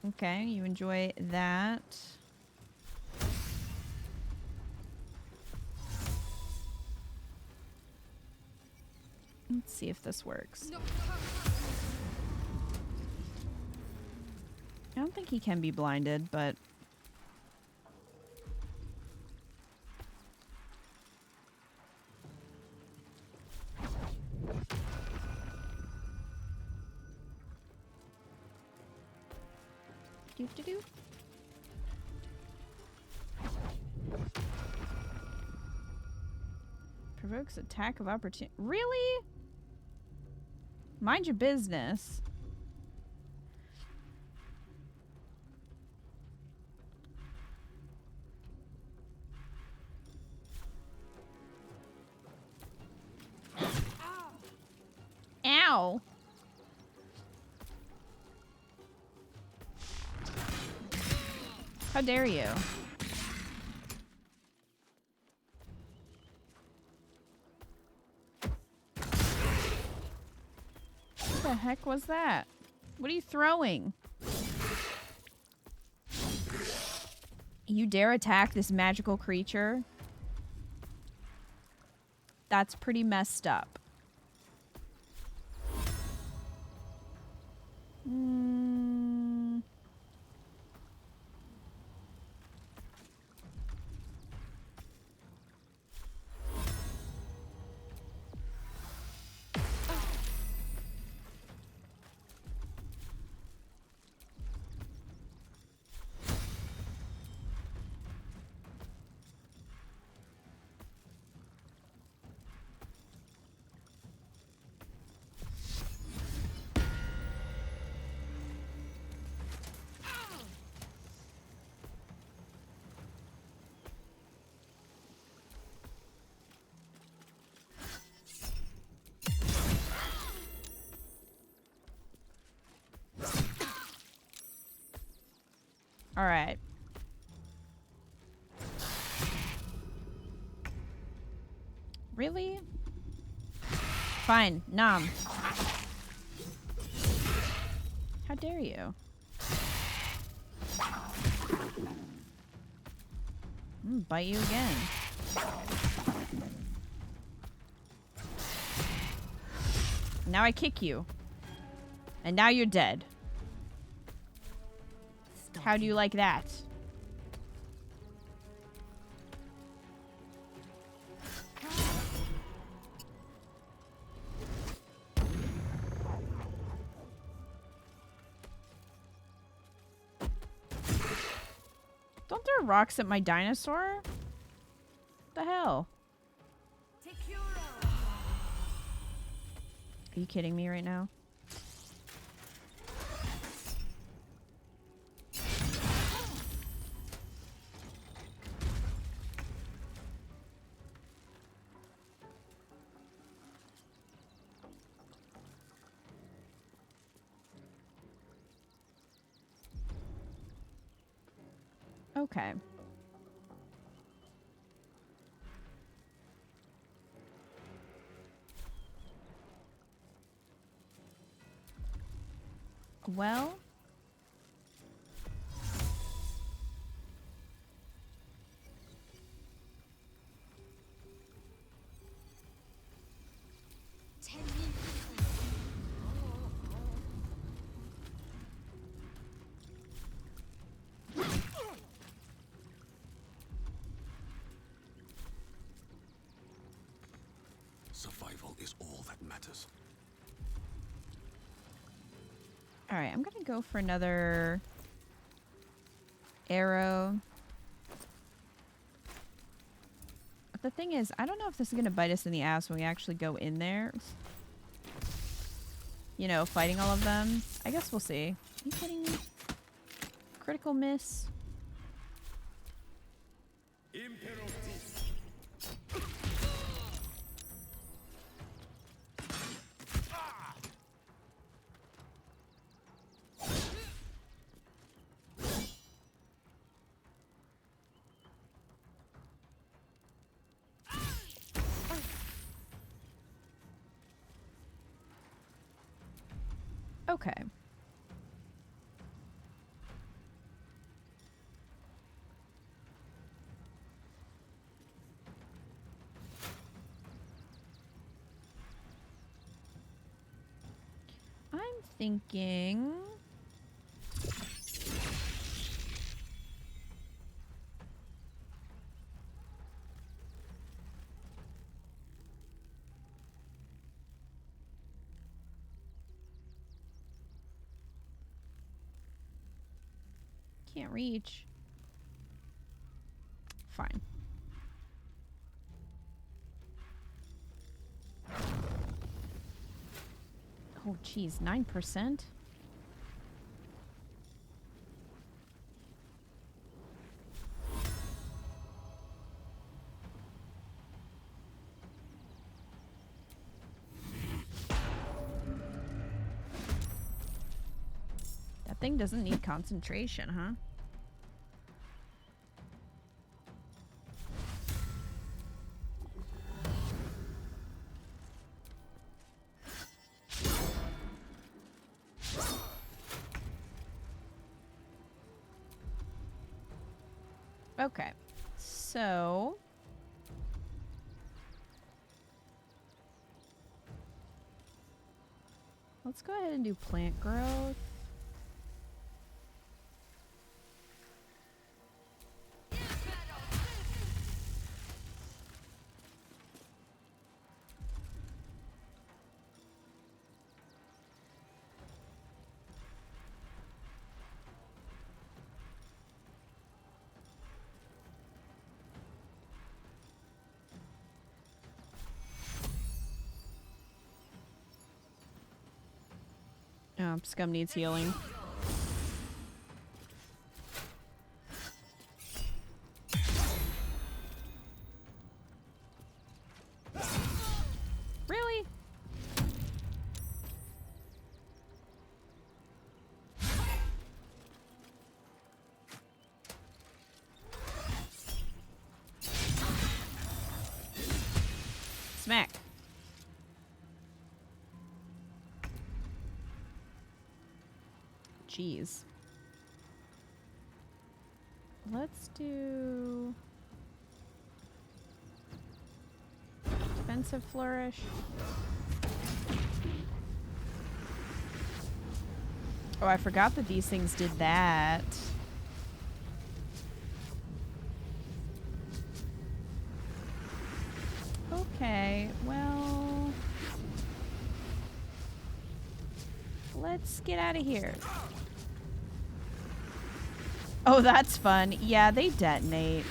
Okay, you enjoy that. Let's see if this works. I don't think he can be blinded, but... Do-do-do. Provokes attack of opportunity. Really? Mind your business. Ow. How dare you? What the heck was that? What are you throwing? You dare attack this magical creature? That's pretty messed up. All right. Really? Fine. Nom. How dare you? Bite you again. Now I kick you. And now you're dead. How do you like that? Don't throw rocks at my dinosaur. What the hell? Are you kidding me right now? Okay. Well, Survival is all that matters. all right, I'm gonna go for another arrow. But the thing is, I don't know if this is gonna bite us in the ass when we actually go in there. You know, fighting all of them. I guess we'll see. Are you kidding me? Critical miss. Okay. I'm thinking... Can't reach. Fine. Oh, geez, 9%? That thing doesn't need concentration, huh? Okay, so let's go ahead and do plant growth. Oh, Scum needs healing. Really? Smack. Jeez. Let's do defensive flourish. Oh, I forgot that these things did that. Okay, well... let's get out of here. Oh, that's fun. Yeah, they detonate.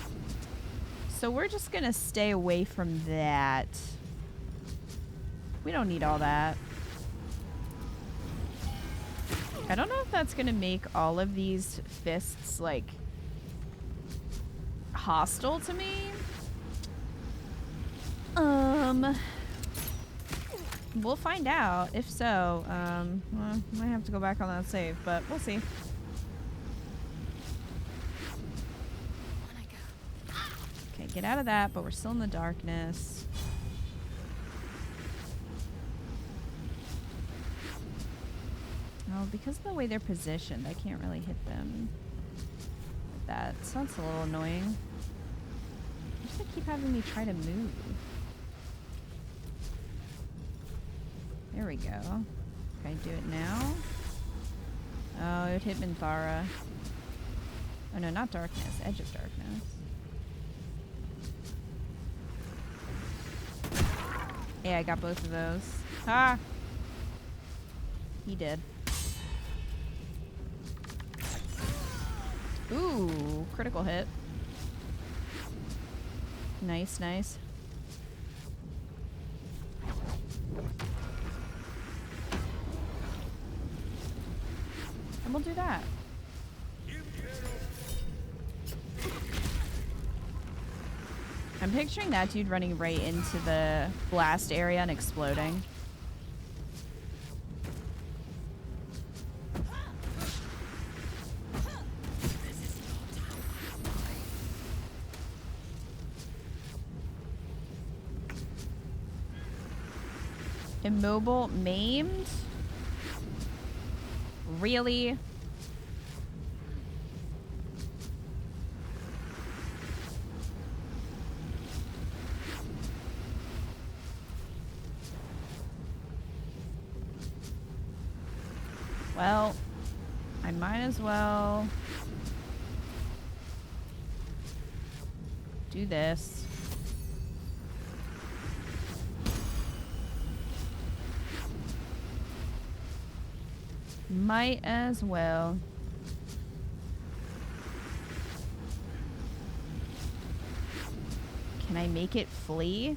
So we're just gonna stay away from that. We don't need all that. I don't know if that's gonna make all of these fists, like, hostile to me. We'll find out. If so, well, might have to go back on that save, but we'll see. Okay, get out of that, but we're still in the darkness. Oh, because of the way they're positioned, I can't really hit them with that. So that's a little annoying. Why does it keep having me try to move? There we go. Can I do it now? Oh, it hit Minthara. Oh no, not darkness. Edge of darkness. Yeah, I got both of those. Ah! He did. Ooh, critical hit. Nice, nice. And we'll do that. I'm picturing that dude running right into the blast area and exploding. Immobile, maimed? Really? Well, I might as well do this. Might as well. Can I make it flee?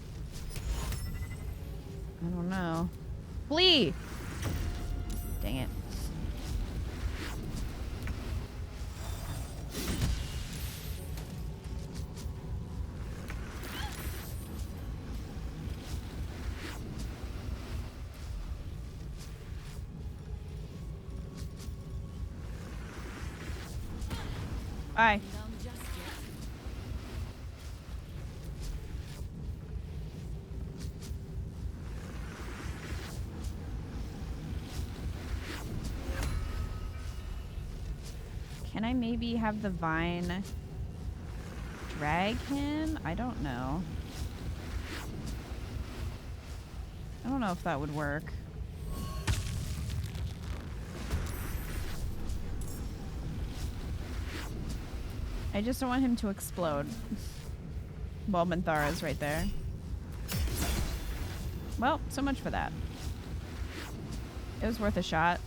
I don't know. Flee! Dang it. Bye. Can I maybe have the vine drag him? I don't know. I don't know if that would work. I just don't want him to explode. Well, Minthara's right there. Well, so much for that. It was worth a shot.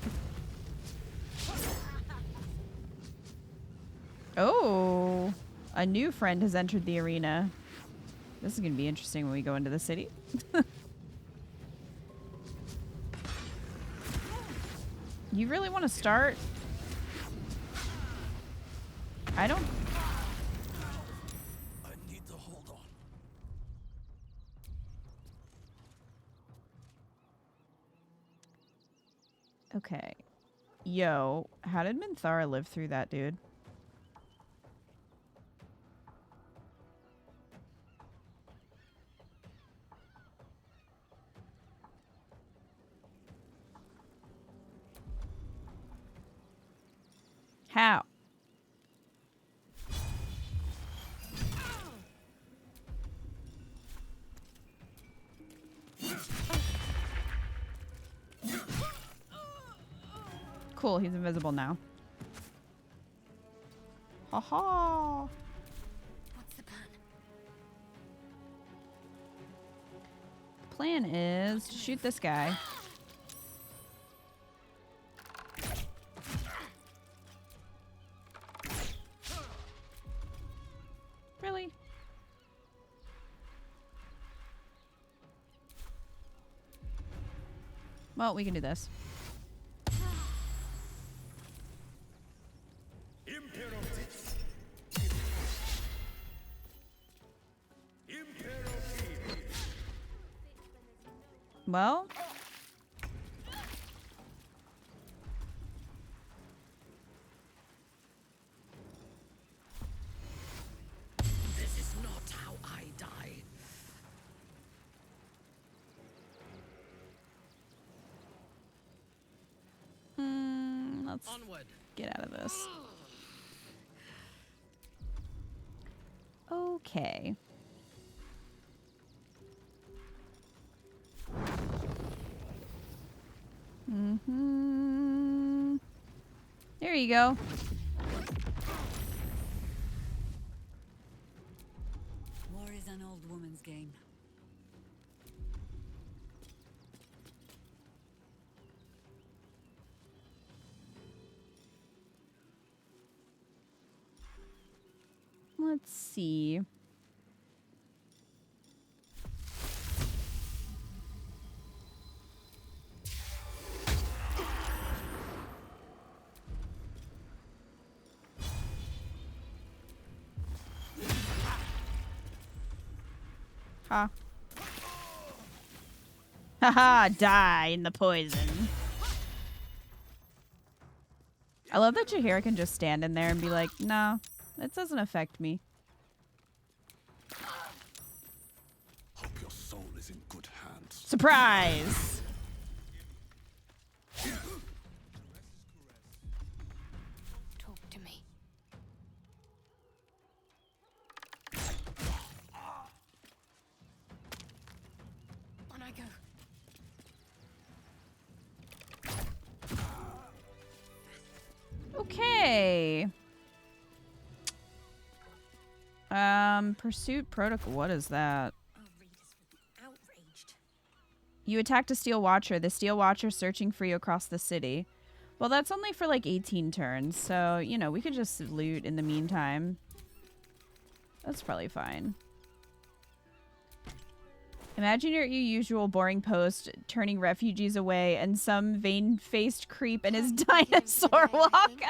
Oh, a new friend has entered the arena. This is going to be interesting when we go into the city. You really want to start? I don't... I need to hold on. Okay. Yo, how did Minthara live through that, dude? How? Cool, he's invisible now. Ha ha! What's the plan? The plan is to shoot this guy. Really? Well, we can do this. Well, This is not how I die. let's Onward. get out of this. Okay. There you go. War is an old woman's game. Let's see. Ha. Haha, die in the poison. I love that Jaheira can just stand in there and be like, nah, that doesn't affect me. Hope your soul is in good hands. Surprise! Talk to me. On I go. Okay. Pursuit protocol. What is that? Outraged. You attacked a Steel Watcher. The Steel Watcher searching for you across the city. Well, that's only for like 18 turns, so, you know, we could just loot in the meantime. That's probably fine. Imagine you're at your usual boring post, turning refugees away, and some vein-faced creep and his dinosaur walk.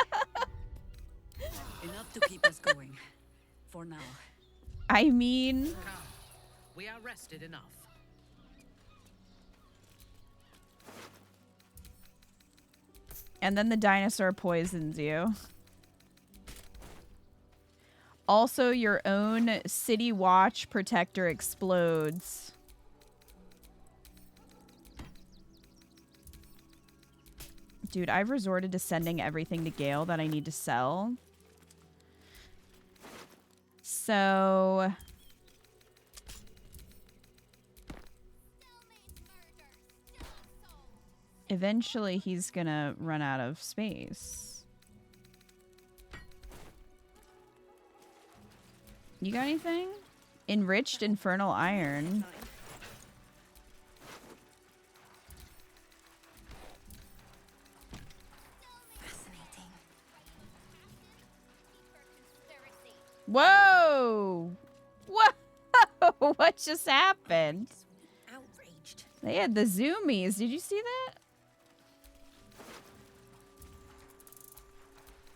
Enough to keep us going. For now. I mean... Come. We are rested enough. And then the dinosaur poisons you. Also, your own city watch protector explodes. Dude, I've resorted to sending everything to Gale that I need to sell. So... eventually he's gonna run out of space. You got anything? Enriched Infernal Iron. Whoa! Whoa! What just happened? Outraged. They had the zoomies. Did you see that?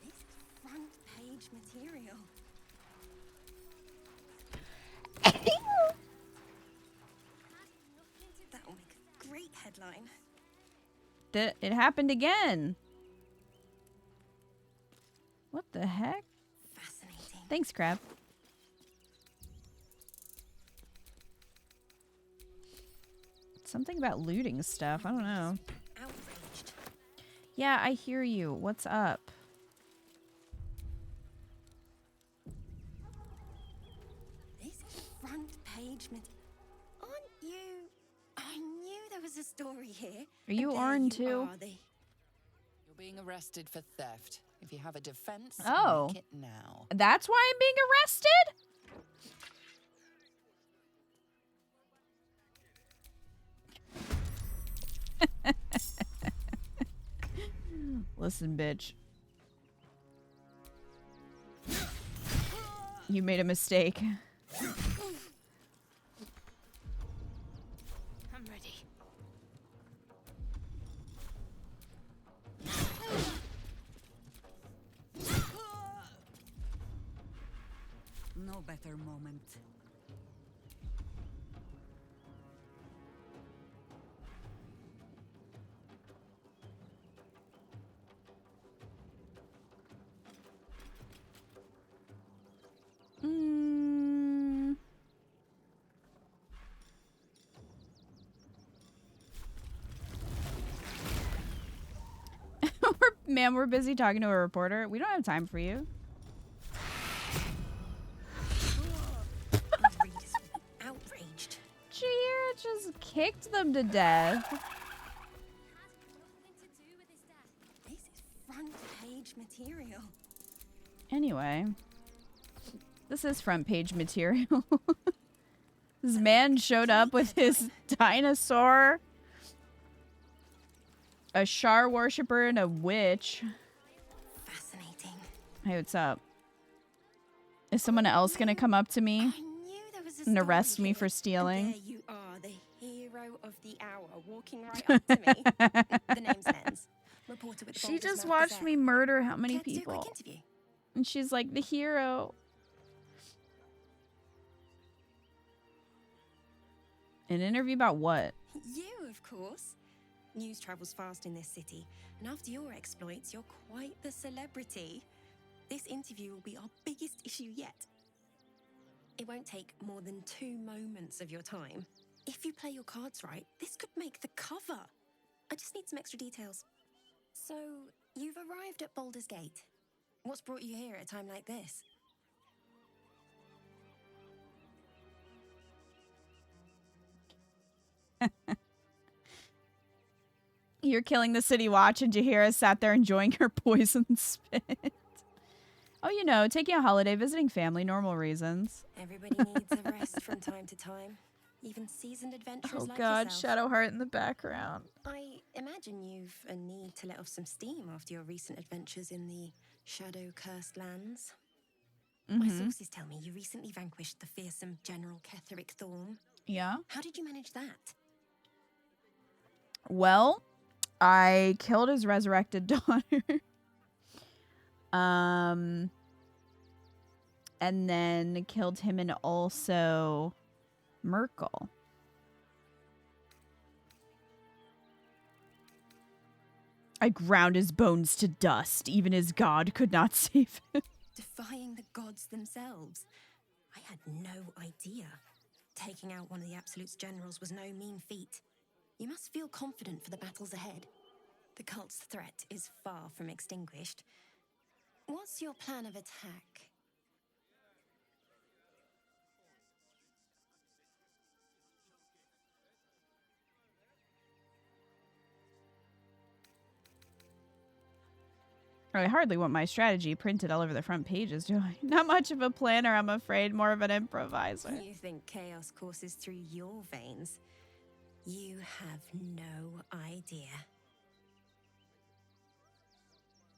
This is front page material. That will make a great headline. It happened again. What the heck? Fascinating. Thanks, Crab. Something about looting stuff. I don't know. Outraged. Yeah, I hear you. What's up? This is front page material. Aren't you? I knew there was a story here. Are you And there Arn you too? are, the being arrested for theft. If you have a defense, Oh. make it now. That's why I'm being arrested? Listen, bitch. You made a mistake. I'm ready. No better moment. Ma'am, we're busy talking to a reporter. We don't have time for you. Outraged. Chihiro just kicked them to death. This is front page material. Anyway, this is front page material. This man showed up with his dinosaur, a Shar worshiper, and a witch. Fascinating. Hey, what's up? Is someone else gonna come up to me and arrest me for stealing? There you are, the hero of the hour, walking right up to me. The name's Lens. Reporter with the She Boulder's just Mouth watched Gazette. me murder how many Care to do a quick people? interview? And she's like, the hero. An interview about what? You, of course. News travels fast in this city, and after your exploits, you're quite the celebrity. This interview will be our biggest issue yet. It won't take more than 2 moments of your time. If you play your cards right, this could make the cover. I just need some extra details. So, you've arrived at Baldur's Gate. What's brought you here at a time like this? You're killing the city watch, and Jaheira sat there enjoying her poison spit. Oh, you know, taking a holiday, visiting family, normal reasons. Everybody needs a rest from time to time. Even seasoned adventurers Oh like god, yourself. Shadowheart in the background. I imagine you've a need to let off some steam after your recent adventures in the shadow-cursed lands. My Mhm. sources tell me you recently vanquished the fearsome General Ketheric Thorm. Yeah. How did you manage that? Well, I killed his resurrected daughter. And then killed him and also Merkel. I ground his bones to dust. Even his god could not save him. Defying the gods themselves. I had no idea. Taking out one of the Absolute's generals was no mean feat. You must feel confident for the battles ahead. The cult's threat is far from extinguished. What's your plan of attack? I hardly want my strategy printed all over the front pages, do I? Not much of a planner, I'm afraid. More of an improviser. You think chaos courses through your veins? You have no idea.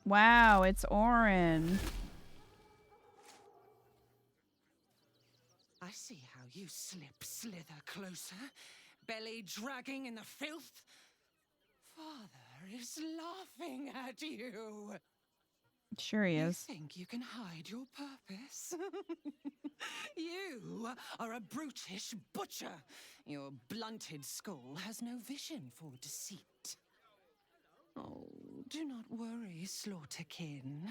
Wow, it's Orin. I see how you slither closer, belly dragging in the filth. Father is laughing at you. Sure he is. You think you can hide your purpose? You are a brutish butcher. Your blunted skull has no vision for deceit. Oh, do not worry, Slaughterkin.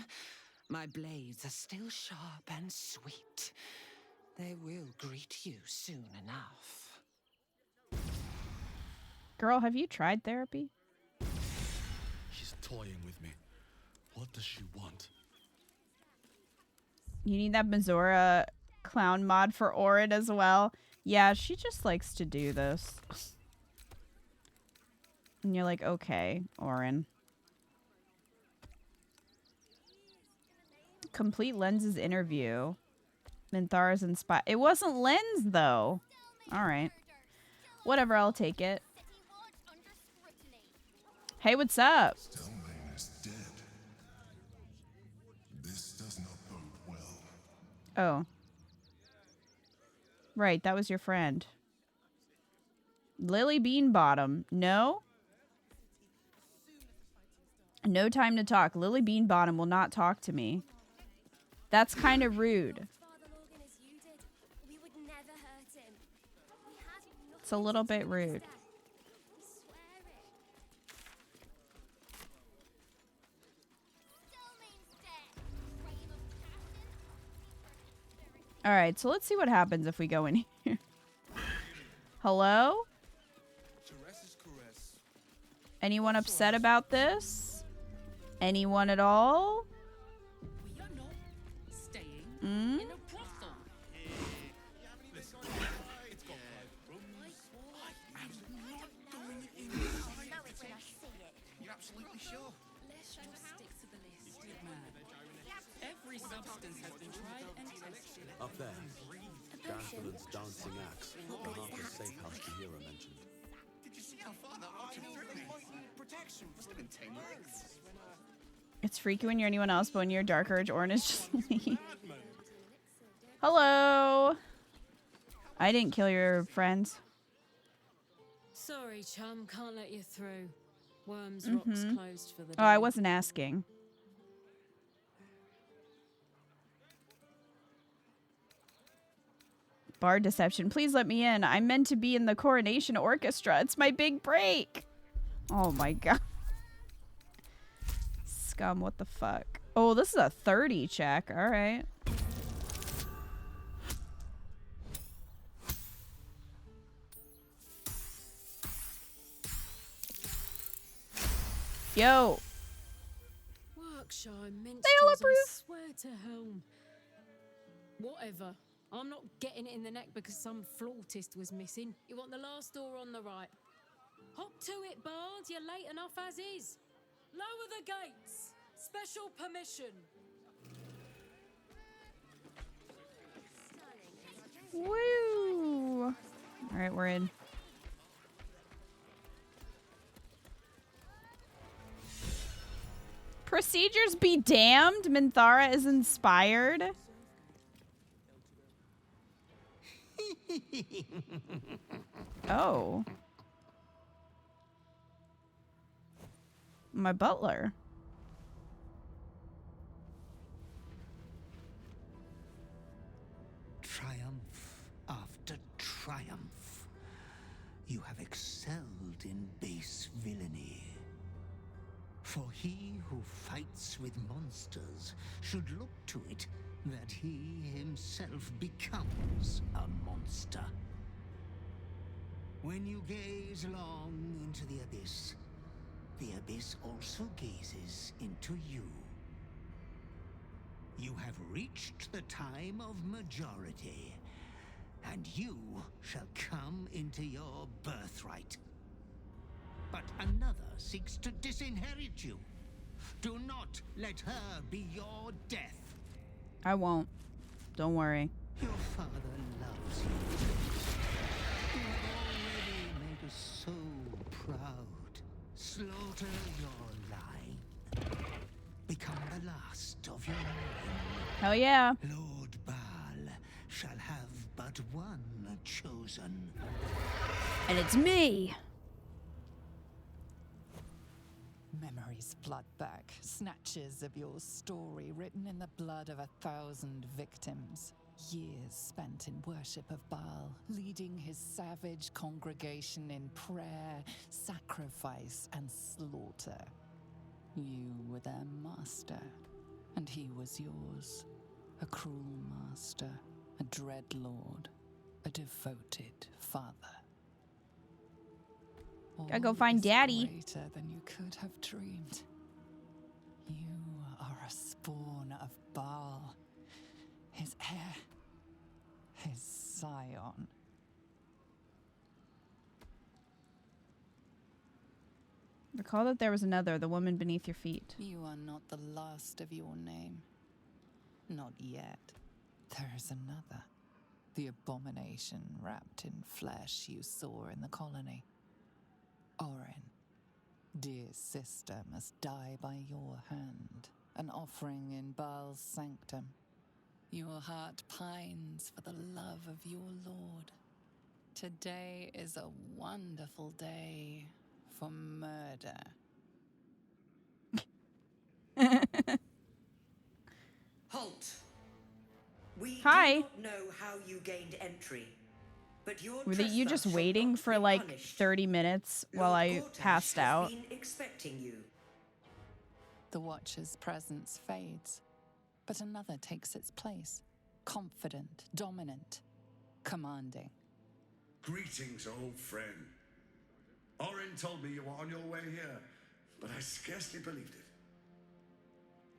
My blades are still sharp and sweet. They will greet you soon enough. Girl, have you tried therapy? She's toying with me. What does she want? You need that Mizora clown mod for Orin as well. Yeah, she just likes to do this. And you're like, okay, Orin. complete Lens's interview. Minthara's inspired. It wasn't Lens, though. All right. Whatever, I'll take it. Hey, what's up? Stelmane is dead. This does not bode well. Oh. Right, that was your friend. Lily Beanbottom. No? No time to talk. Lily Beanbottom will not talk to me. That's kind of rude. It's a little bit rude. All right, so let's see what happens if we go in here. Hello? Anyone upset about this? Anyone at all? Mm? Every substance has been tried and tested. Up there, Ganthalin's dancing axe, the Harper safe house Tahira mentioned. Did you see how far that archer threw me? Protection must have been 10 years. It's freaky when you're anyone else, but when you're Dark Urge, Ornn just leave. Hello. I didn't kill your friends. Sorry, chum, can't let you through. Worms Rock's closed for the day. Oh, I wasn't asking. Bard deception. Please let me in. I'm meant to be in the coronation orchestra. It's my big break. Oh my god. Scum, what the fuck? Oh, this is a 30 check. All right. Yo. Workshire minstrels, They all I approve. swear to home. Whatever. I'm not getting it in the neck because some flautist was missing. You want the last door on the right. Hop to it, Bard. You're late enough as is. Lower the gates. Special permission. Woo. All right, we're in. Procedures be damned. Minthara is inspired. Oh. My butler. Triumph after triumph. You have excelled in base villainy. For he who fights with monsters should look to it that he himself becomes a monster. When you gaze long into the abyss also gazes into you. You have reached the time of majority, and you shall come into your birthright. But another seeks to disinherit you. Do not let her be your death. I won't. Don't worry. Your father loves you. You have already made us so proud. Slaughter your line. Become the last of your line. Hell yeah. Lord Baal shall have but one chosen. And it's me. Memories flood back, snatches of your story written in the blood of 1,000 victims. Years spent in worship of Baal, leading his savage congregation in prayer, sacrifice, and slaughter. You were their master, and he was yours. A cruel master, a dread lord, a devoted father. Gotta go find Daddy. Greater than you could have dreamed. You are a spawn of Baal, his heir, his scion. Recall that there was another, the woman beneath your feet. You are not the last of your name. Not yet. There is another. The abomination wrapped in flesh you saw in the colony. Orin, dear sister, must die by your hand, an offering in Baal's sanctum. Your heart pines for the love of your lord. Today is a wonderful day for murder. Halt! We Hi. do not know how you gained entry, but your Were you just trespass shall waiting not for be like punished. 30 minutes while I Gortash passed has out? been expecting you. The Watcher's presence fades, but another takes its place. Confident, dominant, commanding. Greetings, old friend. Orin told me you were on your way here, but I scarcely believed it.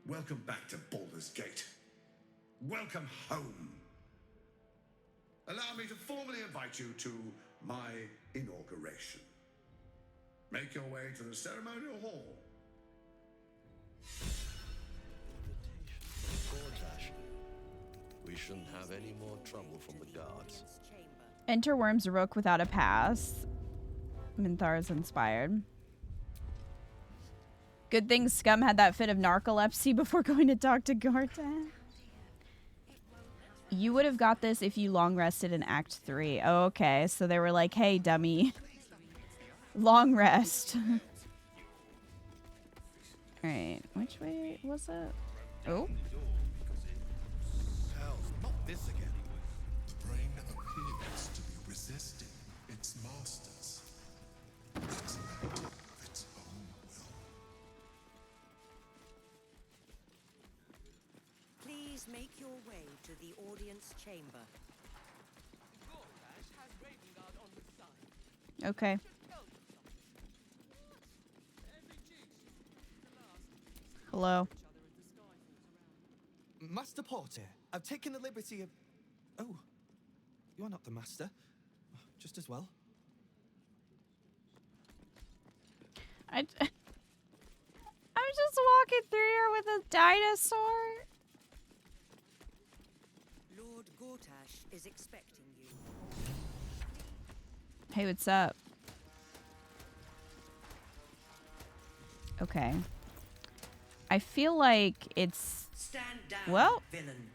Welcome back to Baldur's Gate. Welcome home. Allow me to formally invite you to my inauguration. Make your way to the ceremonial hall. Gortash. We shouldn't have any more trouble from the guards. Enter Worm's Rook without a pass. Minthar is inspired. Good thing Scum had that fit of narcolepsy before going to talk to Gortash. You would have got this if you long rested in Act 3. Oh, okay. So they were like, hey, dummy. Long rest. Alright. Which way was it? Oh. Hell, not this again. The brain appears to be resisting its masters. It's an act of its own will. Please make your way to the audience chamber. Okay. Hello. Master Porter, I've taken the liberty of... Oh, you're not the master. Just as well. I'm just walking through here with a dinosaur. Lord Gortash is expecting you. Hey, what's up? Okay. I feel like it's... Stand down, well, villain.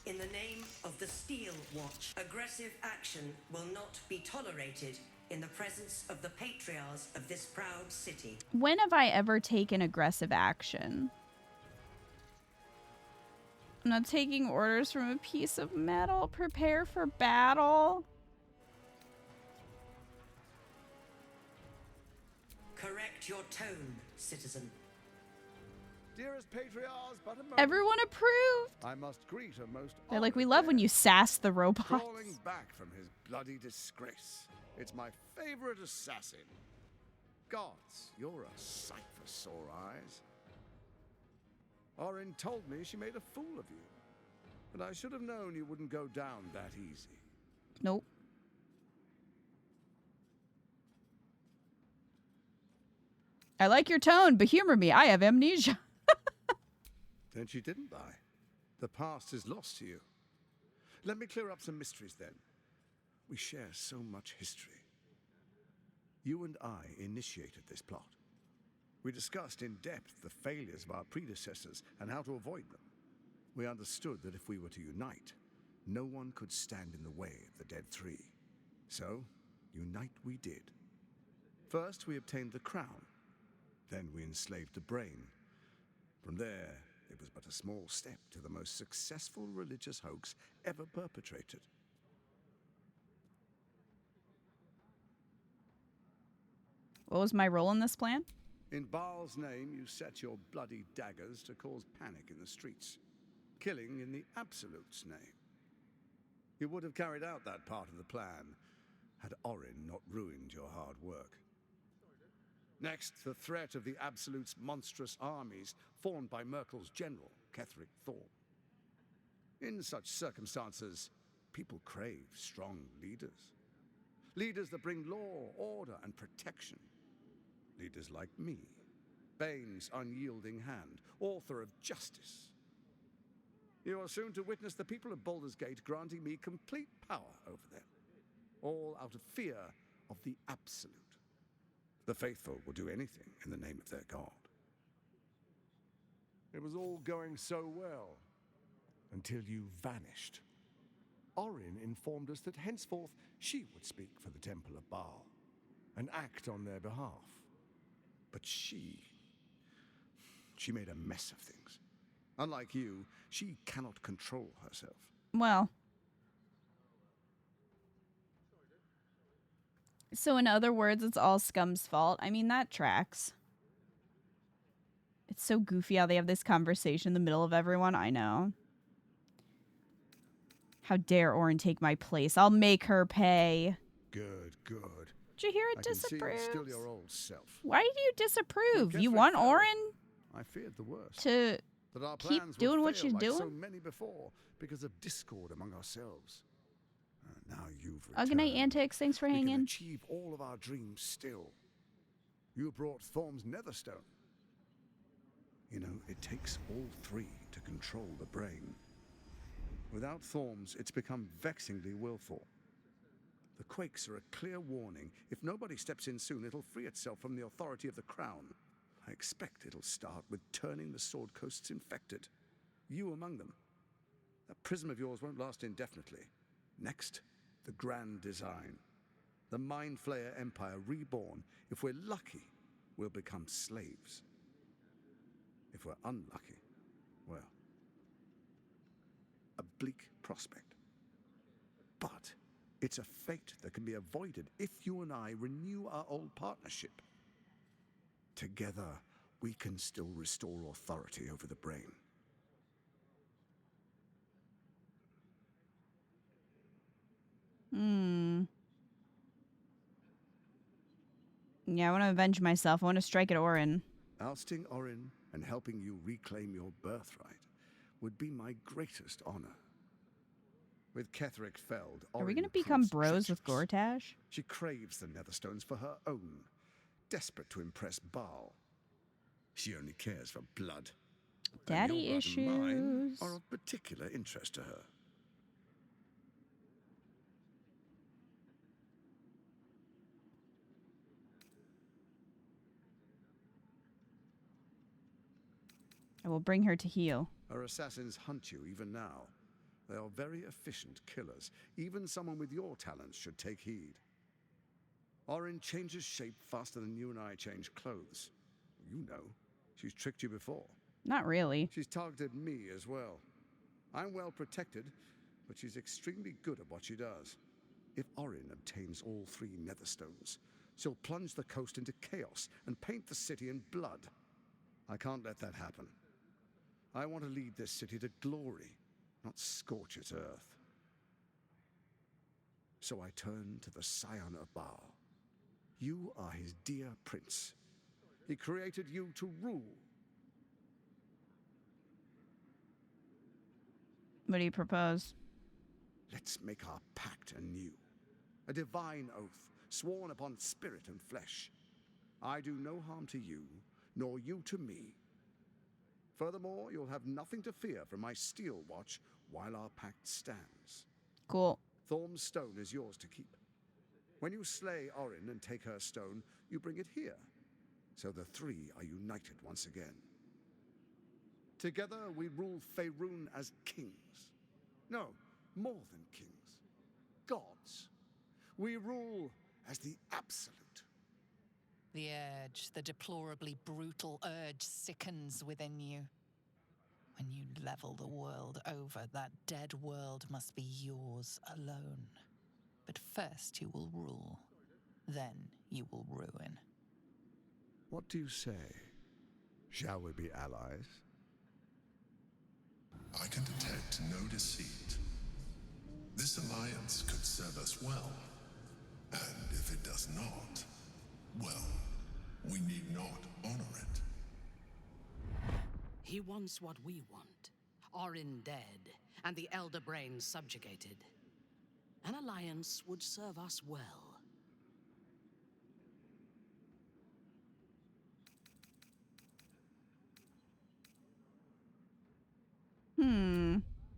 In the name of the Steel Watch, aggressive action will not be tolerated in the presence of the patriarchs of this proud city. when have I ever taken aggressive action? I'm not taking orders from a piece of metal. Prepare for battle. Correct your tone, citizen. Dearest patriarchs, but a moment. Everyone approved. I must greet a most They're like, we love when you sass the robots. crawling back from his bloody disgrace. It's my favorite assassin. Gods, you're a sight for sore eyes. Orin told me she made a fool of you. But I should have known you wouldn't go down that easy. Nope. I like your tone, but humor me. I have amnesia. Then she didn't die. The past is lost to you. Let me clear up some mysteries then. We share so much history. You and I initiated this plot. We discussed in depth the failures of our predecessors and how to avoid them. We understood that if we were to unite, no one could stand in the way of the Dead Three. So, unite we did. First, we obtained the crown. Then we enslaved the brain. From there, it was but a small step to the most successful religious hoax ever perpetrated. What was my role in this plan? In Baal's name, you set your bloody daggers to cause panic in the streets, killing in the Absolute's name. You would have carried out that part of the plan had Orin not ruined your hard work. Next, the threat of the Absolute's monstrous armies formed by Merkel's general, Ketheric Thorn. In such circumstances, people crave strong leaders. Leaders that bring law, order, and protection. Leaders like me, Bane's unyielding hand, author of justice. You are soon to witness the people of Baldur's Gate granting me complete power over them, all out of fear of the Absolute. The faithful will do anything in the name of their god. It was all going so well, until you vanished. Orin informed us that henceforth she would speak for the Temple of Baal, and act on their behalf. But she made a mess of things. Unlike you, she cannot control herself. Well. So in other words, it's all Scum's fault. I mean, that tracks. It's so goofy how they have this conversation in the middle of everyone. I know. How dare Orin take my place? I'll make her pay. Good. Did you hear it I can see disapprove? it's still your old self. Why do you disapprove? When You Ketheric want fell, Orin I feared the worst. to that our keep plans would doing what fail she's like doing? so many before because of discord among ourselves. Now you've Good night, returned. Antics. Thanks for We can hanging. achieve all of our dreams still. You brought Thorm's Netherstone. You know, it takes all three to control the brain. Without Thorm's, it's become vexingly willful. The quakes are a clear warning. If nobody steps in soon, it'll free itself from the authority of the Crown. I expect it'll start with turning the Sword Coasts infected. You among them. That prism of yours won't last indefinitely. Next, the grand design. The Mind Flayer Empire reborn. If we're lucky, we'll become slaves. If we're unlucky, well, a bleak prospect. But it's a fate that can be avoided if you and I renew our old partnership. Together, we can still restore authority over the brain. Yeah, I want to avenge myself. I want to strike at Orin. Ousting Orin and helping you reclaim your birthright would be my greatest honor. With Ketheric felled, Are we Orin going to become proves bros with treacherous. Gortash? She craves the Netherstones for her own, desperate to impress Baal. She only cares for blood. Daddy and your blood and mine issues. are of particular interest to her. I will bring her to heel. Her assassins hunt you even now. They are very efficient killers. Even someone with your talents should take heed. Orin changes shape faster than you and I change clothes. You know, she's tricked you before. Not really. She's targeted me as well. I'm well protected, but she's extremely good at what she does. If Orin obtains all three Netherstones, she'll plunge the coast into chaos and paint the city in blood. I can't let that happen. I want to lead this city to glory, not scorch its earth. So I turn to the Scion of Baal. You are his dear prince. He created you to rule. What do you propose? Let's make our pact anew. A divine oath, sworn upon spirit and flesh. I do no harm to you, nor you to me. Furthermore, you'll have nothing to fear from my steel watch while our pact stands. Cool. Thorm's stone is yours to keep. When you slay Orin and take her stone, you bring it here. So the three are united once again. Together we rule Faerun as kings. No, more than kings. Gods. We rule as the Absolute. The urge, the deplorably brutal urge, sickens within you. When you level the world over, that dead world must be yours alone. But first you will rule, then you will ruin. What do you say? Shall we be allies? I can detect no deceit. This alliance could serve us well. And if it does not, well, we need not honor it. He wants what we want. Orin dead, and the Elder Brain subjugated. An alliance would serve us well.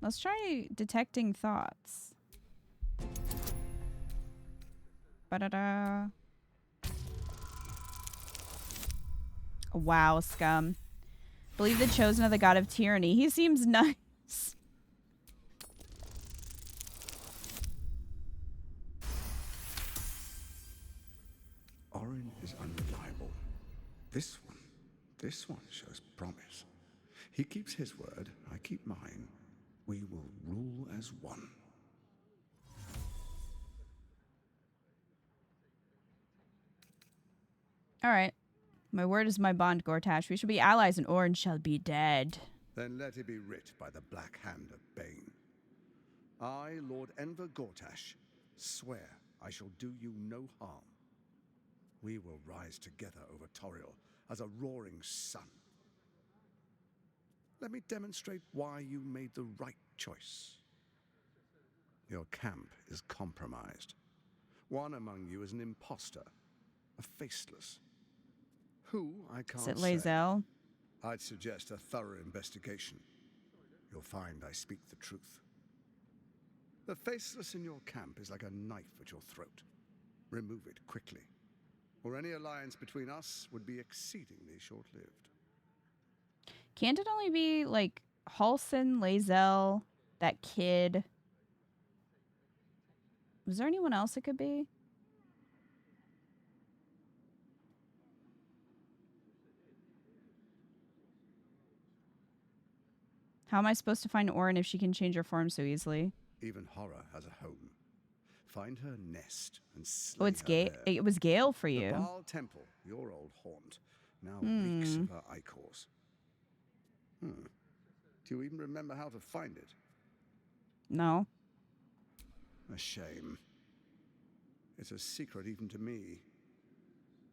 Let's try detecting thoughts. Ba-da-da. Wow, scum. Believe the chosen of the god of tyranny. He seems nice. Orin is unreliable. This one shows promise. He keeps his word, I keep mine. We will rule as one. All right. My word is my bond, Gortash. We shall be allies and Orin shall be dead. Then let it be writ by the black hand of Bane. I, Lord Enver Gortash, swear I shall do you no harm. We will rise together over Toriel as a roaring sun. Let me demonstrate why you made the right choice. Your camp is compromised. One among you is an imposter, a faceless. Who, I can't say. Is it Lae'zel? I'd suggest a thorough investigation. You'll find I speak the truth. The faceless in your camp is like a knife at your throat. Remove it quickly, or any alliance between us would be exceedingly short-lived. Can't it only be, like, Halsin, Lae'zel, that kid? Was there anyone else it could be? How am I supposed to find Orin if she can change her form so easily? Even horror has a home. Find her nest and slay Oh, it's her Gale. there. It was Gale for you. The Baal Temple, your old haunt, now reeks of her ichors. Do you even remember how to find it? No. A shame. It's a secret even to me.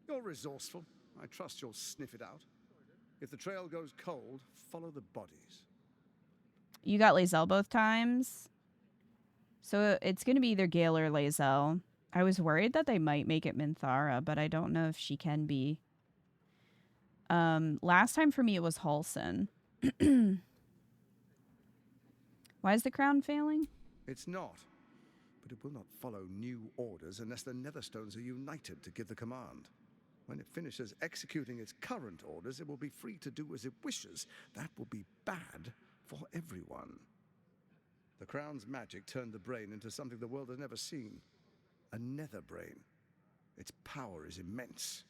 You're resourceful. I trust you'll sniff it out. If the trail goes cold, follow the bodies. You got Lae'zel both times. So it's going to be either Gale or Lae'zel. I was worried that they might make it Minthara, but I don't know if she can be. Last time for me it was Halsin. Why is the crown failing? It's not. But it will not follow new orders unless the Netherstones are united to give the command. When it finishes executing its current orders, it will be free to do as it wishes. That will be bad for everyone. The Crown's magic turned the brain into something the world has never seen. A nether brain. Its power is immense.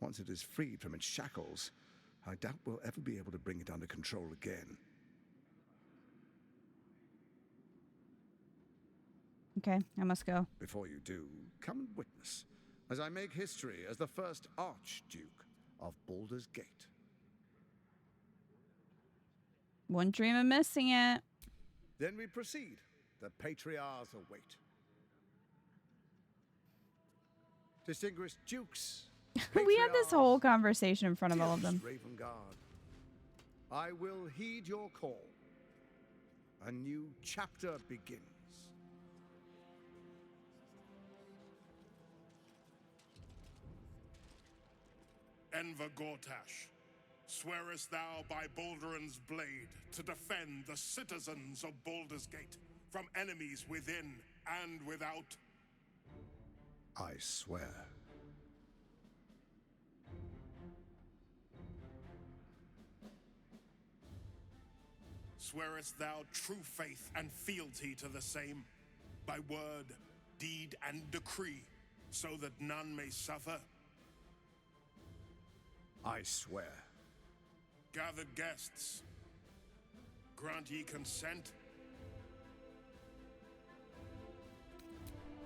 Once it is freed from its shackles, I doubt we'll ever be able to bring it under control again. Okay, I must go. Before you do, come and witness as I make history as the first Archduke of Baldur's Gate. Wouldn't dream of missing it. Then we proceed. The Patriarchs await. Distinguished dukes. We had this whole conversation in front of all of them. Raven Guard, I will heed your call. A new chapter begins. Enver Gortash, swearest thou by Balduran's blade to defend the citizens of Baldur's Gate from enemies within and without? I swear. Swearest thou true faith and fealty to the same, by word, deed, and decree, so that none may suffer? I swear. Gathered guests, grant ye consent?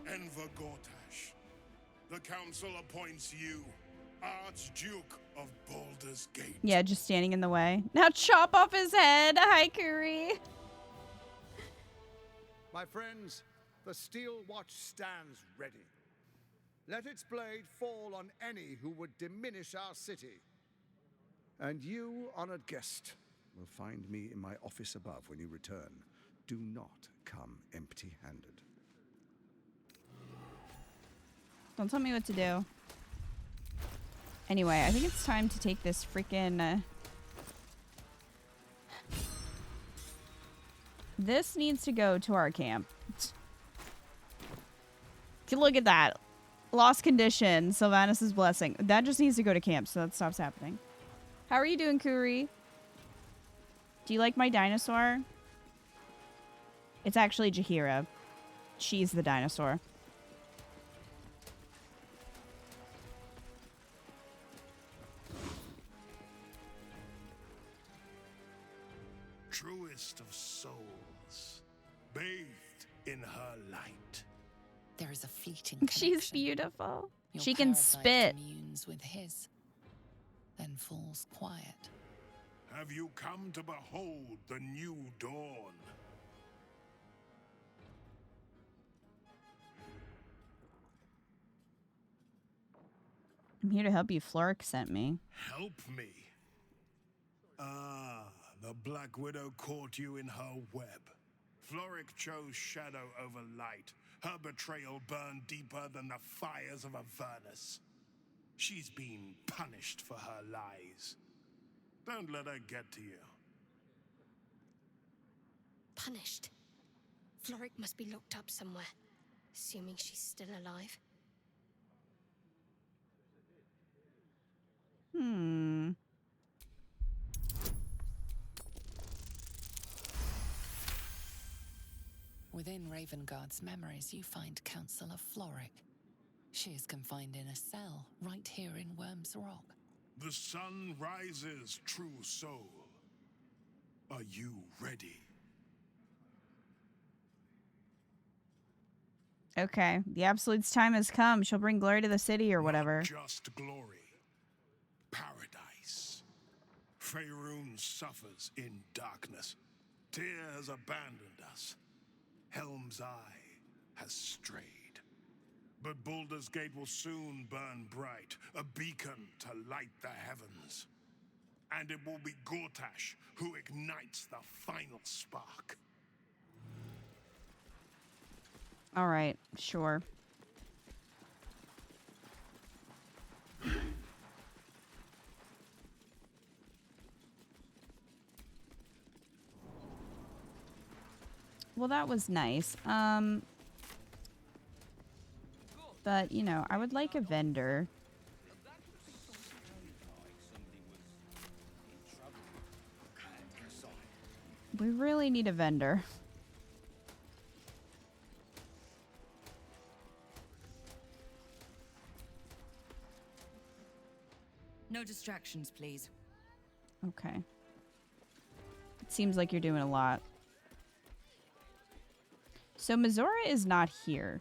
Enver Gortash, the council appoints you Archduke of Baldur's Gate. Yeah, just standing in the way. Now chop off his head. Hi, Kuri. My friends, the Steel Watch stands ready. Let its blade fall on any who would diminish our city. And you, honored guest, will find me in my office above when you return. Do not come empty-handed. Don't tell me what to do. Anyway, I think it's time to take this freaking This needs to go to our camp. Look at that. Lost condition. Sylvanus' blessing. That just needs to go to camp so that stops happening. How are you doing, Kuri? Do you like my dinosaur? It's actually Jaheira. She's the dinosaur. Truest of souls, bathed in her light. There is a fleeting She's connection. beautiful. Your She can parasite spit. communes with his, then falls quiet. Have you come to behold the new dawn? I'm here to help you. Floric sent me. Help me. Ah, the Black Widow caught you in her web. Floric chose shadow over light. Her betrayal burned deeper than the fires of Avernus. She's been punished for her lies. Don't let her get to you. Punished? Floric must be locked up somewhere, assuming she's still alive. Within Ravengard's memories, you find Councillor Floric. She is confined in a cell right here in Worm's Rock. The sun rises, true soul. Are you ready? Okay. The Absolute's time has come. She'll bring glory to the city or whatever. Not just glory. Paradise. Faerun suffers in darkness. Tyr has abandoned us. Helm's Eye has strayed. But Baldur's Gate will soon burn bright, a beacon to light the heavens. And it will be Gortash who ignites the final spark. All right. Sure. Well, that was nice. But, you know, I would like a vendor. We really need a vendor. No distractions, please. Okay. It seems like you're doing a lot. So Mizora is not here.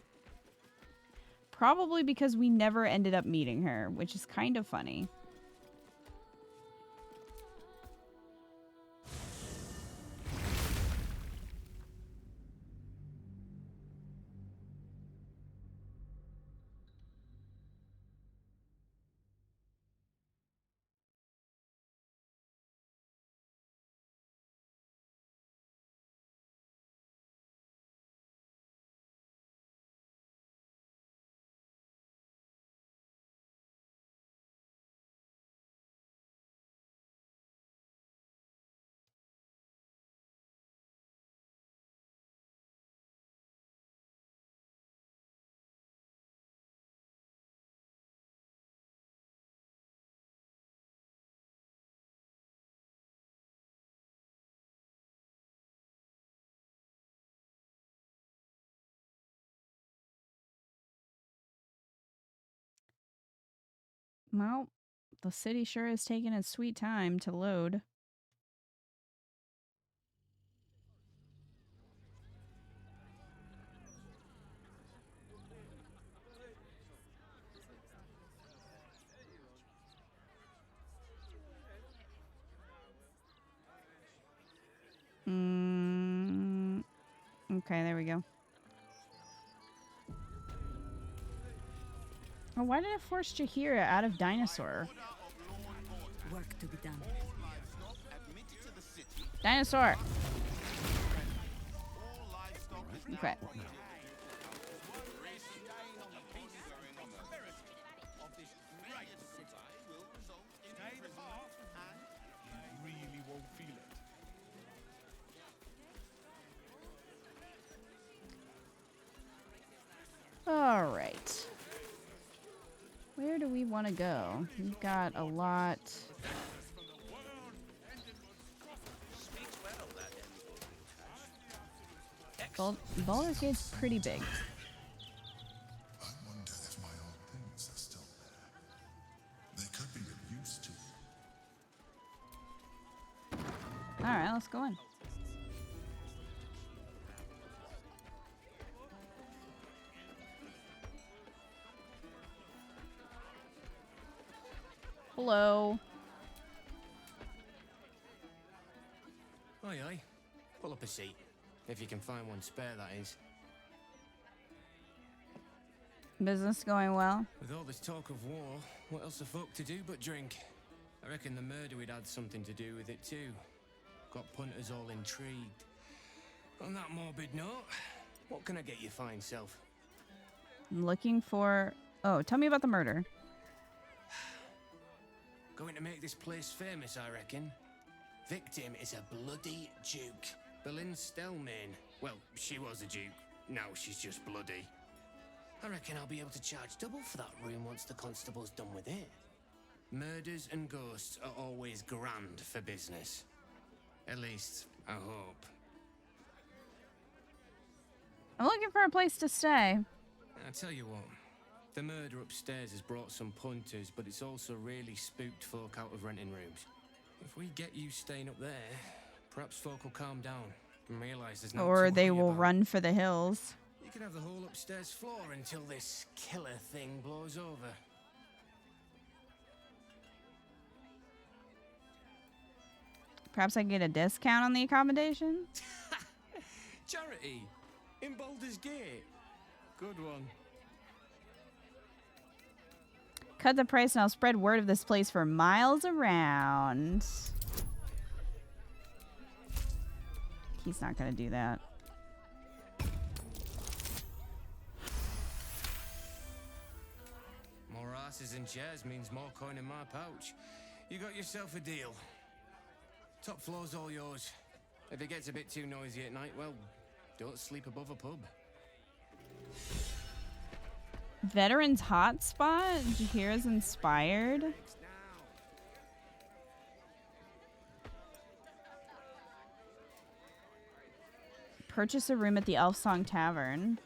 Probably because we never ended up meeting her, which is kind of funny. Well, the city sure is taking its sweet time to load. Okay, there we go. Oh, why did it force Jaheira out of Dinosaur? Work to be done. Dinosaur! Okay. want to go? We've got a lot. Baldur's Gate's pretty big. I wonder if my old things are still there. They could be of use to. Alright, let's go in. Hello. Aye, aye. Pull up a seat. If you can find one spare, that is. Business going well? With all this talk of war, what else are folk to do but drink? I reckon the murder we'd had something to do with it too. Got punters all intrigued. On that morbid note, what can I get you fine self? I'm looking for... Oh, tell me about the murder. Going to make this place famous, I reckon. Victim is a bloody duke. Boleyn Stelmane. Well, she was a duke. Now she's just bloody. I reckon I'll be able to charge double for that room once the constable's done with it. Murders and ghosts are always grand for business. At least, I hope. I'm looking for a place to stay. I tell you what, the murder upstairs has brought some punters, but it's also really spooked folk out of renting rooms. If we get you staying up there, perhaps folk will calm down and realise there's no. Or they will run for the hills. You can have the whole upstairs floor until this killer thing blows over. Perhaps I can get a discount on the accommodation? Charity! In Baldur's Gate. Good one. Cut the price and I'll spread word of this place for miles around. He's not gonna do that. More asses and chairs means more coin in my pouch. You got yourself a deal. Top floor's all yours. If it gets a bit too noisy at night, well, don't sleep above a pub. Veterans Hotspot? Jahir is inspired. Purchase a room at the Elf Song Tavern.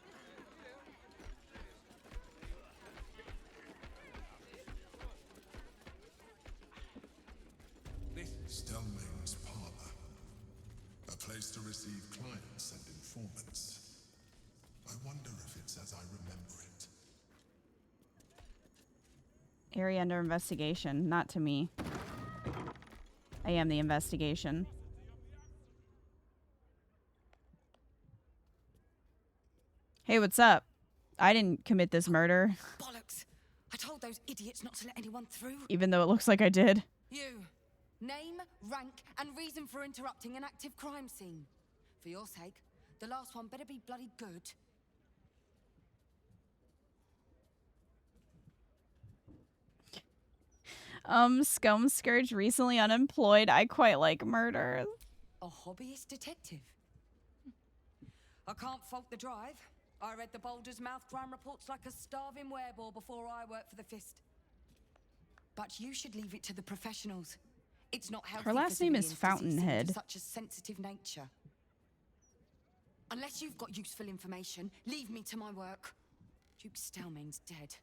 Stelmane's parlor. A place to receive clients and informants. I wonder if it's as I remember it. Area under investigation. Not to me. I am the investigation. Hey, what's up? I didn't commit this murder. Bollocks! I told those idiots not to let anyone through. Even though it looks like I did. You. Name, rank, and reason for interrupting an active crime scene. For your sake, the last one better be bloody good. Scum Scourge recently unemployed. I quite like murder. A hobbyist detective. I can't fault the drive. I read the Baldur's mouth crime reports like a starving wereball before I worked for the Fist. But you should leave it to the professionals. It's not healthy. Her last name is Fountainhead. Such a sensitive nature. Unless you've got useful information, leave me to my work. Duke Stelmane's dead,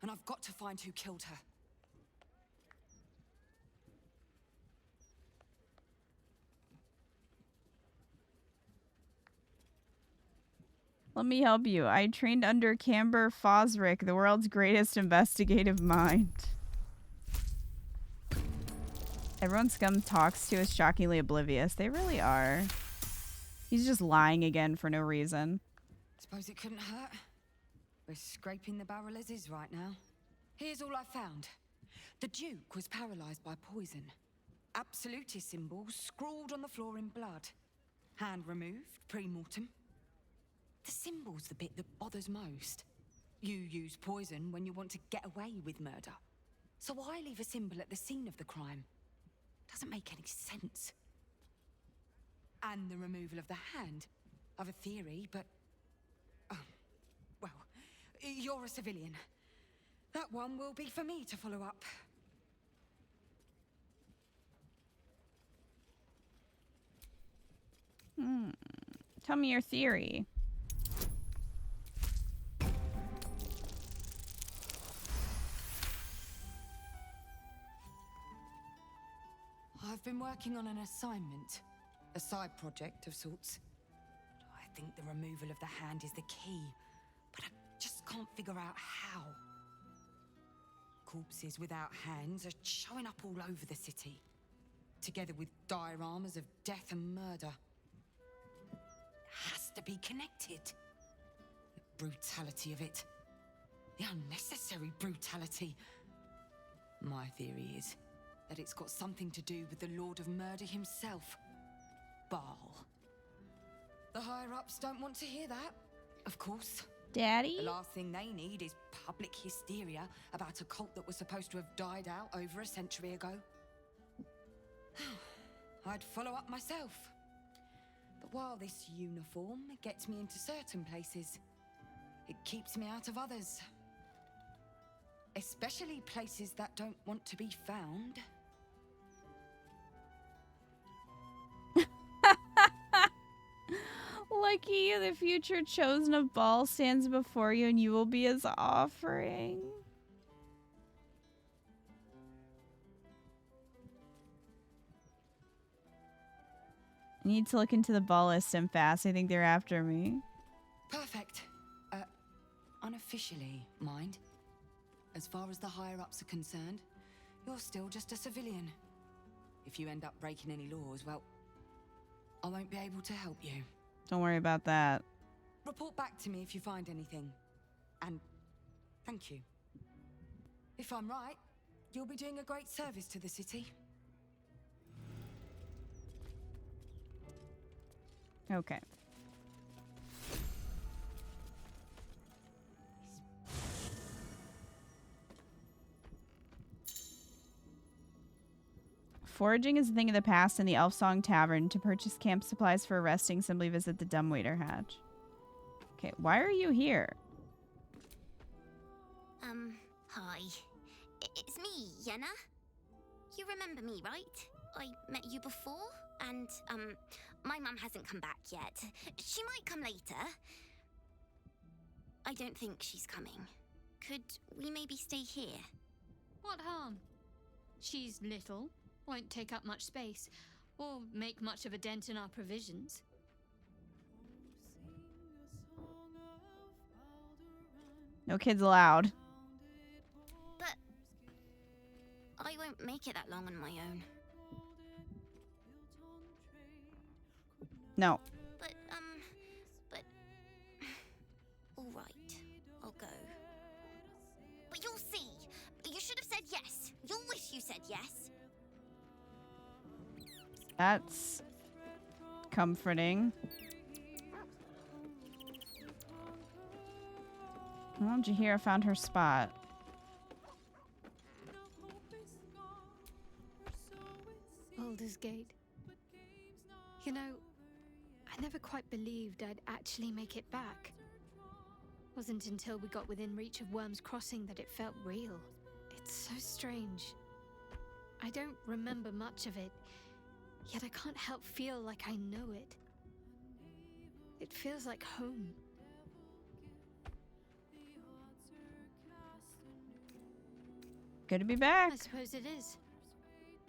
and I've got to find who killed her. Let me help you. I trained under Camber Fosrick, the world's greatest investigative mind. Everyone Scum talks to is shockingly oblivious. They really are. He's just lying again for no reason. Suppose it couldn't hurt. We're scraping the barrel as is right now. Here's all I found. The Duke was paralyzed by poison. Absolutist symbols scrawled on the floor in blood. Hand removed, pre-mortem. The symbol's the bit that bothers most. You use poison when you want to get away with murder. So why leave a symbol at the scene of the crime? Doesn't make any sense. And the removal of the hand. I've a theory, but... Oh, well, you're a civilian. That one will be for me to follow up. Tell me your theory. I've been working on an assignment, a side project of sorts. I think the removal of the hand is the key, but I just can't figure out how. Corpses without hands are showing up all over the city, together with dioramas of death and murder. It has to be connected. The brutality of it. The unnecessary brutality. My theory is that it's got something to do with the Lord of Murder himself, Baal. The higher-ups don't want to hear that, of course. Daddy? The last thing they need is public hysteria about a cult that was supposed to have died out over a century ago. I'd follow up myself. But while this uniform gets me into certain places, it keeps me out of others. Especially places that don't want to be found. Lucky you, the future chosen of Baal stands before you, and you will be his offering. I need to look into the Baal list and fast. I think they're after me. Perfect. Unofficially, mind. As far as the higher-ups are concerned, you're still just a civilian. If you end up breaking any laws, well, I won't be able to help you. Don't worry about that. Report back to me if you find anything. And thank you. If I'm right, you'll be doing a great service to the city. Okay. Foraging is a thing of the past in the Elf Song Tavern. To purchase camp supplies for resting, simply visit the Dumbwaiter Hatch. Okay, why are you here? Hi. It's me, Yenna. You remember me, right? I met you before, and, my mum hasn't come back yet. She might come later. I don't think she's coming. Could we maybe stay here? What harm? She's little, won't take up much space, or make much of a dent in our provisions. No kids allowed. But I won't make it that long on my own. No. But all right, I'll go. But you'll see. You should have said yes. You'll wish you said yes. That's comforting. Well, Jaheira found her spot. Baldur's Gate. You know, I never quite believed I'd actually make it back. Wasn't until we got within reach of Worm's Crossing that it felt real. It's so strange. I don't remember much of it, yet I can't help feel like I know it. It feels like home. Good to be back. I suppose it is.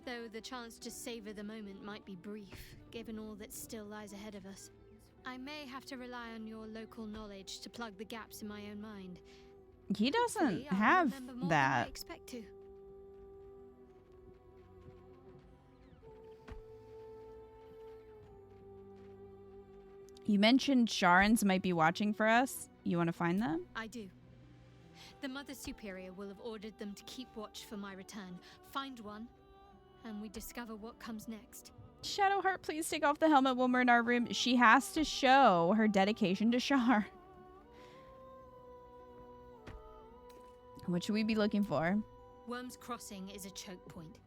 Though the chance to savor the moment might be brief, given all that still lies ahead of us. I may have to rely on your local knowledge to plug the gaps in my own mind. He doesn't Hopefully, I'll have remember more than that. I expect to. You mentioned Sharans might be watching for us. You want to find them? I do. The Mother Superior will have ordered them to keep watch for my return. Find one, and we discover what comes next. Shadowheart, please take off the helmet when we're in our room. She has to show her dedication to Shar. What should we be looking for? Worm's Crossing is a choke point.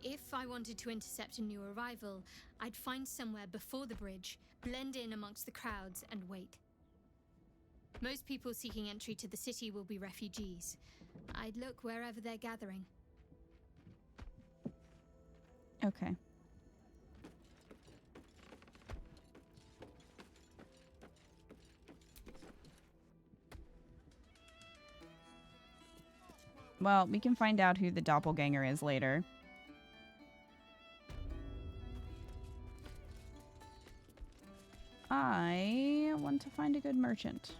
If I wanted to intercept a new arrival, I'd find somewhere before the bridge, blend in amongst the crowds, and wait. Most people seeking entry to the city will be refugees, I'd look wherever they're gathering. Okay. Well, we can find out who the doppelganger is later. I want to find a good merchant.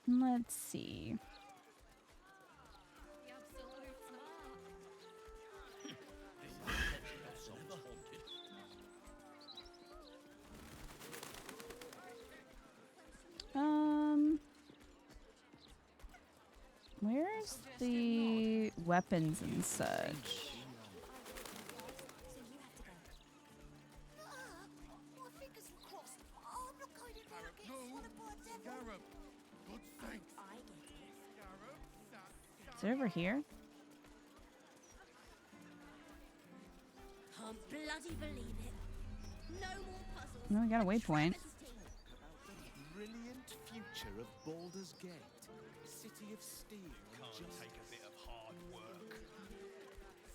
Let's see. Where's the weapons and such? Is it over here? Can't bloody believe it. No more puzzles. No, we got a waypoint. Brilliant future of Baldur's Gate, city of steel. Can't take a bit of hard work.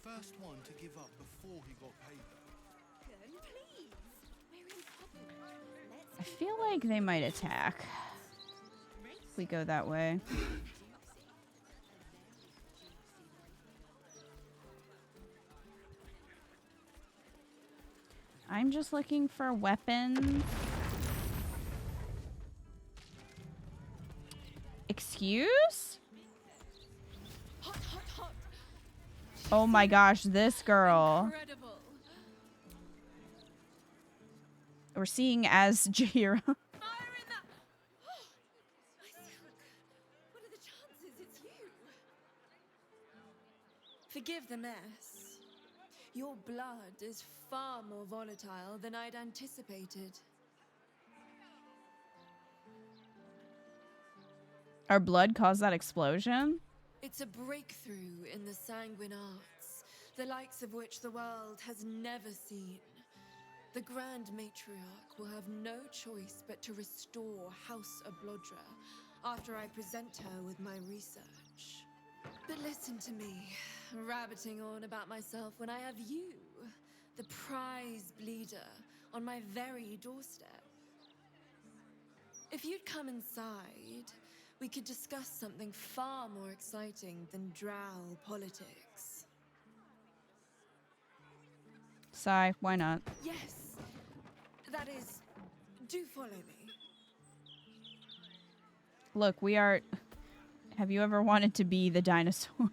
First one to give up before he got paid. Please. We're in trouble. I feel like they might attack if we go that way. I'm just looking for weapons. Excuse? Hot, hot, hot. Oh my gosh, this girl. Incredible. We're seeing as Jahira. Fire in the... Oh, my silk. What are the chances it's you? Forgive the mess. Your blood is far more volatile than I'd anticipated. Our blood caused that explosion? It's a breakthrough in the sanguine arts, the likes of which the world has never seen. The Grand Matriarch will have no choice but to restore House Ablodra after I present her with my research. But listen to me, rabbiting on about myself when I have you, the prize bleeder, on my very doorstep. If you'd come inside, we could discuss something far more exciting than drow politics. Sigh, why not? Yes, that is, do follow me. Look, we are... Have you ever wanted to be the dinosaur?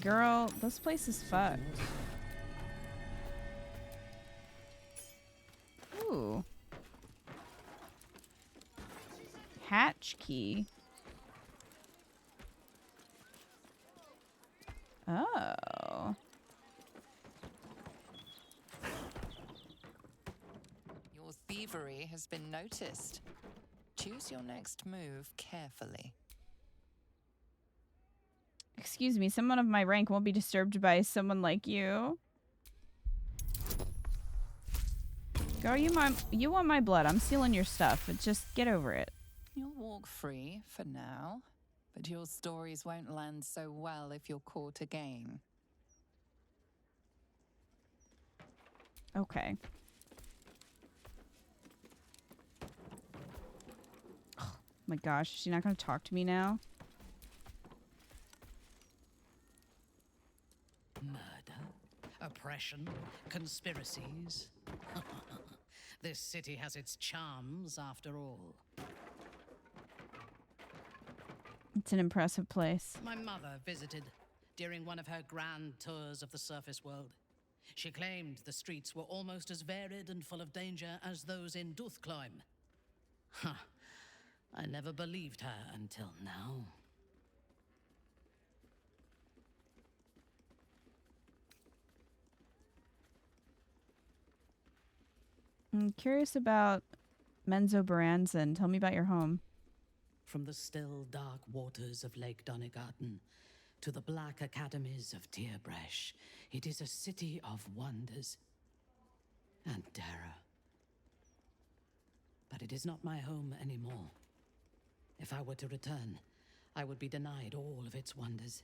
Girl, this place is fucked. Ooh. Hatch key. Oh. Your thievery has been noticed. Choose your next move carefully. Excuse me, someone of my rank won't be disturbed by someone like you. Girl, you want my blood. I'm stealing your stuff. But just get over it. You'll walk free for now, but your stories won't land so well if you're caught again. Okay. Oh my gosh, is she not going to talk to me now? Murder, oppression, conspiracies. This city has its charms, after all. It's an impressive place. My mother visited during one of her grand tours of the surface world. She claimed the streets were almost as varied and full of danger as those in Duthcloim. Huh. I never believed her until now. I'm curious about Menzo Baranzan. Tell me about your home. From the still, dark waters of Lake Donegarten to the black academies of Tierbresh, it is a city of wonders and terror. But it is not my home anymore. If I were to return, I would be denied all of its wonders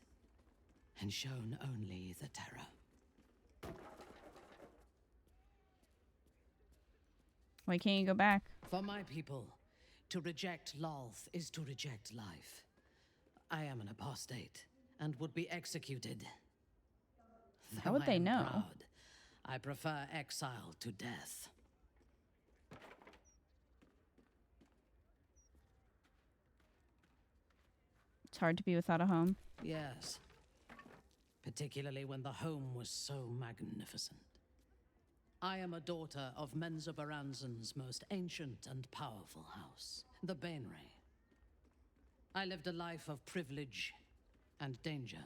and shown only the terror. Why can't you go back? For my people, to reject Lolth is to reject life. I am an apostate and would be executed. How would Though I they am know? proud, I prefer exile to death. It's hard to be without a home. Yes. Particularly when the home was so magnificent. I am a daughter of Menzo Baranzan's most ancient and powerful house, the Bainray. I lived a life of privilege and danger.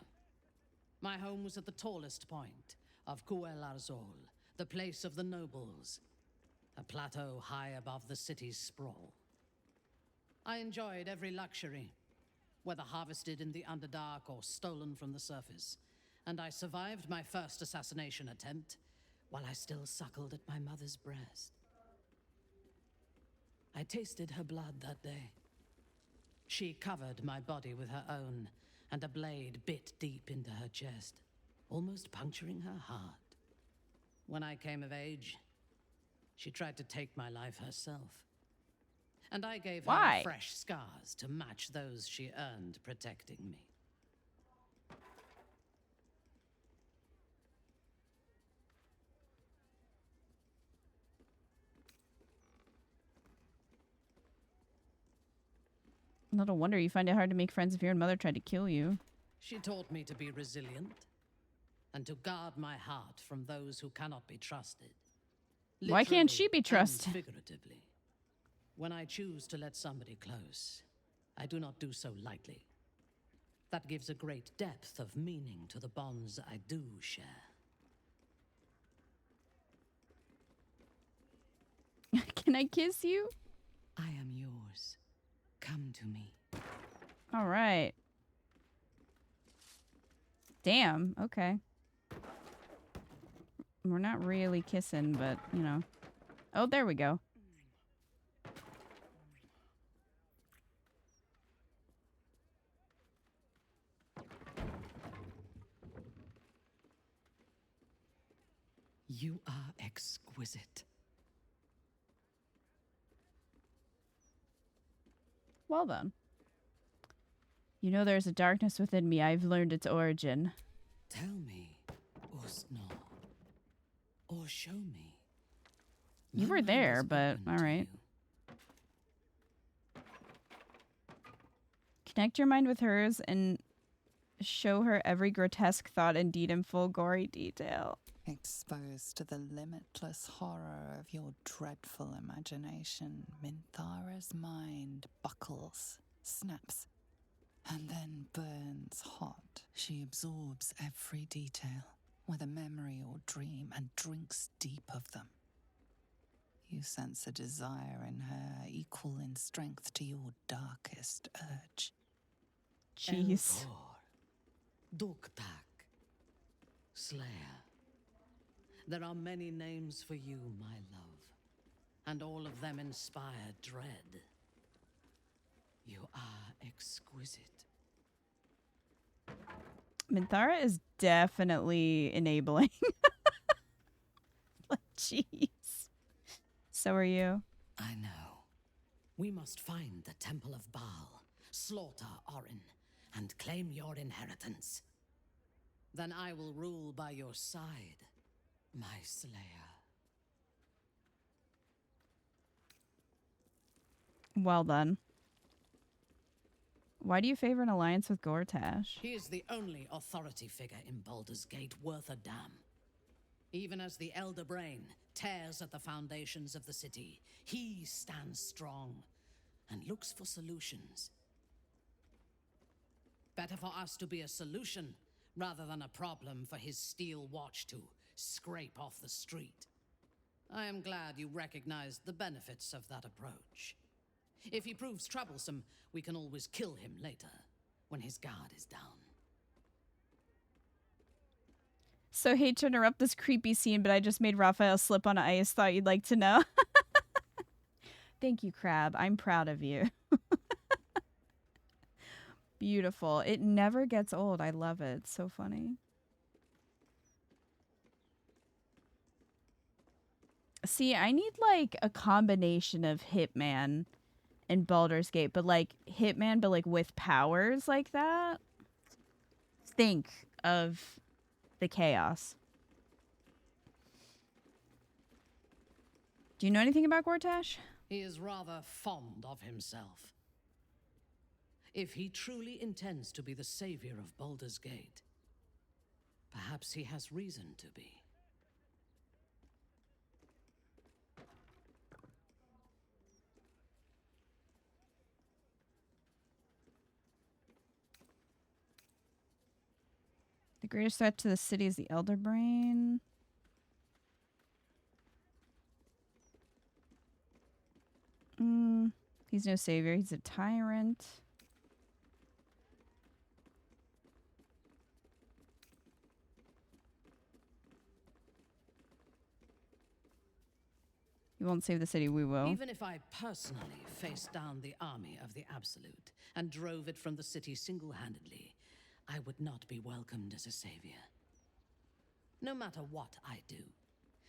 My home was at the tallest point of Cuel Arzol, the place of the nobles, a plateau high above the city's sprawl. I enjoyed every luxury, whether harvested in the Underdark or stolen from the surface, and I survived my first assassination attempt while I still suckled at my mother's breast. I tasted her blood that day. She covered my body with her own, and a blade bit deep into her chest, almost puncturing her heart. When I came of age, she tried to take my life herself. And I gave her fresh scars to match those she earned protecting me. Not a wonder you find it hard to make friends if your own mother tried to kill you. She taught me to be resilient and to guard my heart from those who cannot be trusted. Why can't she be Literally trusted? and figuratively. When I choose to let somebody close, I do not do so lightly. That gives a great depth of meaning to the bonds I do share. Can I kiss you? I am yours. Come to me. All right. Damn. Okay. We're not really kissing, but, you know. Oh, there we go. You are exquisite. Well then. You know there's a darkness within me. I've learned its origin. Tell me, Usno, or show me. You My were mind there, is but open all to right. you. Connect your mind with hers and show her every grotesque thought and deed in full gory detail. Exposed to the limitless horror of your dreadful imagination, Minthara's mind buckles, snaps, and then burns hot. She absorbs every detail, whether memory or dream, and drinks deep of them. You sense a desire in her equal in strength to your darkest urge. Jeez. Elcor, Duktak, Slayer. There are many names for you, my love, and all of them inspire dread. You are exquisite. Minthara is definitely enabling. Jeez. So are you. I know. We must find the Temple of Baal, slaughter Orin, and claim your inheritance. Then I will rule by your side, my slayer. Well done. Why do you favor an alliance with Gortash? He is the only authority figure in Baldur's Gate worth a damn. Even as the Elder Brain tears at the foundations of the city, he stands strong and looks for solutions. Better for us to be a solution rather than a problem for his steel watch to scrape off the street. I am glad you recognized the benefits of that approach. If he proves troublesome, we can always kill him later, when his guard is down. So hate to interrupt this creepy scene, but I just made Raphael slip on ice. Thought you'd like to know. Thank you, Crab. I'm proud of you. Beautiful. It never gets old. I love it. It's so funny. See, I need like a combination of Hitman and Baldur's Gate, but like Hitman, but like with powers like that. Think of the chaos. Do you know anything about Gortash? He is rather fond of himself. If he truly intends to be the savior of Baldur's Gate, perhaps he has reason to be. The greatest threat to the city is the Elder Brain. He's no savior. He's a tyrant. You won't save the city, we will. Even if I personally faced down the army of the Absolute and drove it from the city single-handedly, I would not be welcomed as a savior. No matter what I do,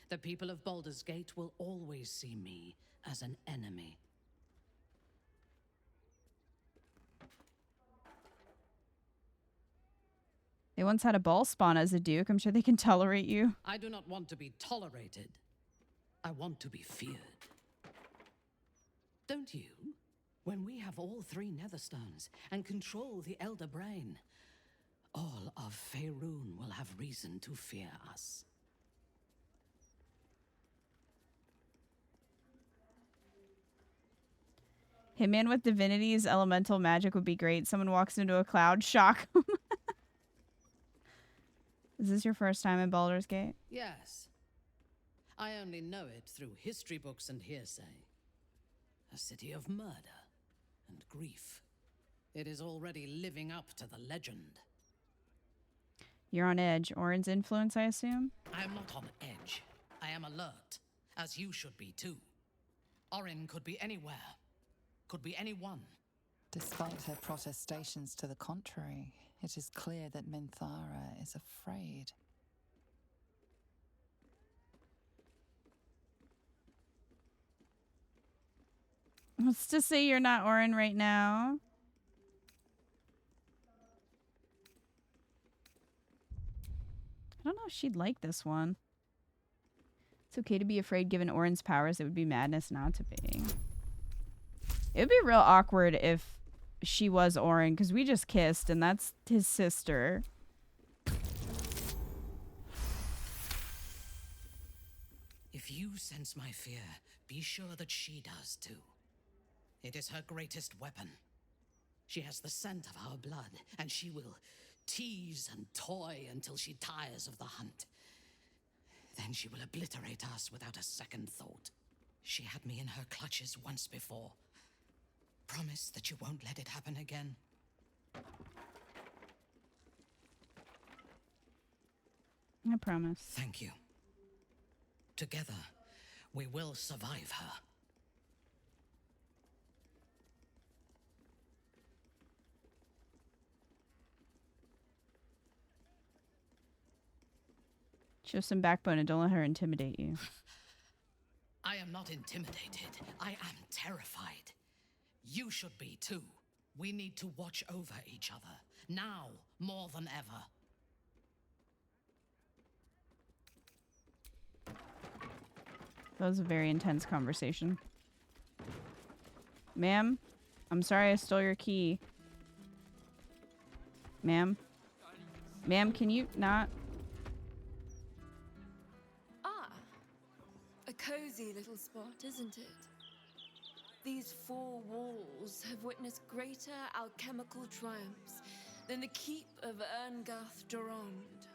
the people of Baldur's Gate will always see me as an enemy. They once had a ball spawn as a duke. I'm sure they can tolerate you. I do not want to be tolerated. I want to be feared. Don't you? When we have all 3 Netherstones and control the Elder Brain, all of Faerun will have reason to fear us. Hitman with divinities, elemental magic would be great. Someone walks into a cloud, shock them. Is this your first time in Baldur's Gate? Yes. I only know it through history books and hearsay. A city of murder and grief. It is already living up to the legend. You're on edge. Orin's influence, I assume? I am not on edge. I am alert, as you should be too. Orin could be anywhere. Could be anyone. Despite her protestations to the contrary, it is clear that Minthara is afraid. What's to say you're not Orin right now? I don't know if she'd like this one. It's okay to be afraid given Orin's powers. It would be madness not to be. It would be real awkward if she was Orin, because we just kissed and that's his sister. If you sense my fear, be sure that she does too. It is her greatest weapon. She has the scent of our blood, and she will tease and toy until she tires of the hunt. Then she will obliterate us without a second thought. She had me in her clutches once before. Promise that you won't let it happen again. I promise. Thank you. Together, we will survive her. Show some backbone and don't let her intimidate you. I am not intimidated. I am terrified. You should be too. We need to watch over each other. Now, more than ever. That was a very intense conversation. Ma'am, I'm sorry I stole your key. Ma'am? Ma'am, can you not? Ah, a cozy little spot, isn't it? These 4 walls have witnessed greater alchemical triumphs than the keep of Erngath Durand.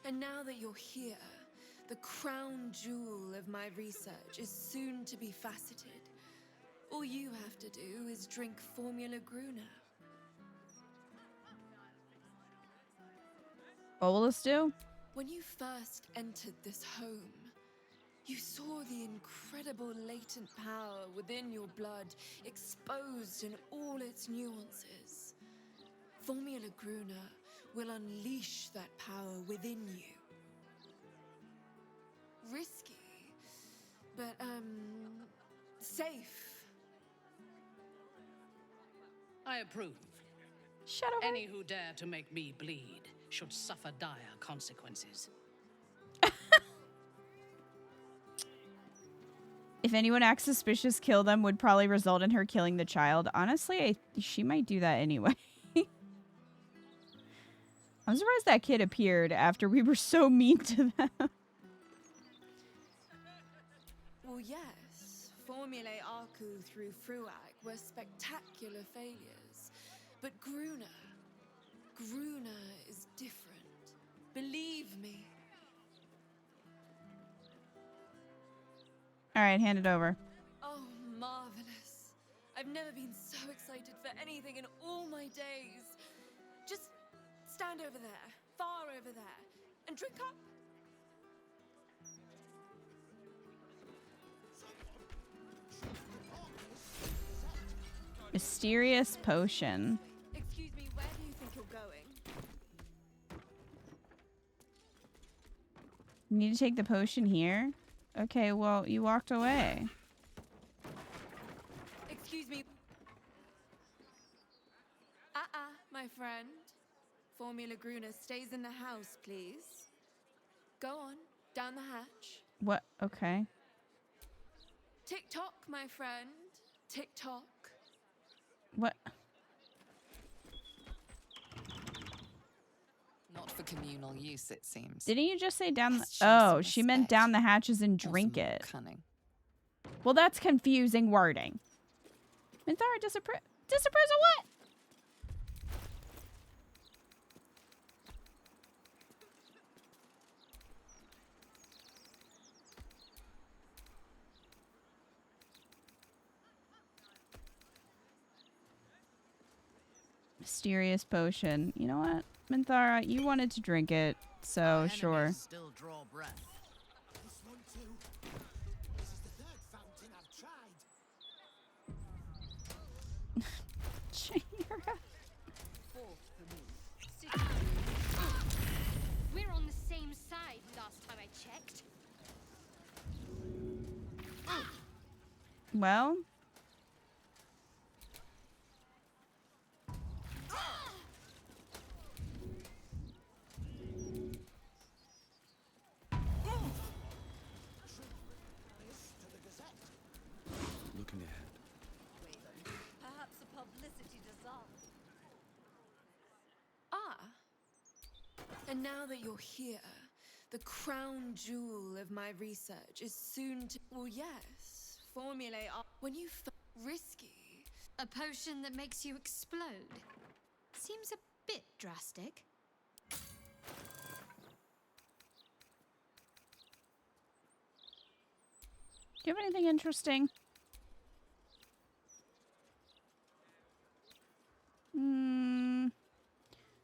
And now that you're here, The crown jewel of my research is soon to be faceted. All you have to do is drink Formula Gruner. What will this do? When you first entered this home, you saw the incredible latent power within your blood exposed in all its nuances. Formula Gruner will unleash that power within you. Risky, but, safe. I approve. Shut up. Any who dare to make me bleed should suffer dire consequences. If anyone acts suspicious, kill them would probably result in her killing the child. Honestly, she might do that anyway. I'm surprised that kid appeared after we were so mean to them. Well, yes. Formulae Arcu through Fruac were spectacular failures. But Gruner is different. Believe me. Alright, hand it over. Oh, marvelous. I've never been so excited for anything in all my days. Just stand over there, far over there, and drink up. Mysterious potion. Excuse me, where do you think you're going? You need to take the potion here? Okay, well, you walked away. Excuse me. My friend. Formula Gruner stays in the house, please. Go on, down the hatch. What? Okay. Tick-tock, my friend. Tick-tock. What? Not for communal use, it seems. Didn't you just say down the... Let's show Oh, some she meant down the hatches and drink it. Cunning. Well, that's confusing wording. Minthara disapproves of what? Mysterious potion. You know what, Minthara, you wanted to drink it, so sure. Still draw breath. This one too. This is the third fountain I've tried. We're on the same side last time I checked. Well... Looking ahead. Perhaps a publicity dissolved. And now that you're here, the crown jewel of my research is soon to... Well, yes. Formulae are... When you... Risky. A potion that makes you explode. Seems a bit drastic. Do you have anything interesting?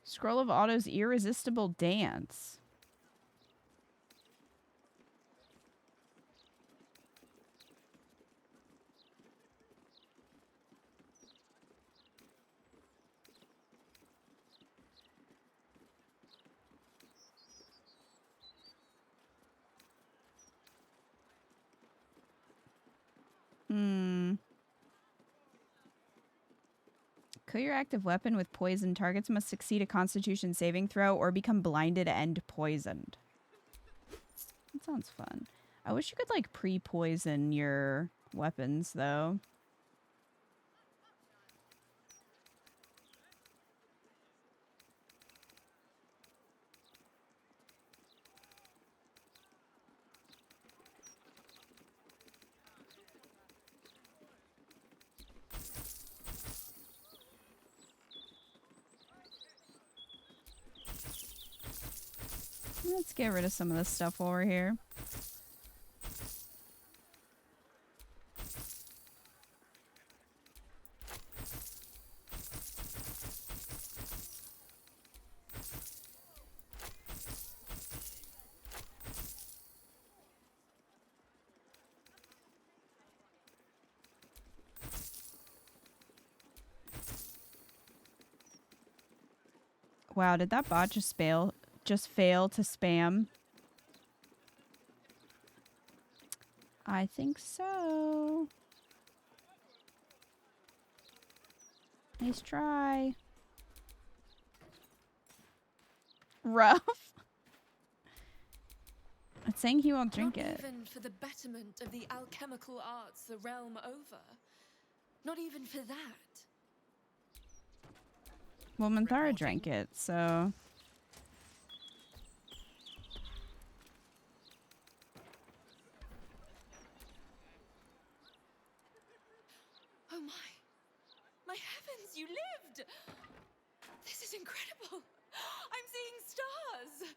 Scroll of Otto's Irresistible Dance. Kill your active weapon with poison. Targets must succeed a Constitution saving throw or become blinded and poisoned. That sounds fun. I wish you could, like, pre-poison your weapons, though. Let's get rid of some of this stuff while we're here. Wow, did that bot just fail to spam? I think so. Nice try. Rough. It's saying he won't drink it. Not even for the betterment of the alchemical arts the realm over. Not even for that. Well, Minthara drank it, so... Oh my heavens, you lived! This is incredible! I'm seeing stars!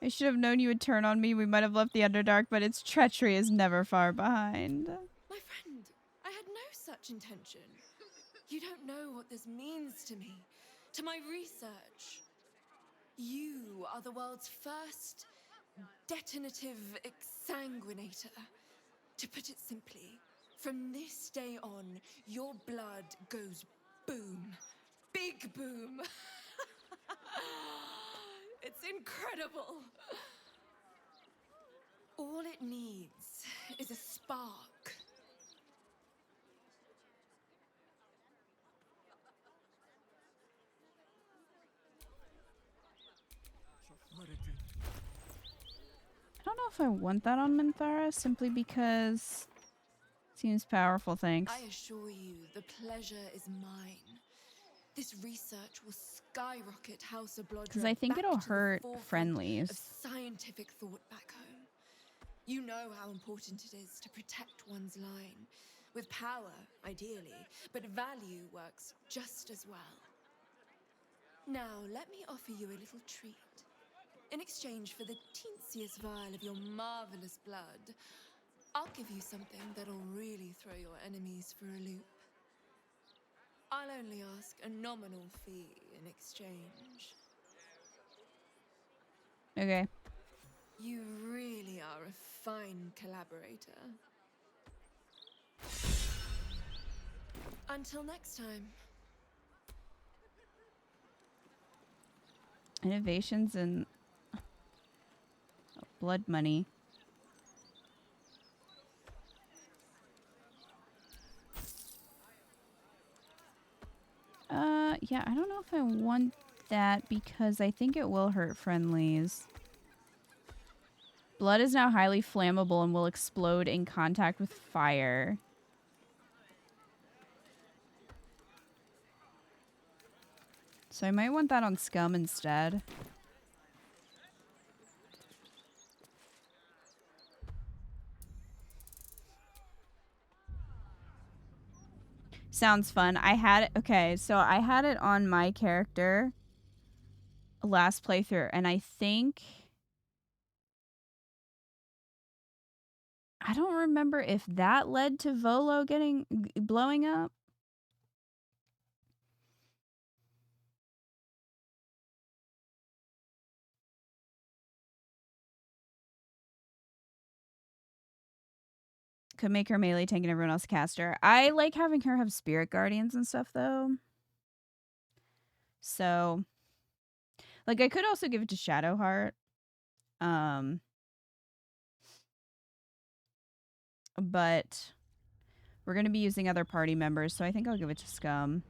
I should have known you would turn on me. We might have left the Underdark, but its treachery is never far behind. My friend, I had no such intention. You don't know what this means to me, to my research. You are the world's first detonative exsanguinator. To put it simply, from this day on, your blood goes boom. Big boom. It's incredible. All it needs is a spark. I don't know if I want that on Minthara, simply because it seems powerful, thanks. I assure you, the pleasure is mine. This research will skyrocket House of Blood. Because I think it'll hurt friendlies. Of scientific thought back home. You know how important it is to protect one's line. With power, ideally, but value works just as well. Now, let me offer you a little treat. In exchange for the teensiest vial of your marvelous blood, I'll give you something that'll really throw your enemies for a loop. I'll only ask a nominal fee in exchange. Okay. You really are a fine collaborator. Until next time. Innovations in blood money. Yeah, I don't know if I want that because I think it will hurt friendlies. Blood is now highly flammable and will explode in contact with fire. So I might want that on Scum instead. Sounds fun. I had it. Okay, so I had it on my character last playthrough, and I think I don't remember if that led to Volo blowing up. Could make her melee tank and everyone else caster. I like having her have spirit guardians and stuff though. So like I could also give it to Shadowheart. But we're gonna be using other party members, so I think I'll give it to Scum.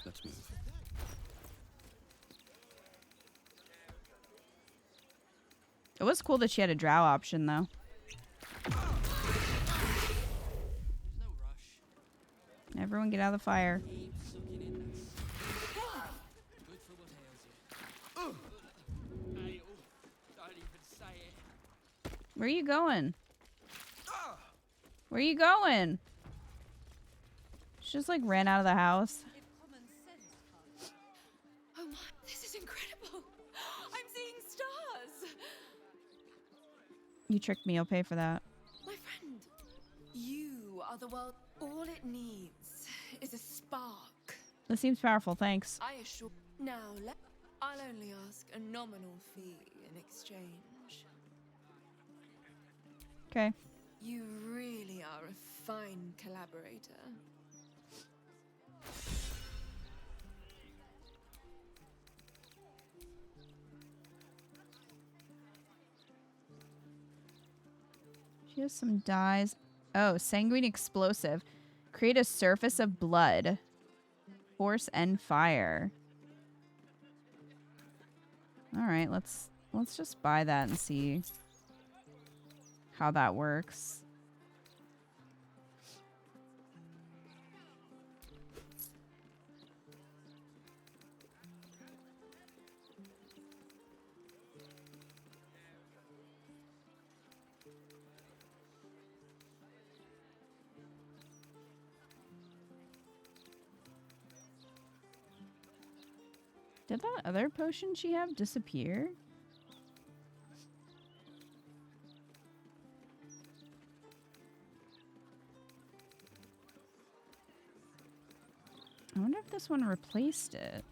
Let's move. It was cool that she had a drow option, though. Everyone get out of the fire. Where are you going? Where are you going? She just like ran out of the house. Oh my, this is incredible. I'm seeing stars. You tricked me. I'll pay for that. My friend, you are the world. All it needs is a spark. This seems powerful. Thanks. I assure. Now let. I'll only ask a nominal fee in exchange. Okay. You really are a fine collaborator. She has some dyes. Oh, sanguine explosive. Create a surface of blood. Force and fire. All right, let's just buy that and see how that works. Did that other potion she have disappear? I wonder if this one replaced it.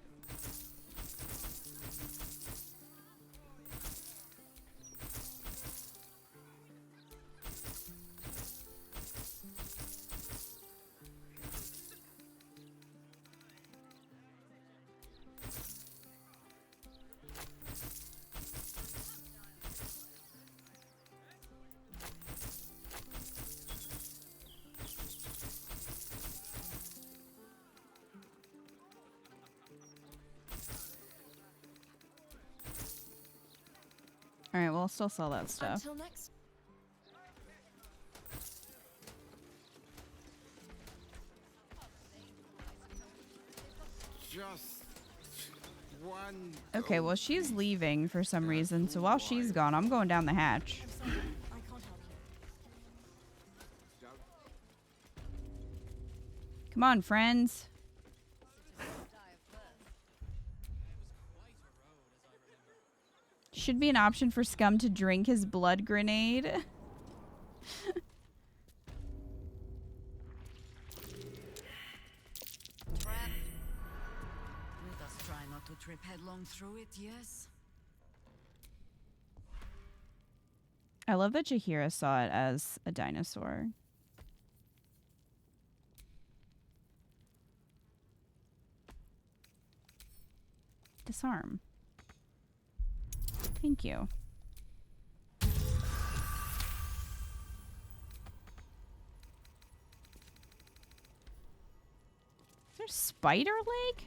All right, well, I'll still sell that stuff. Until next. Just one. Okay, well, she's leaving for some reason, so while she's gone, I'm going down the hatch. Come on, friends. Should be an option for Scum to drink his blood grenade. We must try not to trip headlong through it, yes? I love that Jahira saw it as a dinosaur. Disarm. Thank you. Is there spider leg?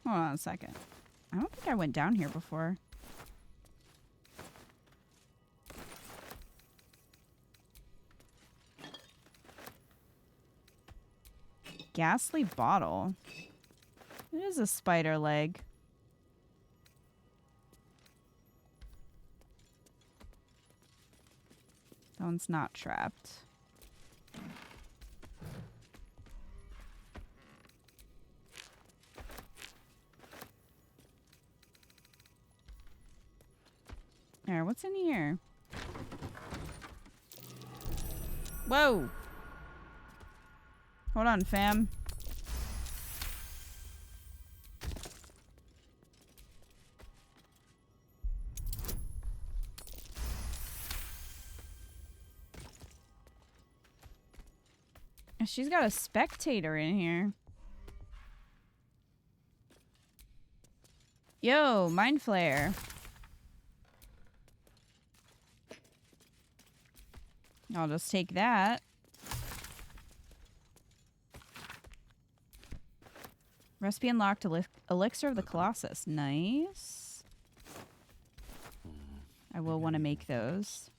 Hold on a second. I don't think I went down here before. Ghastly bottle. It is a spider leg. That one's not trapped. Alright, what's in here? Whoa! Hold on, fam. She's got a spectator in here. Yo, mind flare. I'll just take that. Recipe unlocked, elixir of the Colossus. Nice. I will want to make those.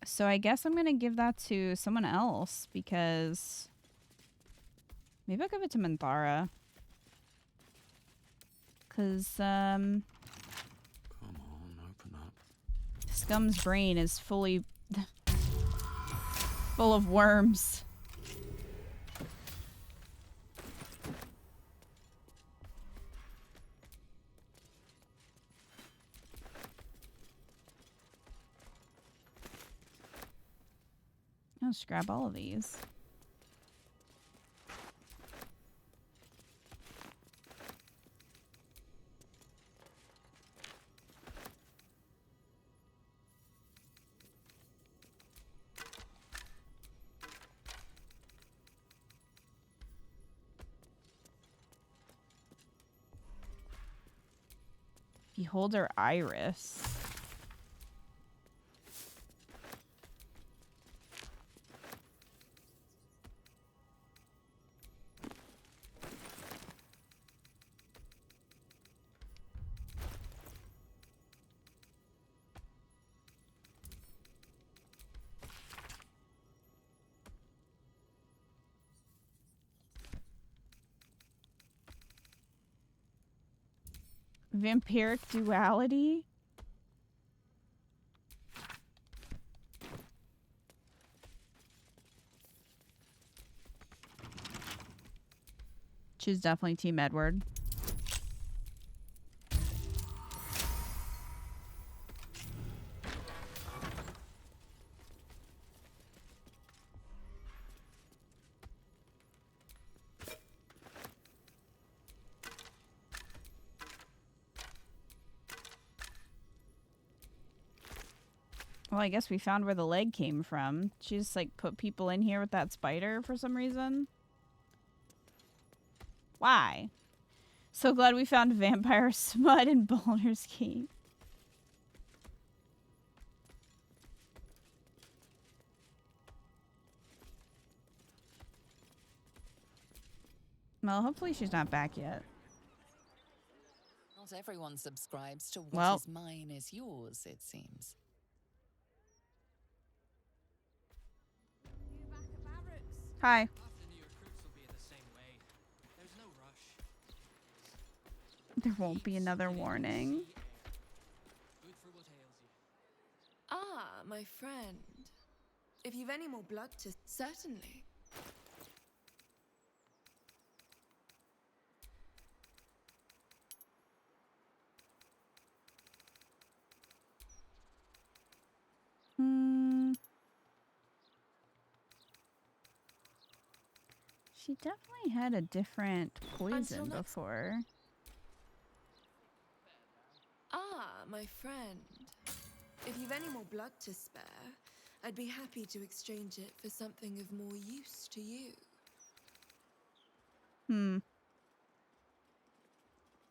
So I guess I'm going to give that to someone else because maybe I'll give it to Minthara. Because, Come on, open up. Scum's brain is fully full of worms. I'll just grab all of these. Beholder Iris. Vampiric duality? She's definitely Team Edward. Well, I guess we found where the leg came from. She just, like, put people in here with that spider for some reason. Why? So glad we found vampire smut in Baldur's Gate. Well, hopefully she's not back yet. Not everyone subscribes to what is mine is yours, it seems. Hi. There won't be another warning. Ah, my friend. If you've any more blood to... Certainly. She definitely had a different poison before. Ah, my friend. If you've any more blood to spare, I'd be happy to exchange it for something of more use to you.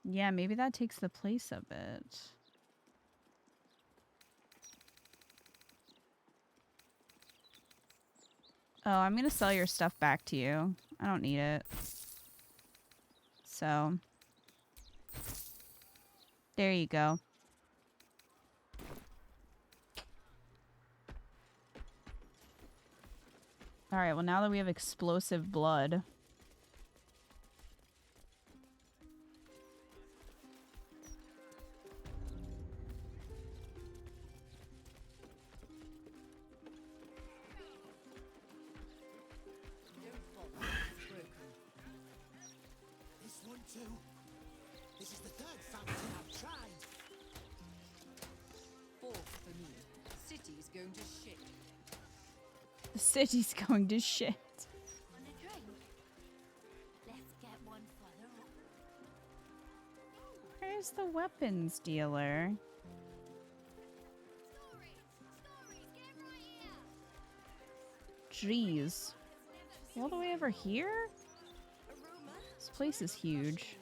Yeah, maybe that takes the place of it. Oh, I'm gonna sell your stuff back to you. I don't need it. So, there you go. Alright, well now that we have explosive blood. This is the third fountain I've tried. Fourth for me. City's going to shit. The city's going to shit. Want a drink? Let's get one for the road. Where's the weapons dealer? Jeez. All the way over here? This place is huge.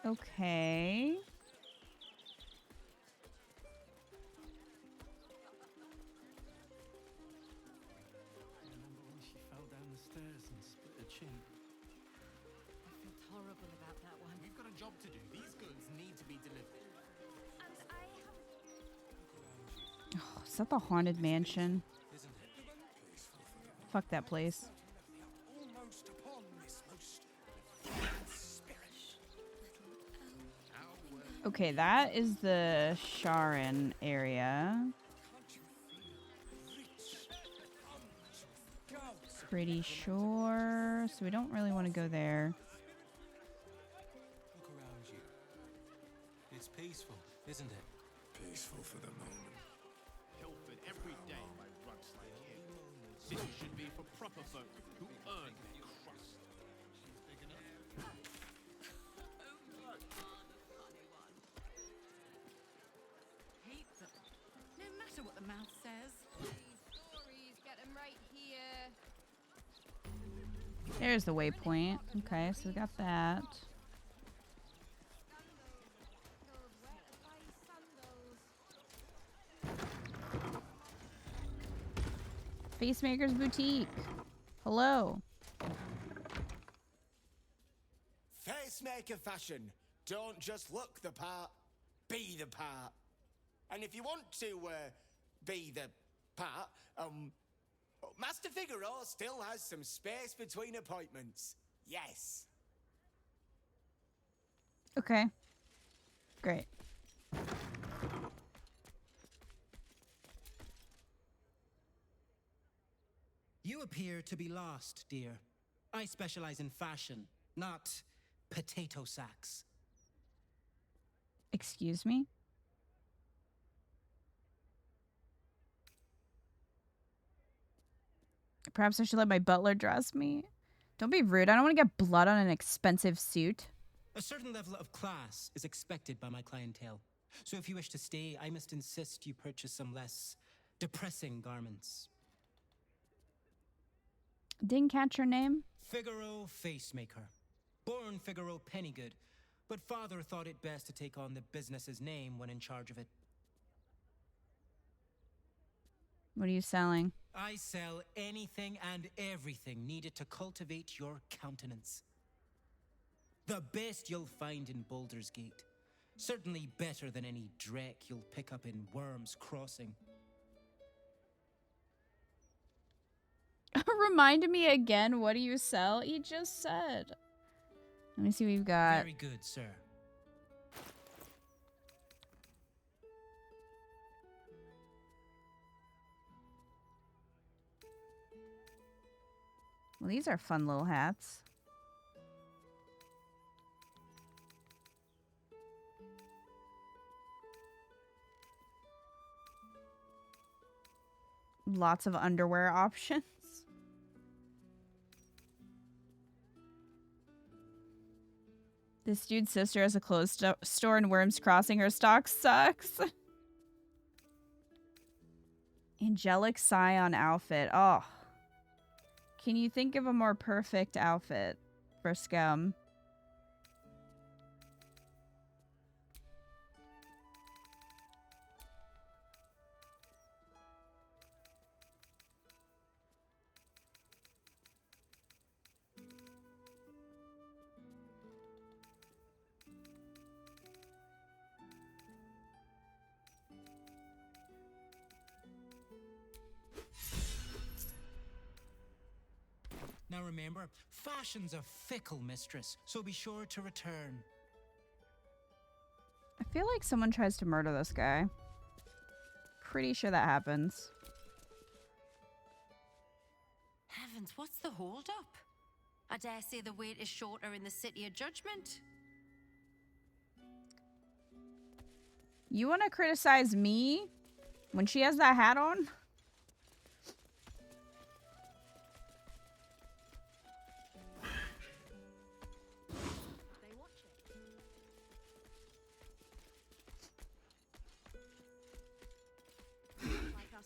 Okay. stairs and split a chin. I felt horrible about that one. We've got a job to do. These goods need to be delivered. And I have Oh, is that the haunted mansion? Fuck that place. Almost upon this most spirit. Okay, that is the Sharon area. Pretty sure. So we don't really want to go there. Look around you. It's peaceful, isn't it? Peaceful for the moment. Pilfered every day by rugs like you. City should be for proper folk who earn their crust. Hate them. No matter what the mouth says. stories. Get them right here. There's the waypoint. Okay, so we got that. Facemaker's Boutique. Hello. Facemaker fashion. Don't just look the part, be the part. And if you want to be the part, Master Figaro still has some space between appointments. Yes. Okay. Great. You appear to be lost, dear. I specialize in fashion, not potato sacks. Excuse me? Perhaps I should let my butler dress me. Don't be rude. I don't want to get blood on an expensive suit. A certain level of class is expected by my clientele. So if you wish to stay, I must insist you purchase some less depressing garments. Didn't catch your name? Figaro Facemaker. Born Figaro Pennygood, but father thought it best to take on the business's name when in charge of it. What are you selling? I sell anything and everything needed to cultivate your countenance. The best you'll find in Baldur's Gate. Certainly better than any dreck you'll pick up in Worm's Crossing. Remind me again, what do you sell? He just said. Let me see what we've got. Very good, sir. Well, these are fun little hats. Lots of underwear options. This dude's sister has a clothes store in Worm's Crossing. Her stock sucks. Angelic Scion outfit. Oh. Can you think of a more perfect outfit for Scum? Now remember, fashion's a fickle mistress, so be sure to return. I feel like someone tries to murder this guy. Pretty sure that happens. Heavens, what's the hold-up? I dare say the wait is shorter in the City of Judgment. You want to criticize me when she has that hat on?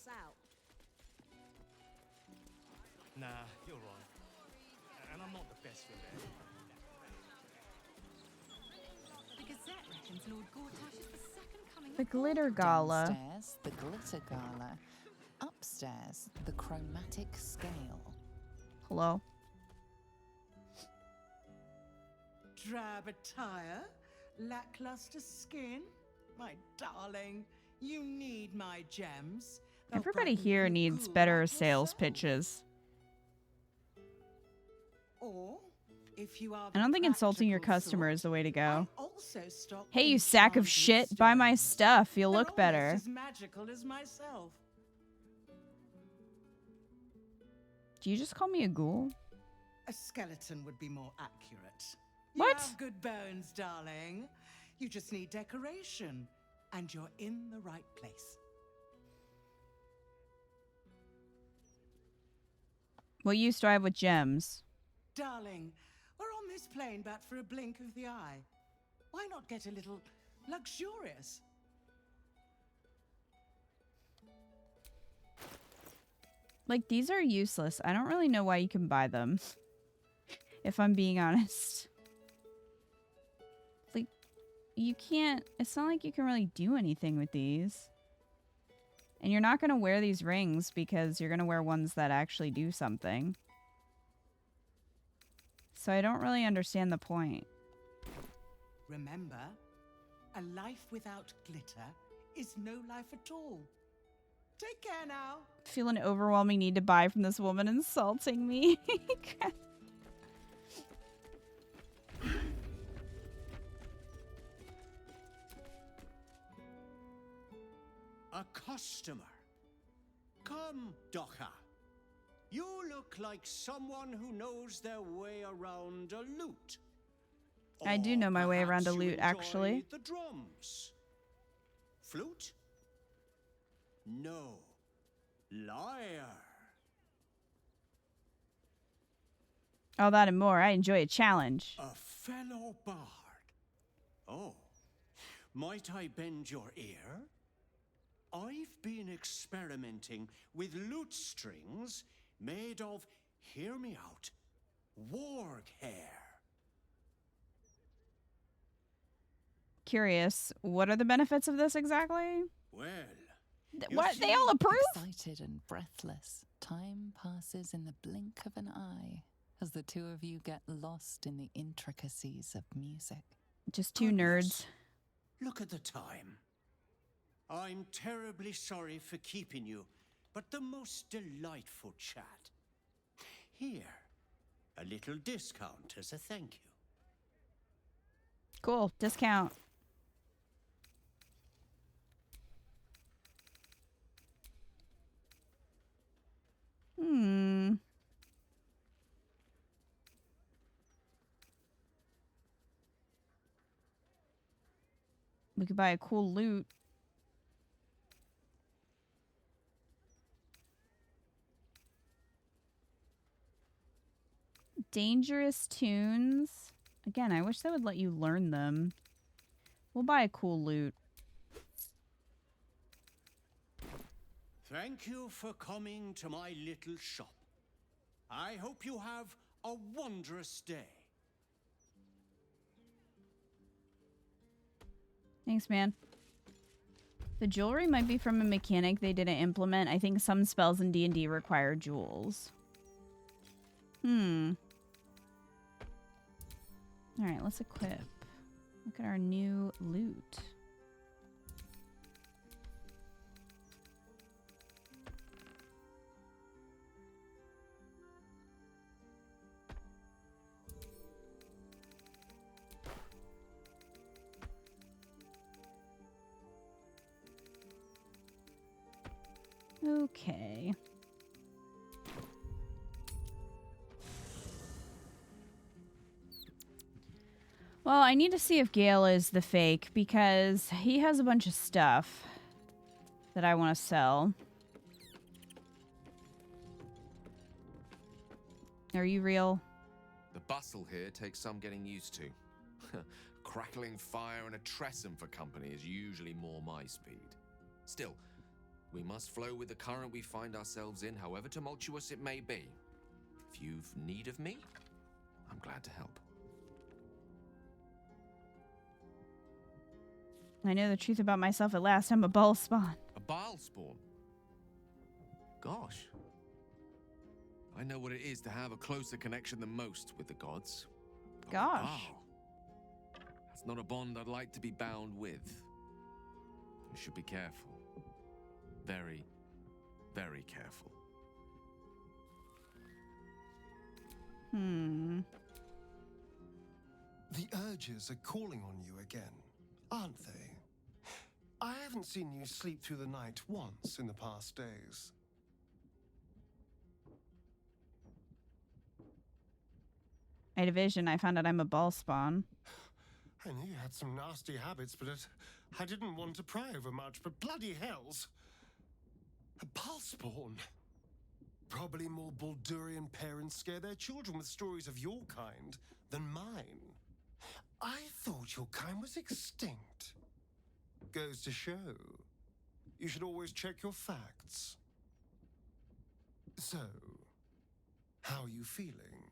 Out. Nah, you're right. And I'm not the best for that. The Gazette reckons Lord Gortash is the second coming The of Glitter Gala. Downstairs, the Glitter Gala. Upstairs, the Chromatic Scale. Hello. Drab attire? Lackluster skin? My darling, you need my gems. They'll Everybody brighten here you needs cool better like sales yourself. pitches. Or, if you are I don't think insulting your practical customer sort, is the way to go. also stock Hey, you sack of enchanted shit, buy my stones. stuff. You'll They're look better. almost as magical as myself. Do you just call me a ghoul? A skeleton would be more accurate. What? You have good bones, darling. You just need decoration, and you're in the right place. What use do I have with gems? Darling, we're on this plane but for a blink of the eye. Why not get a little luxurious? Like, these are useless. I don't really know why you can buy them. If I'm being honest. Like, you can't... It's not like you can really do anything with these. And you're not going to wear these rings because you're going to wear ones that actually do something. So I don't really understand the point. Remember, a life without glitter is no life at all. Take care now. I feel an overwhelming need to buy from this woman insulting me. A customer. Come, Docha. You look like someone who knows their way around a lute. I do know my way around a Perhaps you lute, enjoy actually. The drums. Flute? No. Lyre. All that and more. I enjoy a challenge. A fellow bard. Oh, might I bend your ear? I've been experimenting with lute strings made of, hear me out, warg hair. Curious. What are the benefits of this exactly? Well, What? They all approve? Excited and breathless, time passes in the blink of an eye as the two of you get lost in the intricacies of music. Just two nerds. Look at the time. I'm terribly sorry for keeping you, but the most delightful chat. Here, a little discount as a thank you. Cool. Discount. We could buy a cool loot. Dangerous tunes. Again, I wish they would let you learn them. We'll buy a cool loot. Thank you for coming to my little shop. I hope you have a wondrous day. Thanks, man. The jewelry might be from a mechanic they didn't implement. I think some spells in D&D require jewels. Alright, let's equip. Look at our new loot. Okay. Well, I need to see if Gale is the fake because he has a bunch of stuff that I want to sell. Are you real? The bustle here takes some getting used to. Crackling fire and a tresson for company is usually more my speed. Still, we must flow with the current we find ourselves in, however tumultuous it may be. If you've need of me, I'm glad to help. I know the truth about myself at last. I'm a ball spawn. A Baal spawn? Gosh. I know what it is to have a closer connection than most with the gods. But with Gosh. Baal, It's not a bond I'd like to be bound with. You should be careful. Very, very careful. The urges are calling on you again, aren't they? I haven't seen you sleep through the night once in the past days. I had a vision. I found out I'm a ball spawn. I knew you had some nasty habits, but I didn't want to pry over much, but bloody hells. A Ballspawn. Probably more Baldurian parents scare their children with stories of your kind than mine. I thought your kind was extinct. Goes to show, you should always check your facts. So, how are you feeling?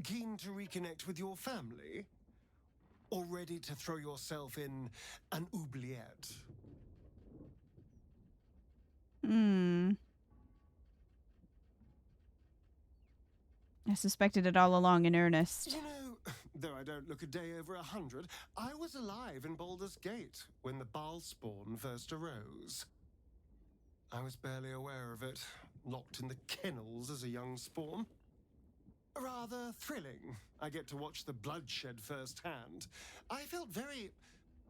Keen to reconnect with your family? Or ready to throw yourself in an oubliette? I suspected it all along in earnest. You know, though I don't look a day over 100, I was alive in Baldur's Gate when the Ballspawn first arose. I was barely aware of it, locked in the kennels as a young spawn. Rather thrilling. I get to watch the bloodshed firsthand. I felt very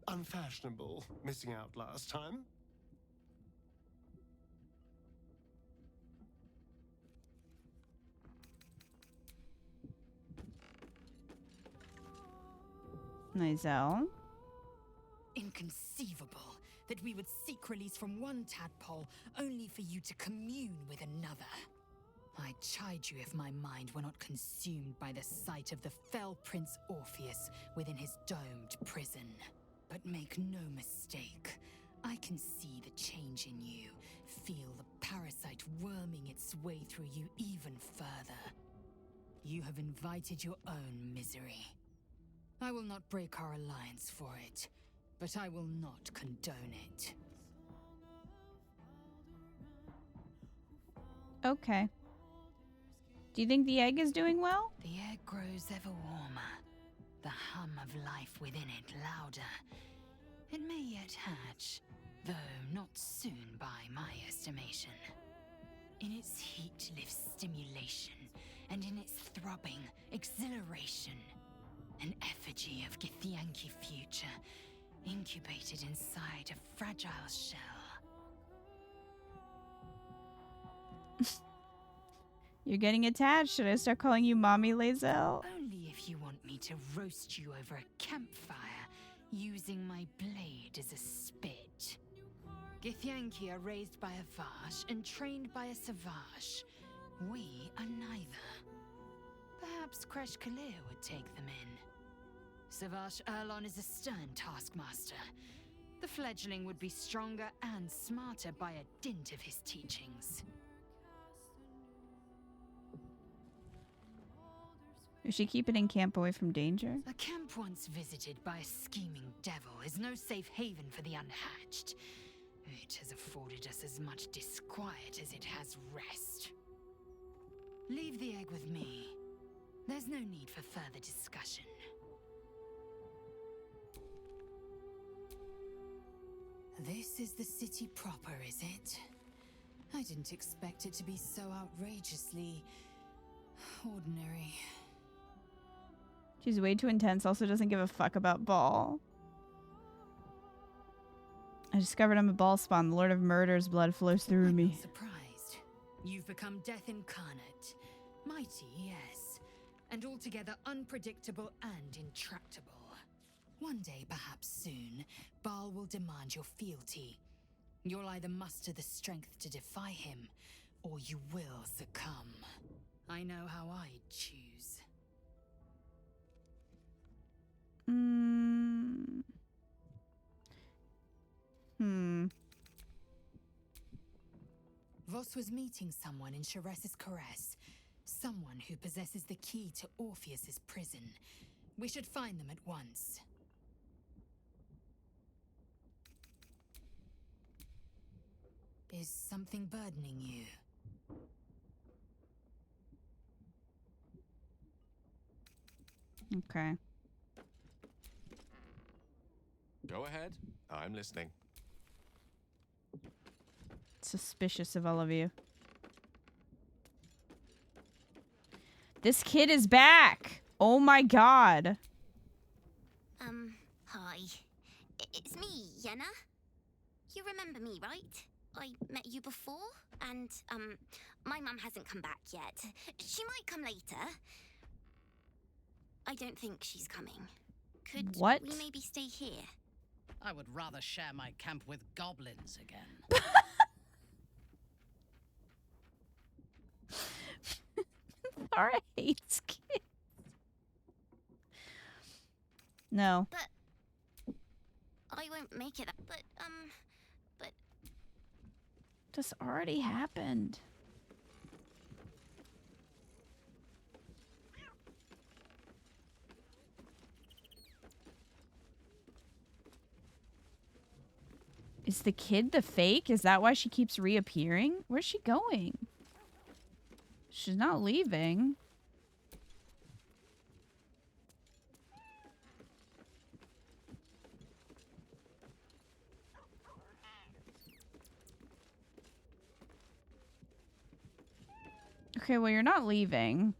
unfashionable missing out last time. Nizel. Inconceivable that we would seek release from one tadpole only for you to commune with another. I'd chide you if my mind were not consumed by the sight of the fell Prince Orpheus within his domed prison. But make no mistake, I can see the change in you, feel the parasite worming its way through you even further. You have invited your own misery. I will not break our alliance for it, but I will not condone it. Okay. Do you think the egg is doing well? The egg grows ever warmer, the hum of life within it louder. It may yet hatch, though not soon by my estimation. In its heat lives stimulation, and in its throbbing, exhilaration. An effigy of Githyanki future, incubated inside a fragile shell. You're getting attached. Should I start calling you Mommy Lae'zel? Only if you want me to roast you over a campfire, using my blade as a spit. Githyanki are raised by a Vash and trained by a Savage. We are neither. Perhaps Kresh Kalir would take them in. Savage Erlon is a stern taskmaster. The fledgling would be stronger and smarter by a dint of his teachings. Does she keep it in camp away from danger? A camp once visited by a scheming devil is no safe haven for the unhatched. It has afforded us as much disquiet as it has rest. Leave the egg with me. There's no need for further discussion. This is the city proper, is it? I didn't expect it to be so outrageously ordinary. She's way too intense, also doesn't give a fuck about Ball. I discovered I'm a ball spawn. The Lord of Murder's blood flows through me. Surprised. You've become death incarnate. Mighty, yes. And altogether unpredictable and intractable. One day, perhaps soon, Baal will demand your fealty. You'll either muster the strength to defy him, or you will succumb. I know how I'd choose. Voss was meeting someone in Sharess's Caress. Someone who possesses the key to Orpheus's prison. We should find them at once. Is something burdening you? Okay. Go ahead. I'm listening. Suspicious of all of you. This kid is back! Oh my god. Hi. It's me, Yenna. You remember me, right? I met you before, and, my mum hasn't come back yet. She might come later. I don't think she's coming. Could we maybe stay here? I would rather share my camp with goblins again. Alright, kids. No. But I won't make it. But this already happened. Is the kid the fake? Is that why she keeps reappearing? Where's she going? She's not leaving. Okay, well, you're not leaving.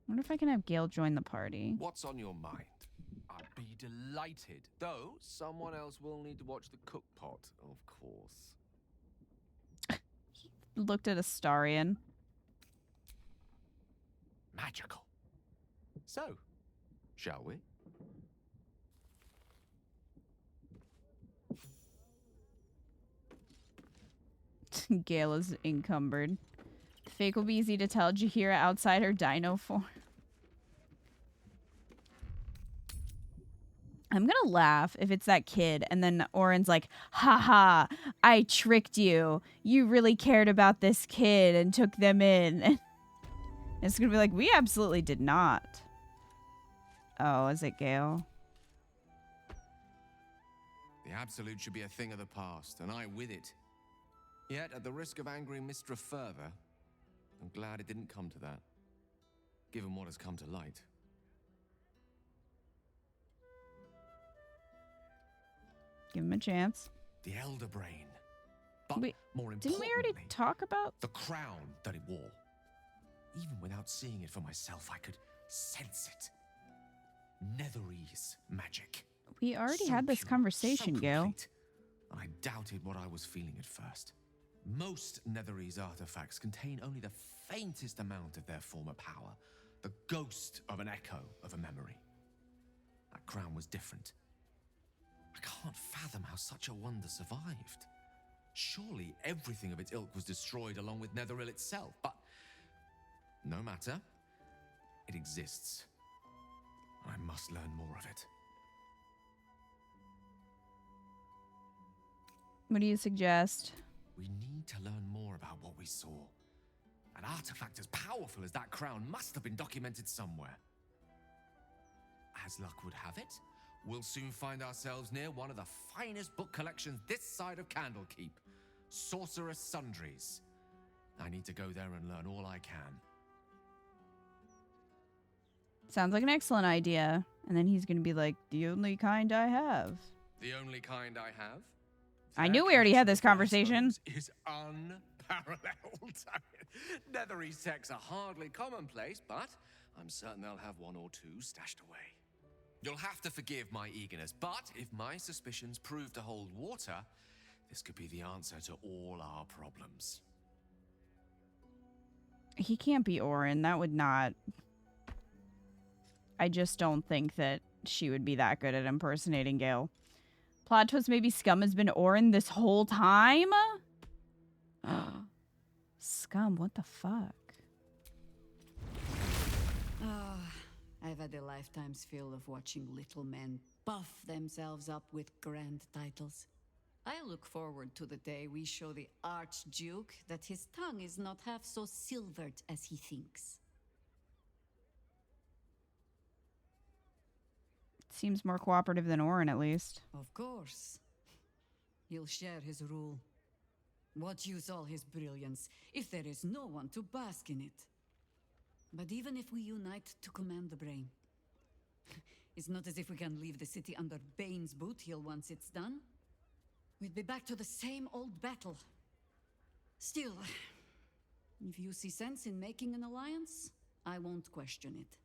I wonder if I can have Gale join the party. What's on your mind? I'd be delighted. Though, someone else will need to watch the cook pot, of course. Looked at Astarion. Magical. So, shall we? Gale is encumbered. The fake will be easy to tell Jaheira outside her dino form. I'm gonna laugh if it's that kid and then Orin's like, haha, I tricked you. You really cared about this kid and took them in. And it's gonna be like, we absolutely did not. Oh, is it Gale? The Absolute should be a thing of the past, and I with it. Yet, at the risk of angering Mistra further, I'm glad it didn't come to that, given what has come to light. Give him a chance. The Elder Brain. But Wait, more didn't we importantly, already talk about the crown that it wore? Even without seeing it for myself, I could sense it. Netherese magic. We already So had this pure, conversation, so Gale. complete. I doubted what I was feeling at first. Most Netherese artifacts contain only the faintest amount of their former power, the ghost of an echo of a memory. That crown was different. I can't fathom how such a wonder survived. Surely everything of its ilk was destroyed along with Netheril itself, but no matter. It exists. I must learn more of it. What do you suggest? We need to learn more about what we saw. An artifact as powerful as that crown must have been documented somewhere. As luck would have it, we'll soon find ourselves near one of the finest book collections this side of Candlekeep, Sorceress Sundries. I need to go there and learn all I can. Sounds like an excellent idea. And then he's gonna be like, the only kind I have. The only kind I have? I knew we already had this conversation. Is unparalleled. I mean, Netherese texts are hardly commonplace, but I'm certain they'll have one or two stashed away. You'll have to forgive my eagerness, but if my suspicions prove to hold water, this could be the answer to all our problems. He can't be Orin. That would not... I just don't think that she would be that good at impersonating Gale. Plot twist, maybe Scum has been Orin this whole time? Scum, what the fuck? Oh, I've had a lifetime's fill of watching little men buff themselves up with grand titles. I look forward to the day we show the Archduke that his tongue is not half so silvered as he thinks. Seems more cooperative than Orin, at least. Of course. He'll share his rule. What use all his brilliance if there is no one to bask in it? But even if we unite to command the brain, it's not as if we can leave the city under Bane's boot heel once it's done. We'd be back to the same old battle. Still, if you see sense in making an alliance, I won't question it.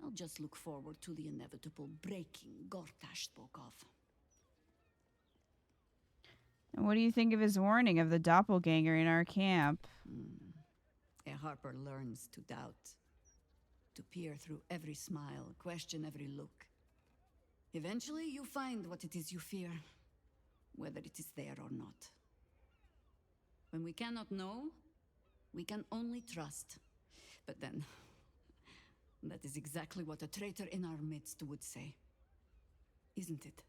I'll just look forward to the inevitable breaking Gortash spoke of. And what do you think of his warning of the doppelganger in our camp? A Harper learns to doubt, to peer through every smile, question every look. Eventually, you find what it is you fear, whether it is there or not. When we cannot know, we can only trust. But then, that is exactly what a traitor in our midst would say. Isn't it?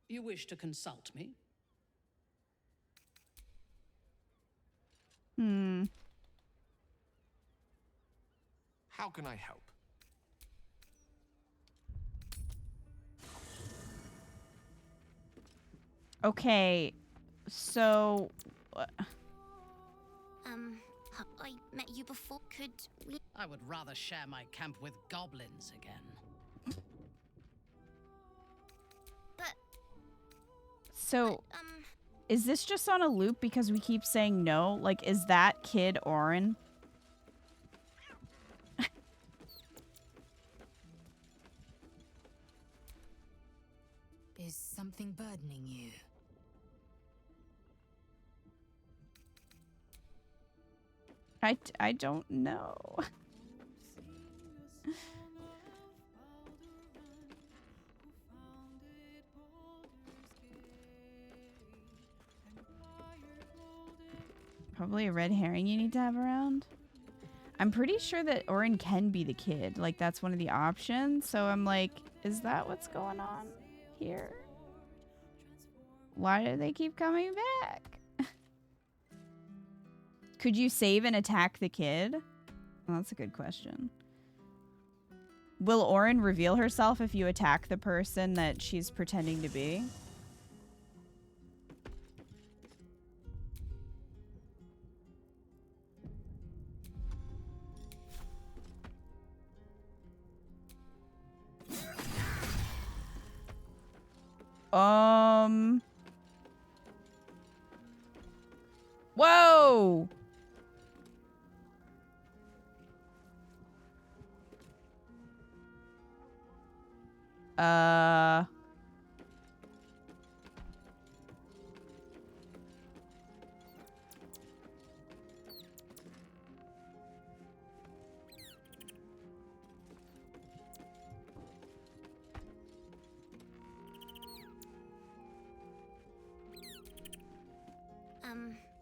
You wish to consult me? How can I help? Okay, so... I met you before. Could we... I would rather share my camp with goblins again. But... So... is this just on a loop because we keep saying no? Like, is that kid Orin? Is something burdening you? I don't know. Probably a red herring you need to have around. I'm pretty sure that Orin can be the kid. Like, that's one of the options. So I'm like, is that what's going on here? Why do they keep coming back? Could you save and attack the kid? Well, that's a good question. Will Orin reveal herself if you attack the person that she's pretending to be? Whoa!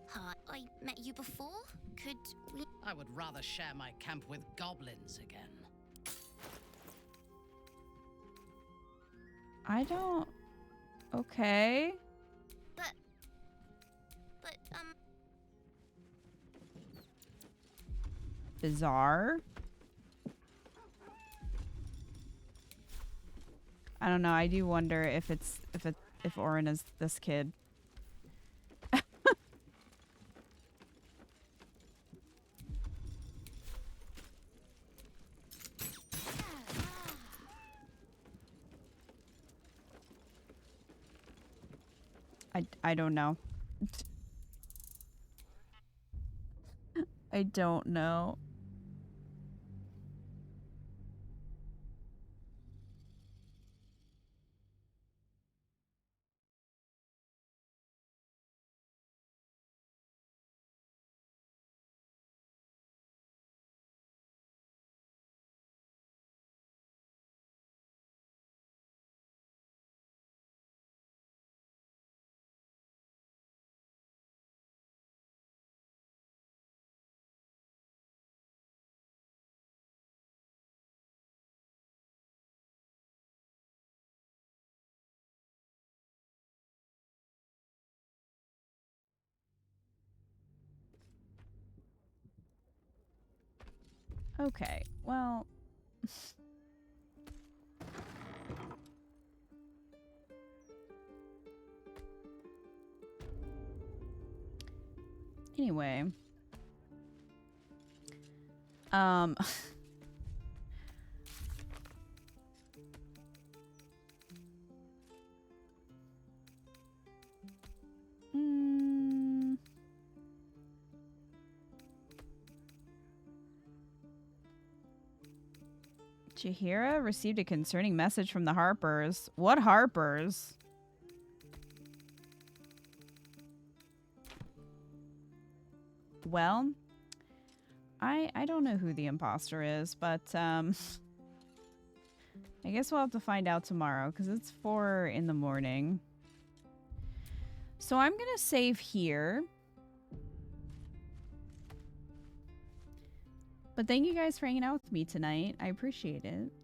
Hi. I met you before. Could we... I would rather share my camp with goblins again. I don't... Okay. But, Bizarre. I don't know. I do wonder if if Orin is this kid. I don't know. I don't know. Okay, well... Anyway. Chihira received a concerning message from the Harpers. What Harpers? Well, I don't know who the imposter is, but I guess we'll have to find out tomorrow because it's 4 in the morning. So I'm gonna save here. But thank you guys for hanging out with me tonight. I appreciate it.